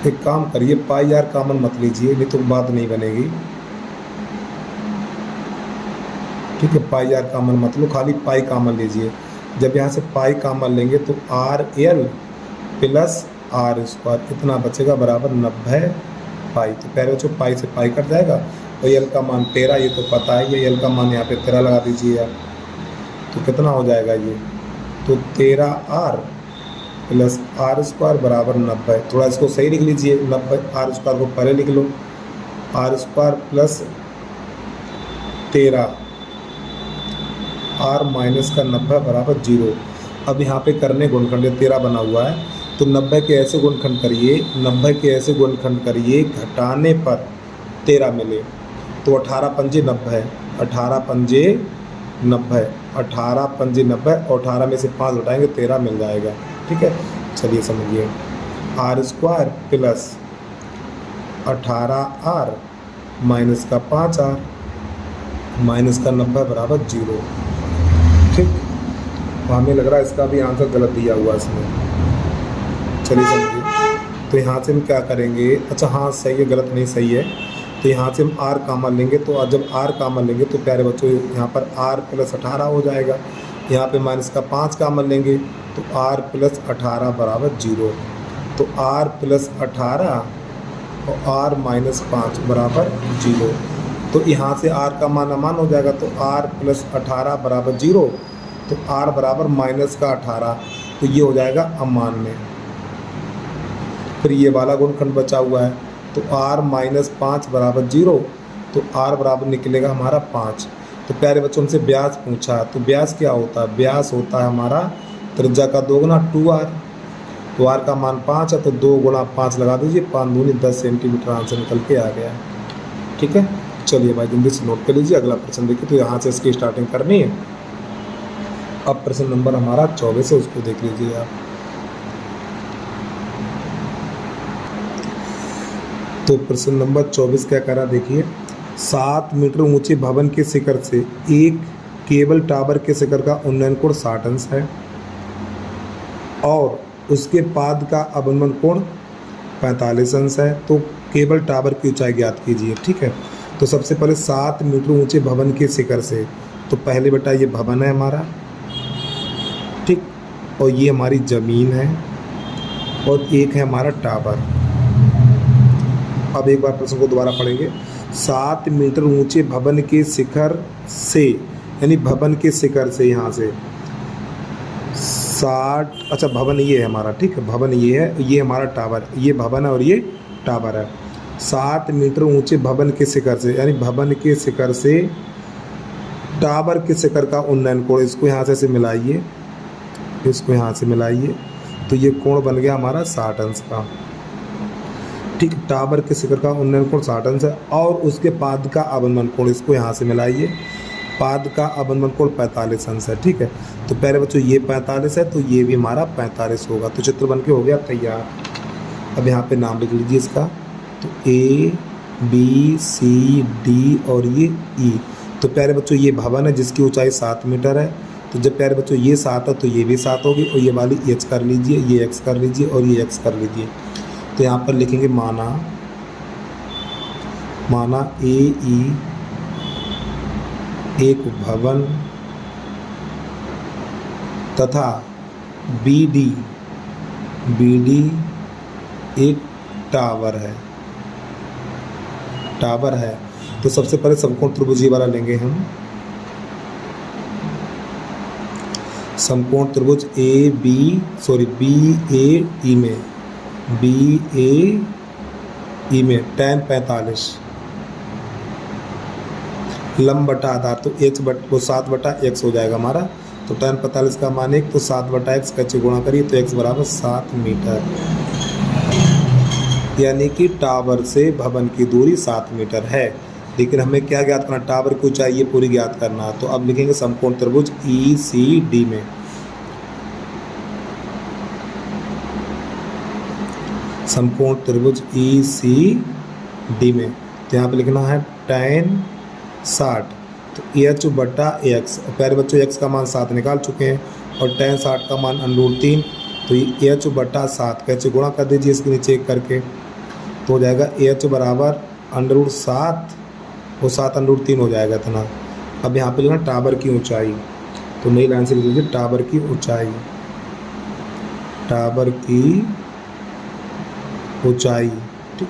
एक काम करिए πR कॉमन मत लीजिए नहीं तो बात नहीं बनेगी, ठीक है, πR कॉमन मत लो, खाली पाई कॉमन लीजिए। जब यहाँ से पाई कॉमन लेंगे तो RL प्लस R स्क्वायर इतना बचेगा बराबर 90 पाई। तो पहले बच्चों पाई से पाई कट जाएगा और L का मान 13, ये तो पता है, ये L का मान यहाँ पे 13 लगा दीजिए आप, तो कितना हो जाएगा ये, तो 13R प्लस R स्क्वायर बराबर 90। थोड़ा इसको सही लिख लीजिए, 90 R स्क्वायर को पहले लिख लो, R square plus 13 R minus का 90 बराबर 0। अब यहाँ पे करने गुणखंड 13 बना हुआ है, तो 90 के ऐसे गुणखंड करिए, 90 के ऐसे गुणखंड करिए, घटाने पर 13 मिले, तो 18 पंजे 90 है, 18 पंजे 90, 18 पंजे 90 और 18 में से 5 उठाएंगे 13 मिल जाएगा। ठीक है, चलिए समझिए। Are square plus 18R minus का 5R माइनस का 90 बराबर 0। ठीक, तो हमें लग रहा है इसका भी आंसर गलत दिया हुआ इसमें। चलिए समझिए, तो यहाँ से हम क्या करेंगे, अच्छा हाँ सही है, गलत नहीं सही है। तो यहाँ से हम R कॉमन लेंगे, तो जब R कॉमन लेंगे तो प्यारे बच्चों यहाँ पर R प्लस 18 हो जाएगा। यहाँ पे माइनस का 5 कॉमन लेंगे तो R प्लस 18 बराबर 0। तो R प्लस 18 और R माइनस 5 बराबर 0। तो यहाँ से R का मान अमान हो जाएगा, तो R प्लस 18 बराबर 0, तो R बराबर माइनस का 18, तो ये हो जाएगा अमान्य। फिर ये वाला गुणनखंड बचा हुआ है, तो R माइनस 5 बराबर 0, तो R बराबर निकलेगा हमारा 5। तो प्यारे बच्चों हमसे व्यास पूछा, तो व्यास क्या होता है, व्यास होता है हमारा त्रिज्या का 2 गुना 2R। तो R का मान 5 है, तो 2 गुणा 5 लगा दीजिए, 5 दूनी 10 सेंटीमीटर आंसर निकल के आ गया। ठीक है, चलिए भाई जल्दी से नोट कर लीजिए। अगला प्रश्न देखिए, तो यहाँ से इसकी स्टार्टिंग करनी है। अब प्रश्न नंबर हमारा 24 है, उसको देख लीजिए आप। तो प्रश्न नंबर 24 क्या करा देखिए, 7 मीटर ऊंचे भवन के शिखर से एक केबल टावर के शिखर का उन्नयन कोण 60 अंश है और उसके पाद का अवनमन कोण 45 अंश है। तो केबल टावर की ऊंचाई ज्ञात कीजिए। ठीक है, तो सबसे पहले 7 मीटर ऊंचे भवन के शिखर से, तो पहले बेटा ये भवन है हमारा, ठीक, और ये हमारी ज़मीन है और एक है हमारा टावर। अब एक बार प्रश्न को दोबारा पढ़ेंगे। 7 मीटर ऊंचे भवन के शिखर से, यानी भवन के शिखर से यहाँ से 60, अच्छा भवन ये है हमारा, ठीक है, भवन ये है, ये हमारा टावर, ये भवन है और ये टावर है। 7 मीटर ऊंचे भवन के शिखर से, यानी भवन के शिखर से टावर के शिखर का उन्नयन कोण, इसको यहाँ से मिलाइए, इसको यहाँ से मिलाइए, तो ये कोण बन गया हमारा 60 अंश का। ठीक, टावर के शिखर का उन्नयन कोण 60 अंश है और उसके पाद का अवनमन कोण, इसको यहाँ से मिलाइए, पाद का अवनमन कोण 45 अंश है। ठीक है, तो पहले बच्चों ये 45 है, तो ये भी हमारा 45 होगा। तो चित्र बन के हो गया तैयार। अब यहाँ पे नाम लिख लीजिए इसका, तो A B C D और ये E। तो प्यारे बच्चों ये भवन है जिसकी ऊंचाई 7 मीटर है, तो जब प्यारे बच्चों ये 7 है तो ये भी 7 होगी, और ये वाली H कर लीजिए, ये X कर लीजिए और ये X कर लीजिए। तो यहाँ पर लिखेंगे माना AE एक भवन तथा BD एक टावर है। तो सबसे पहले समकोण त्रिभुज वाला लेंगे हम। समकोण त्रिभुज BAE में tan 45 लंब बटा आधार, तो H वो 7/x हो जाएगा हमारा। तो tan 45 का मान 1, तो 7/x का गुणा करिए, तो x बराबर 7 मीटर, यानी कि टावर से भवन की दूरी 7 मीटर है। लेकिन हमें क्या ज्ञात करना, टावर की ऊंचाई ये पूरी ज्ञात करना है। तो अब लिखेंगे समकोण त्रिभुज ECD में, समकोण त्रिभुज ECD में, तो यहाँ पे लिखना है tan 60, तो H/x, प्यारे बच्चों x का मान 7 निकाल चुके हैं और tan 60 का मान √3, तो ये H/7 का H गुणा कर दीजिए इसके नीचे एक करके, तो हो जाएगा H बराबर √7 और 7 √3 हो जाएगा इतना। अब यहाँ पे लिखना टावर की ऊंचाई, तो नई लाइन से लिख लीजिए टावर की ऊंचाई, टावर की ऊंचाई। ठीक,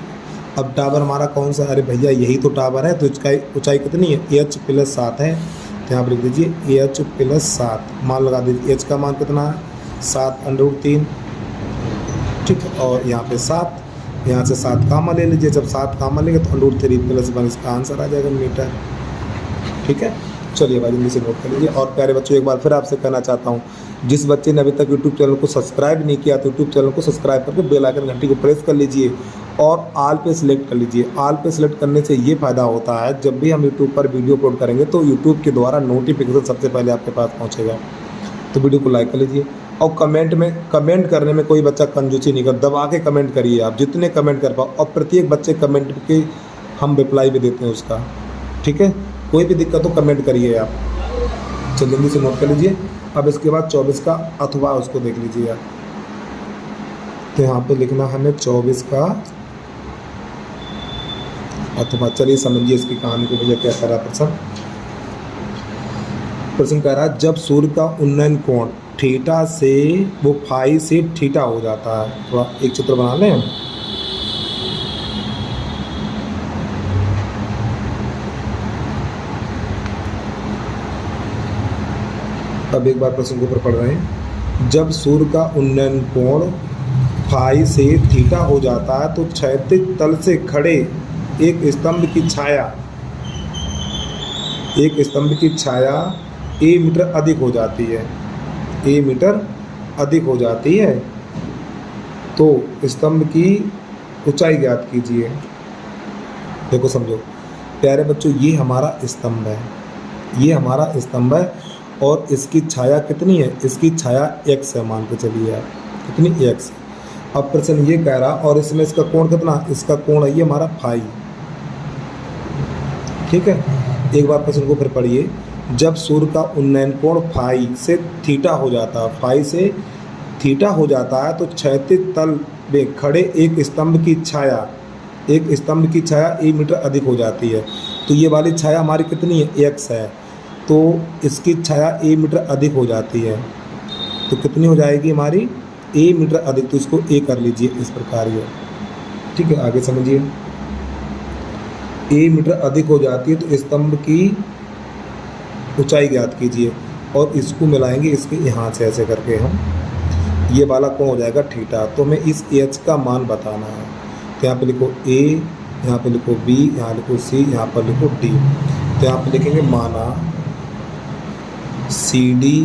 अब टावर हमारा कौन सा, अरे भैया यही तो टावर है, तो इसका ऊंचाई कितनी है, H + 7 है। तो यहाँ पर लिख दीजिए H + 7, मान लगा दीजिए, H का मान कितना है 7 √3, ठीक है, और यहाँ पे 7, यहाँ से 7 कामा ले लीजिए, जब 7 कामा लेंगे तो √3 + 1 इसका आंसर आ जाएगा मीटर। ठीक है, चलिए भाई जल्दी से नोट कर लीजिए। और प्यारे बच्चों एक बार फिर आपसे कहना चाहता हूँ, जिस बच्चे ने अभी तक यूट्यूब चैनल को सब्सक्राइब नहीं किया तो यूट्यूब चैनल को सब्सक्राइब करके बेल आइकन घंटी को प्रेस कर लीजिए और आल पे सिलेक्ट कर लीजिए। आल पे सिलेक्ट करने से ये फ़ायदा होता है, जब भी हम यूट्यूब पर वीडियो अपलोड करेंगे तो यूट्यूब के द्वारा नोटिफिकेशन सबसे पहले आपके पास पहुँचेगा। तो वीडियो को लाइक कर लीजिए। और कमेंट करने में कोई बच्चा कंजूसी नहीं कर, दबा के कमेंट करिए आप, जितने कमेंट कर पाओ। और प्रत्येक बच्चे कमेंट के हम रिप्लाई भी देते हैं उसका, ठीक है। कोई भी दिक्कत हो कमेंट करिए आप। चलिए जल्दी से नोट कर लीजिए। अब इसके बाद 24 का अथवा उसको देख लीजिए आप। तो यहाँ पे लिखना है हमें 24 का अथवा। चलिए समझिए इसकी कहानी को, भैया क्या कह रहा प्रश्न कह रहा है, जब सूर्य का उन्नयन कोण थीटा से वो फाई से थीटा हो जाता है। थोड़ा एक चित्र बना लें। अब एक बार प्रश्न के ऊपर पढ़ रहे हैं। जब सूर्य का उन्नयन कोण फाई से थीटा हो जाता है तो क्षैतिज तल से खड़े एक स्तंभ की छाया ए मीटर अधिक हो जाती है। ए मीटर अधिक हो जाती है तो स्तंभ की ऊंचाई ज्ञात कीजिए। देखो समझो प्यारे बच्चों, ये हमारा स्तंभ है, ये हमारा स्तंभ है और इसकी छाया कितनी है? इसकी छाया x है, मान के चलिए आप, कितनी x। अब प्रश्न ये कह रहा, और इसमें इसका कोण कितना? इसका कोण है ये हमारा फाई, ठीक है। एक बार प्रश्न को फिर पढ़िए। जब सूर्य का उन्नयन कोण फाई से थीटा हो जाता है, फाई से थीटा हो जाता है तो क्षैतिज तल में खड़े एक स्तंभ की छाया ए मीटर अधिक हो जाती है। तो ये वाली छाया हमारी कितनी है? x है, तो इसकी छाया ए मीटर अधिक हो जाती है। तो कितनी हो जाएगी हमारी? ए मीटर अधिक। तो इसको ए कर लीजिए इस प्रकार ये, ठीक है। आगे समझिए, ए मीटर अधिक हो जाती है तो स्तंभ की ऊंचाई ज्ञात कीजिए और इसको मिलाएंगे इसके यहाँ से, ऐसे करके हम, ये वाला कौन हो जाएगा? थीटा। तो हमें इस एच का मान बताना है। तो यहाँ पे लिखो ए, यहाँ पे लिखो बी, यहाँ लिखो सी, यहाँ पर लिखो डी। तो यहाँ पे लिखेंगे माना सी डी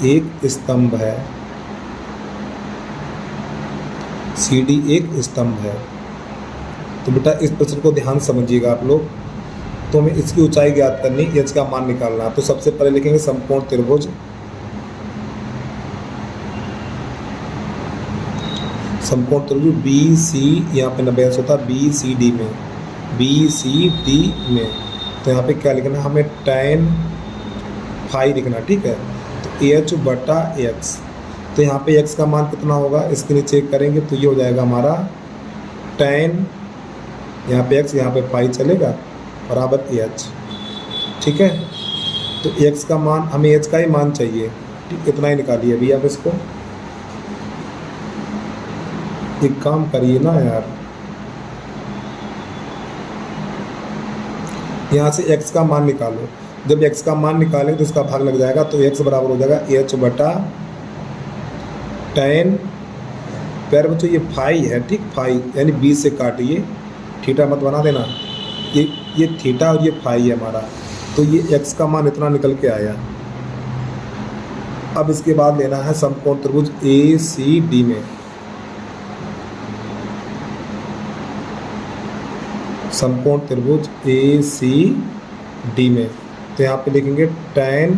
एक स्तंभ है, सी डी एक स्तंभ है। तो बेटा इस प्रश्न को ध्यान समझिएगा आप लोग। तो हमें इसकी ऊंचाई ज्ञात करनी, एच का मान निकालना। तो सबसे पहले लिखेंगे समकोण त्रिभुज, बी सी, यहाँ पे 90 होता है बी सी डी में, बी सी डी में। तो यहाँ पे क्या लिखना है हमें? tan फाई लिखना, ठीक है। तो एच बटा एक्स। तो यहाँ पे x का मान कितना होगा इसके लिए चेक करेंगे तो ये हो जाएगा हमारा tan, यहाँ पे x, यहाँ पे फाई चलेगा, बराबर एच, ठीक है। तो x का मान, हमें h का ही मान चाहिए, ठीक, इतना ही निकालिए अभी आप इसको। एक काम करिए ना यार, यहाँ से x का मान निकालो। जब x का मान निकालेंगे तो इसका भाग लग जाएगा, तो x बराबर हो जाएगा h बटा tan। प्यारे बच्चों ये फाई है, ठीक, फाई यानी 20 से काटिए, थीटा मत बना देना। ये थीटा और ये फाई है हमारा। तो ये x का मान इतना निकल के आया। अब इसके बाद लेना है समकोण त्रिभुज ए सी डी में, समकोण त्रिभुज ए सी डी में। तो यहाँ पे लिखेंगे tan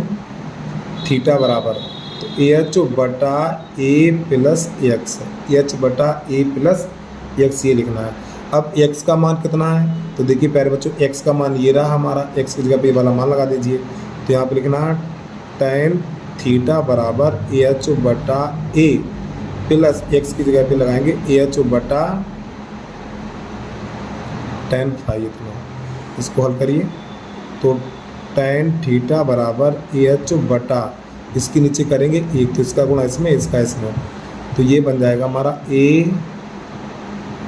थीटा बराबर, तो एच बटा ए प्लस एक्स, एच बटा ए प्लस एक्स ये लिखना है। अब x का मान कितना है? तो देखिए प्यारे बच्चों x का मान ये रहा हमारा, x की जगह पे ये वाला मान लगा दीजिए। तो यहाँ पे लिखना है tan थीटा बराबर एच बटा ए प्लस x की जगह पे लगाएंगे एच बटा tan फाई, इतना। इसको हल करिए तो tan थीटा बराबर एच बटा, इसके नीचे करेंगे एक, तो इसका गुणा इसमें, इसका इसमें। तो ये बन जाएगा हमारा a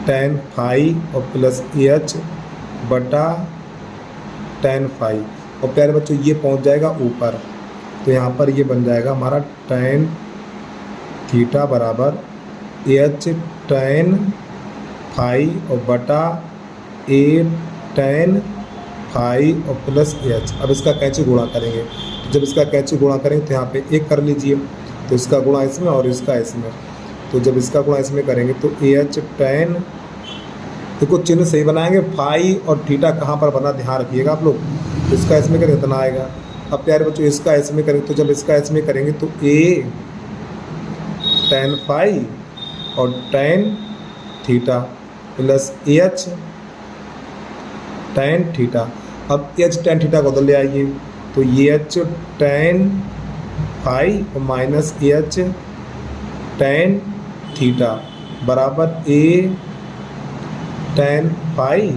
tan फाई और प्लस एच बटा tan फाई। और प्यारे बच्चों ये पहुंच जाएगा ऊपर, तो यहाँ पर ये बन जाएगा हमारा tan थीटा बराबर एच tan फाई और बटा ए tan फाई और प्लस एच। अब इसका कैंची गुणा करेंगे, जब इसका कैंची गुणा करेंगे तो यहाँ पे एक कर लीजिए, तो इसका गुणा इसमें और इसका इसमें। तो जब इसका गुणा इसमें करेंगे तो एच tan देखो चिन्ह सही बनाएंगे, फाई और थीटा कहाँ पर बना ध्यान रखिएगा आप लोग। इसका इसमें करें इतना आएगा। अब प्यारे बच्चों इसका इसमें करेंगे, तो जब इसका इसमें करेंगे तो ए tan फाई और tan theta plus H tan theta. अब एच tan थीटा को उधर ले आइए, तो ये एच tan फाई और माइनस एच tan थीटा बराबर ए tan फाई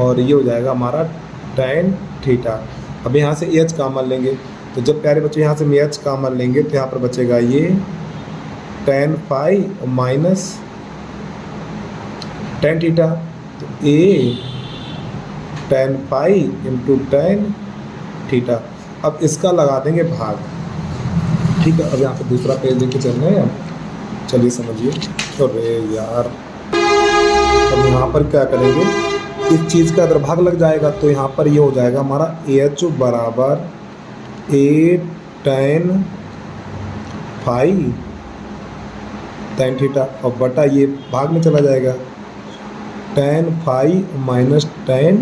और ये हो जाएगा हमारा tan थीटा। अब यहाँ से एच कॉमन लेंगे, तो जब प्यारे बच्चों यहाँ से हम एच कॉमन लेंगे तो यहाँ पर बचेगा ये tan फाई और माइनस tan थीटा। तो A tan phi into tan theta. अब इसका लगा देंगे भाग, ठीक है। अब यहाँ पे दूसरा पेज लेके चल रहे हैं, चलिए समझिए। अरे यार, अब यहाँ पर क्या करेंगे, इस चीज़ का अगर भाग लग जाएगा तो यहाँ पर ये हो जाएगा हमारा एच बराबर A tan phi tan theta और बटा ये भाग में चला जाएगा tan phi minus tan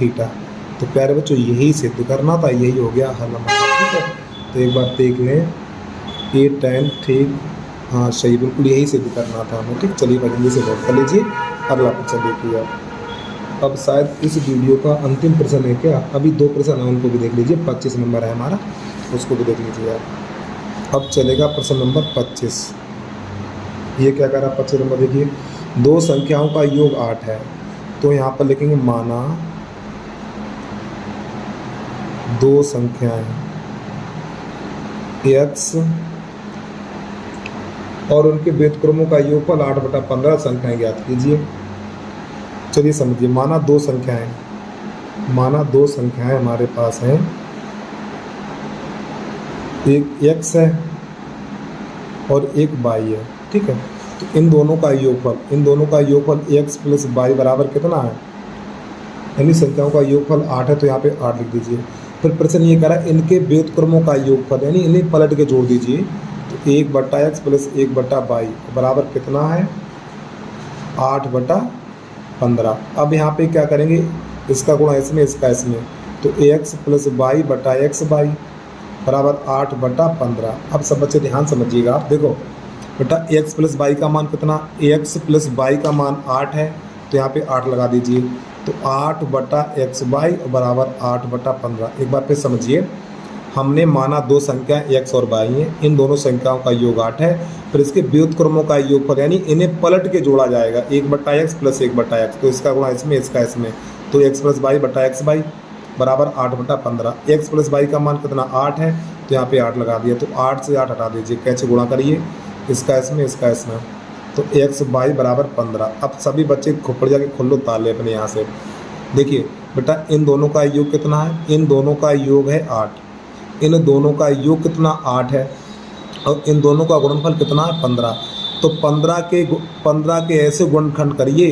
theta. तो प्यारे बच्चों यही सिद्ध करना था, यही हो गया हल हमारा, ठीक है। तो एक बार देख लें, ए tan ठीक, हाँ सही, बिल्कुल यही सिद्ध करना था हमें, ठीक। चलिए बजंगे से नोट कर लीजिए, अगला प्रश्न देखिए आप। अब शायद इस वीडियो का अंतिम प्रश्न है क्या, अभी 2 प्रश्न है उनको भी देख लीजिए, 25 नंबर है हमारा, उसको भी देख लीजिए आप। अब चलेगा प्रश्न नंबर 25। ये क्या कर रहा है 25 नंबर, देखिए 2 संख्याओं का योग 8 है, तो यहाँ पर लिखेंगे माना 2 संख्याएं x और उनके व्युत्क्रमों का योगफल 8/15 संख्याएं ज्ञात कीजिए। चलिए समझिए, माना 2 संख्याएं हमारे पास हैं, एक x है और एक y है, ठीक है। तो इन दोनों का योगफल x प्लस y बराबर कितना है, यानी संख्याओं का योगफल 8 है, तो यहाँ पे 8 लिख दीजिए। फिर प्रश्न ये कह रहा है इनके व्युत्क्रमों का योगफल, यानी इन्हें पलट के जोड़ दीजिए। तो 1/x प्लस 1/y बराबर कितना है 8/15। अब यहाँ पे क्या करेंगे, इसका गुणा इसमें, इसका इसमें, तो ax प्लस y बटा एक्स वाई बराबर 8/15। अब सब बच्चे ध्यान समझिएगा आप, देखो बेटा x प्लस y का मान कितना, ax प्लस y का मान 8 है, तो यहाँ पे 8 लगा दीजिए। तो 8/xy बराबर 8/15। एक बार फिर समझिए, हमने माना 2 संख्या x और y हैं, इन दोनों संख्याओं का योग 8 है, फिर इसके व्युत्क्रमों का योगफल, यानी इन्हें पलट के जोड़ा जाएगा 1/x प्लस 1/x, तो इसका गुणा इसमें, इसका इसमें, तो x प्लस y बटा एक्स वाई बराबर 8/15। x प्लस y का मान कितना 8 है, तो यहाँ पे 8 लगा दिया। तो 8 से 8 हटा दीजिए, कैसे गुणा करिए, इसका इसमें, इसका इसमें, तो एक्स वाई बराबर 15। अब सभी बच्चे खोपड़ जाके खोल लो ताले अपने यहाँ से। देखिए बेटा इन दोनों का योग कितना है, इन दोनों का योग है 8, इन दोनों का योग कितना 8 है, और इन दोनों का गुणनफल कितना है 15। तो 15 के ऐसे गुणनखंड करिए,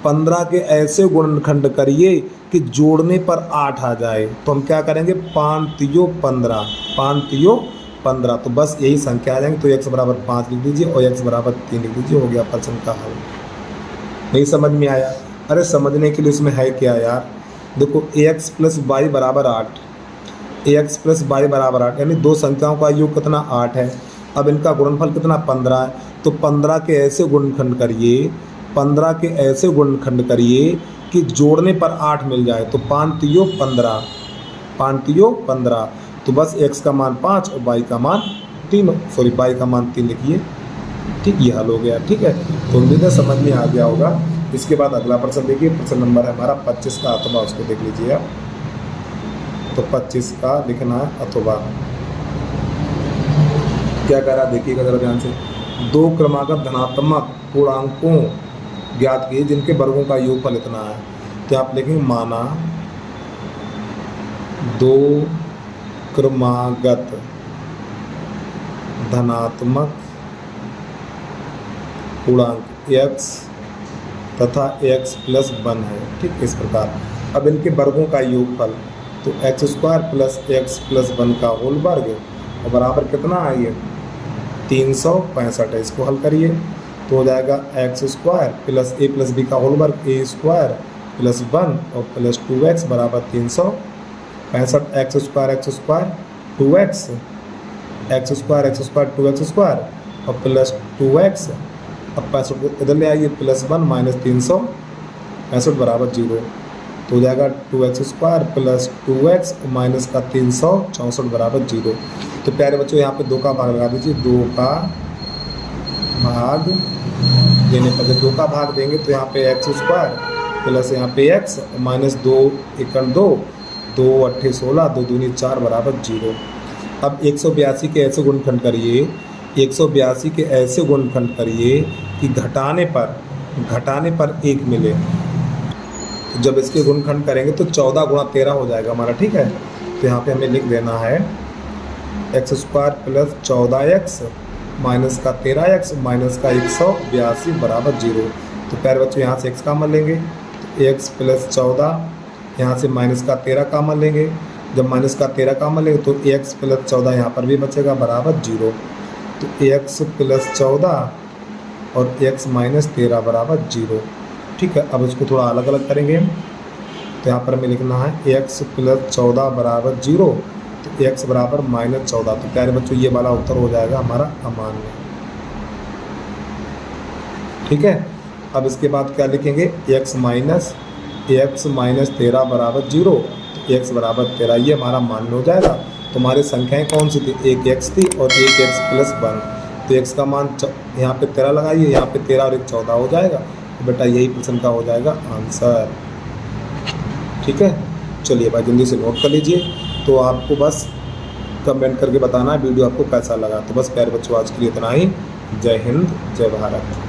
15 के ऐसे गुणनखंड करिए कि जोड़ने पर 8 आ जाए। तो हम क्या करेंगे, 5 तियो 15, 5 तियो 15, तो बस यही संख्या आ जाएंगे। तो x बराबर 5 लिख दीजिए और x बराबर 3 लिख दीजिए, हो गया प्रश्न का हल। नहीं समझ में आया, अरे समझने के लिए इसमें है क्या यार, देखो ax प्लस y बराबर 8, ax प्लस y बराबर 8, यानी 2 संख्याओं का योग कितना 8 है। अब इनका गुणनफल कितना 15 है, तो 15 के ऐसे गुणनखंड करिए, 15 के ऐसे गुणनखंड करिए कि जोड़ने पर 8 मिल जाए। तो 5 तियो 15, 5 तियो 15, तो बस x का मान 5 और y का मान 3, सॉरी y का मान 3 लिखिए, ठीक, ये हल हो गया। ठीक है, तो उम्मीद है समझ में आ गया होगा। इसके बाद अगला प्रश्न देखिए, प्रश्न नंबर है हमारा 25 का अथवा, उसको देख लीजिए आप। तो 25 का लिखना है अथवा, क्या कह रहा है देखिएगा जरा ध्यान से। 2 क्रमागत धनात्मक पूर्णांकों ज्ञात किए जिनके वर्गों का योगफल इतना है। तो आप लिखेंगे माना 2 क्रमागत धनात्मक पूर्णांक x तथा x प्लस 1 है, ठीक, इस प्रकार। अब इनके वर्गों का योगफल, तो x² प्लस x प्लस 1 का होल वर्ग और बराबर कितना है ये 365 है। इसको हल करिए, तो हो जाएगा एक्स स्क्वायर प्लस ए प्लस बी का होल वर्ग ए स्क्वायर प्लस 1 और प्लस 2x बराबर 365। X square 2x x square 2x square और प्लस 2x। अब 65 इधर ले आइए, प्लस 1 माइनस 365 बराबर 0। तो हो जाएगा 2x square plus 2x minus का 364 बराबर 0। तो प्यारे बच्चों यहाँ पे 2 का भाग लगा दीजिए, 2 का भाग देने पर जब 2 का भाग देंगे तो यहाँ पे एक्स स्क्वायर प्लस यहाँ पे x माइनस 2 एकड़ 2 2 8 16 2 दूनी 4 बराबर 0। अब 182 के ऐसे गुणनखंड करिए, 182 के ऐसे गुणनखंड करिए कि घटाने पर 1 मिले। तो जब इसके गुणनखंड करेंगे तो 14 गुणा 13 हो जाएगा हमारा, ठीक है। तो यहाँ पे हमें लिख देना है x square plus 14x minus का 13x माइनस का 182 बराबर 0। तो प्यारे बच्चों यहाँ से x कॉमन लेंगे, तो x प्लस 14, यहाँ से माइनस का 13 कॉमन लेंगे। जब माइनस का 13 कॉमन लेंगे तो x प्लस 14 यहाँ पर भी बचेगा बराबर 0। तो x प्लस 14 और x माइनस 13 बराबर 0, ठीक है। अब इसको थोड़ा अलग अलग करेंगे, तो यहाँ पर हमें लिखना है x प्लस 14 बराबर 0, तो x बराबर माइनस 14। तो प्यारे बच्चों ये वाला उत्तर हो जाएगा हमारा अमान्य, ठीक है। अब इसके बाद क्या लिखेंगे, x माइनस 13 बराबर 0, तो x बराबर 13, ये हमारा मान्य हो जाएगा। तो हमारी संख्याएं कौन सी थी, एक x थी और एक x प्लस 1। तो x का मान यहाँ पे 13 लगाइए, यहाँ पे 13 और 1 14 हो जाएगा। तो बेटा यही प्रश्न का हो जाएगा आंसर, ठीक है। चलिए भाई जल्दी से नोट कर लीजिए। तो आपको बस कमेंट करके बताना है वीडियो आपको कैसा लगा। तो बस प्यारे बच्चों आज के लिए इतना ही। जय हिंद, जय भारत।